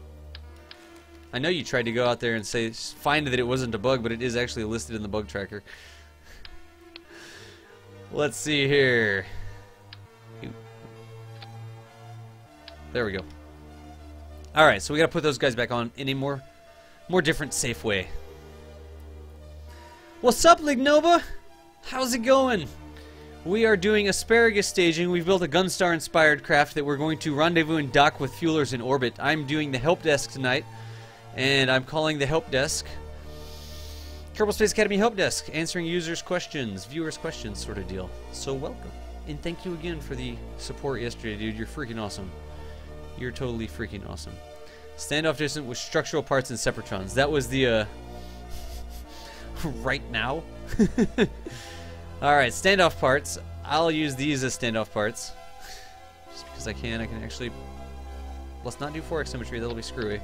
I know you tried to go out there and say, find that it wasn't a bug, but it is actually listed in the bug tracker. Let's see here. There we go. Alright, so we gotta put those guys back on in a more different, safe way. What's up, Lignova? How's it going? We are doing asparagus staging. We've built a Gunstar-inspired craft that we're going to rendezvous and dock with fuelers in orbit. I'm doing the Helpdesk tonight, and I'm calling the Helpdesk Kerbal Space Academy Helpdesk, answering users' questions, viewers' questions sort of deal. So welcome. And thank you again for the support yesterday, dude. You're freaking awesome. You're totally freaking awesome. Standoff distant with structural parts and Separatrons. That was the, right now? Alright, standoff parts. I'll use these as standoff parts. Just because I can actually... Let's not do 4x symmetry, that'll be screwy.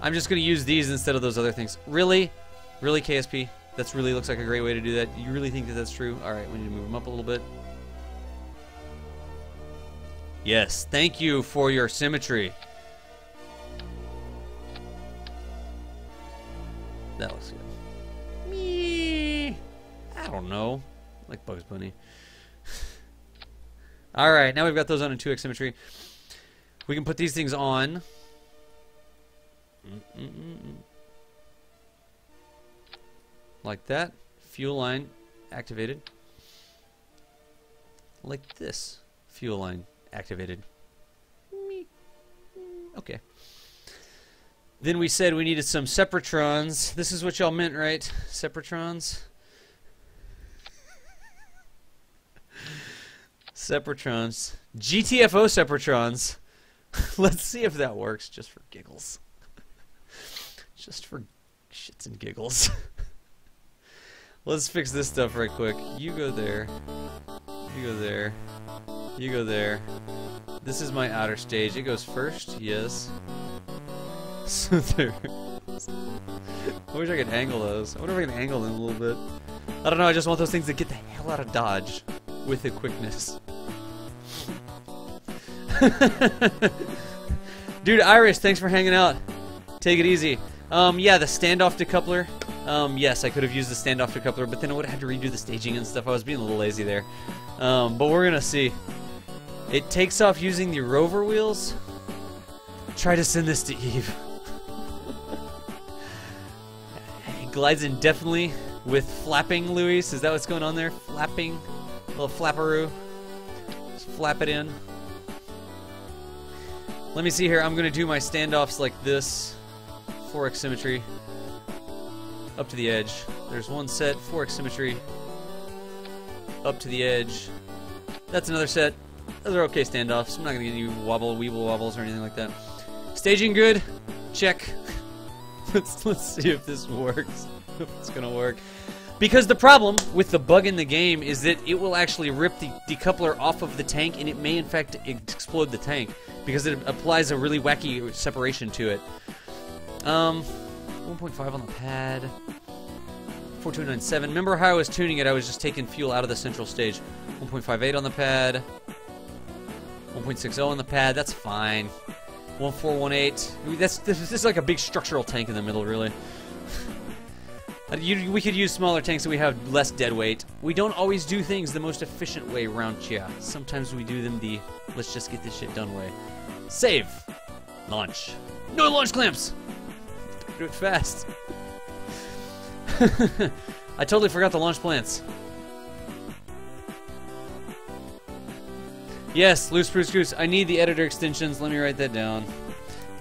I'm just going to use these instead of those other things. Really? Really, KSP? That really looks like a great way to do that. You really think that that's true? Alright, we need to move them up a little bit. Yes, thank you for your symmetry. That looks good. Me, I don't know. Like Bugs Bunny. Alright, now we've got those on in 2x symmetry. We can put these things on. Like that. Fuel line activated. Like this. Fuel line activated. Okay. Then we said we needed some Separatrons. This is what y'all meant, right? Separatrons? Separatrons. GTFO Separatrons. Let's see if that works, just for giggles. Just for shits and giggles. Let's fix this stuff right quick. You go there. You go there. You go there. This is my outer stage. It goes first, yes. So there. I wish I could angle those. I wonder if I can angle them a little bit. I don't know, I just want those things to get the hell out of Dodge with a quickness. Dude, Irish, thanks for hanging out. Take it easy. Yeah, the standoff decoupler. Yes, I could have used the standoff decoupler, but then I would have had to redo the staging and stuff. I was being a little lazy there. But we're gonna see. It takes off using the rover wheels. Try to send this to Eve. It glides indefinitely with flapping, Luis. Is that what's going on there? Flapping? A little flapperoo. Just flap it in. Let me see here. I'm gonna do my standoffs like this. 4x symmetry. Up to the edge. There's one set. 4x symmetry. Up to the edge. That's another set. Those are okay standoffs. I'm not gonna get any weeble wobbles or anything like that. Staging good. Check. Let's see if this works. If it's gonna work. Because the problem with the bug in the game is that it will actually rip the decoupler off of the tank, and it may in fact explode the tank because it applies a really wacky separation to it. 1.5 on the pad. 4297. Remember how I was tuning it? I was just taking fuel out of the central stage. 1.58 on the pad. 1.60 on the pad. That's fine. 1418. This is like a big structural tank in the middle, really. We could use smaller tanks so we have less dead weight. We don't always do things the most efficient way around here. Sometimes we do them the let's just get this shit done way. Save. Launch. No launch clamps! Do it fast. I totally forgot the launch plants. Yes, Loose Spruce Goose. I need the editor extensions. Let me write that down.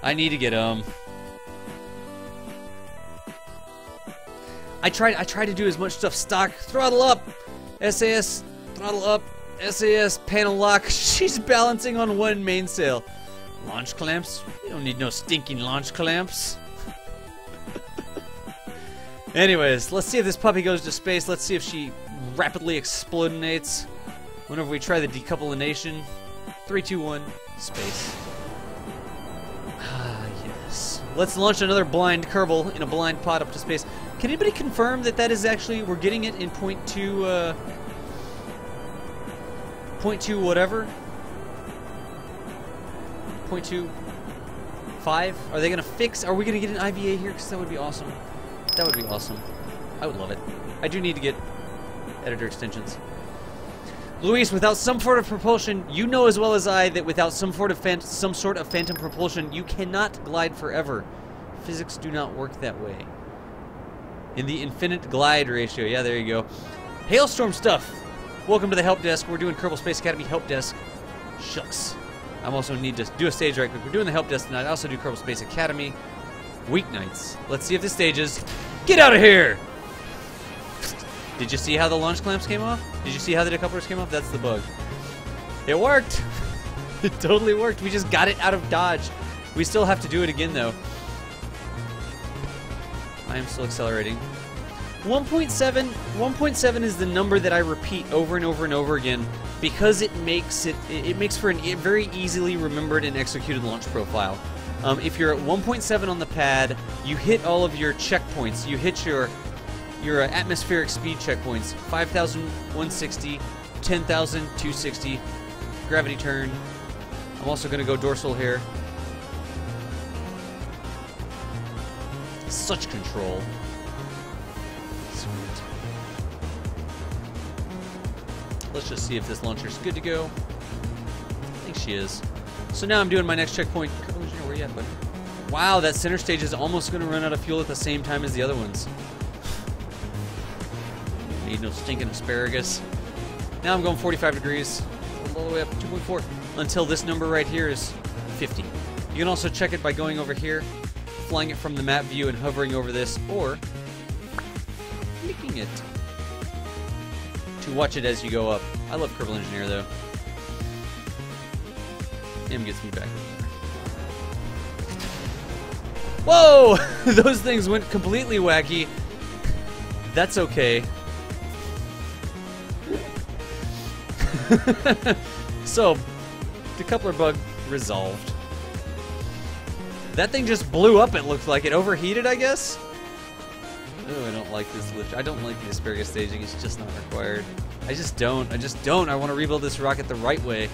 I need to get them. I tried to do as much stuff stock. Throttle up. SAS. Throttle up. SAS. Panel lock. She's balancing on one mainsail. Launch clamps? You don't need no stinking launch clamps. Anyways, let's see if this puppy goes to space. Let's see if she rapidly explodinates Whenever we try the decouplination, 3, 2, 1, space. Ah, yes. Let's launch another blind Kerbal in a blind pod up to space. Can anybody confirm that that is actually, we're getting it in point two whatever? 0.25? Are they gonna fix, are we gonna get an IVA here? Because that would be awesome. That would be awesome. I would love it. I do need to get editor extensions. Luis, without some sort of propulsion, you know as well as I that without some sort of phantom propulsion, you cannot glide forever. Physics do not work that way. In the infinite glide ratio. Yeah, there you go. Hailstorm stuff. Welcome to the help desk. We're doing Kerbal Space Academy help desk. Shucks. I also need to do a stage right quick. We're doing the help desk tonight. I also do Kerbal Space Academy weeknights. Let's see if this stages. Get out of here! Did you see how the launch clamps came off? Did you see how the decouplers came off? That's the bug. It worked! It totally worked. We just got it out of dodge. We still have to do it again, though. I am still accelerating. 1.7 is the number that I repeat over and over and over again because it makes for a very easily remembered and executed launch profile. If you're at 1.7 on the pad, you hit all of your checkpoints. You hit your atmospheric speed checkpoints. 5,160, 10,260, gravity turn. I'm also going to go dorsal here. Such control. Sweet. Let's just see if this launcher's good to go. I think she is. So now I'm doing my next checkpoint. Where you at, buddy? Wow, that center stage is almost going to run out of fuel at the same time as the other ones. Need no stinking asparagus. Now I'm going 45 degrees. All the way up 2.4 until this number right here is 50. You can also check it by going over here, flying it from the map view and hovering over this, or clicking it to watch it as you go up. I love Kerbal Engineer though. M gets me back over there. Whoa! Those things went completely wacky. That's okay. So, decoupler bug resolved. That thing just blew up, it looked like. It overheated, I guess? Oh, I don't like this lift. I don't like the asparagus staging. It's just not required. I just don't. I want to rebuild this rocket the right way.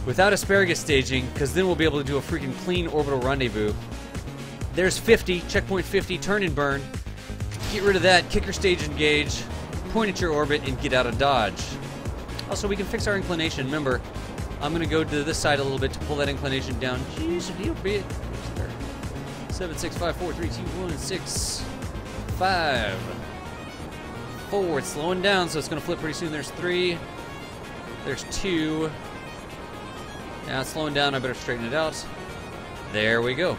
Without asparagus staging, because then we'll be able to do a freaking clean orbital rendezvous. There's 50, checkpoint 50, turn and burn. Get rid of that, kicker stage engage, point at your orbit, and get out of dodge. Also, we can fix our inclination. Remember, I'm going to go to this side a little bit to pull that inclination down just a little bit. 7, 6, 5, 4, 3, 2, 1, 6, 5, 4. It's slowing down, so it's going to flip pretty soon. There's 3. There's 2. Now it's slowing down. I better straighten it out. There we go.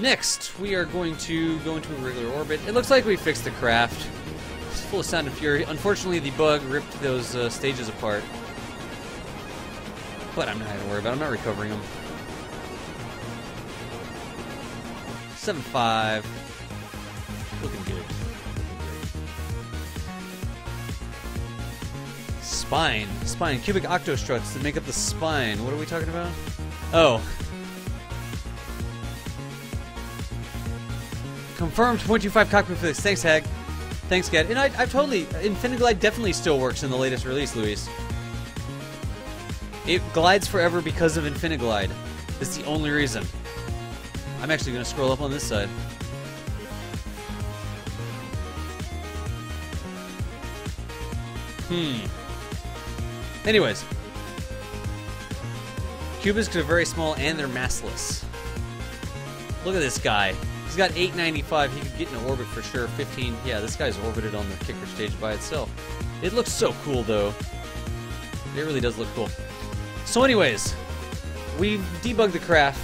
Next, we are going to go into a regular orbit. It looks like we fixed the craft. It's full of sound and fury. Unfortunately, the bug ripped those stages apart. But I'm not going to worry about it. I'm not recovering them. 7.5. Looking good. Spine. Spine. Cubic octostruts that make up the spine. What are we talking about? Oh. Confirmed 0.25 cockpit physics. Thanks, Hag. Thanks, Gad. And I've totally... Infiniglide definitely still works in the latest release, Luis. It glides forever because of Infiniglide. That's the only reason. I'm actually going to scroll up on this side. Anyways. Cubisks are very small and they're massless. Look at this guy. He's got 895. He could get in orbit for sure. 15. Yeah, this guy's orbited on the kicker stage by itself. It looks so cool, though. It really does look cool. So anyways, we've debugged the craft.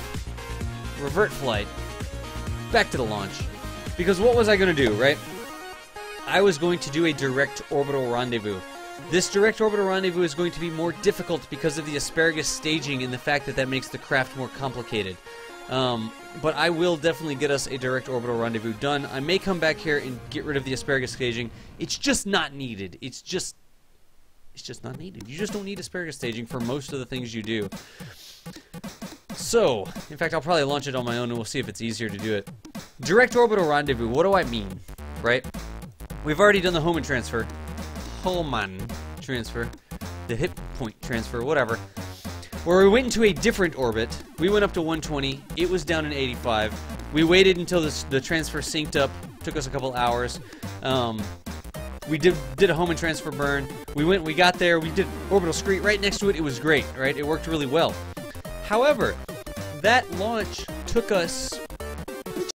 Revert flight. Back to the launch. Because what was I going to do, right? I was going to do a direct orbital rendezvous. This direct orbital rendezvous is going to be more difficult because of the asparagus staging and the fact that that makes the craft more complicated. But I will definitely get us a direct orbital rendezvous done. I may come back here and get rid of the asparagus staging. It's just not needed. It's just It's just not needed. You just don't need asparagus staging for most of the things you do. So, in fact, I'll probably launch it on my own and we'll see if it's easier to do it. Direct orbital rendezvous, what do I mean? Right? We've already done the Hohmann transfer. Hohmann transfer. The hip point transfer, whatever. Where we went into a different orbit. We went up to 120. It was down in 85. We waited until the transfer synced up. Took us a couple hours. We did a Hohmann transfer burn. We got there. We did orbital scree right next to it. It was great, right? It worked really well. However, that launch took us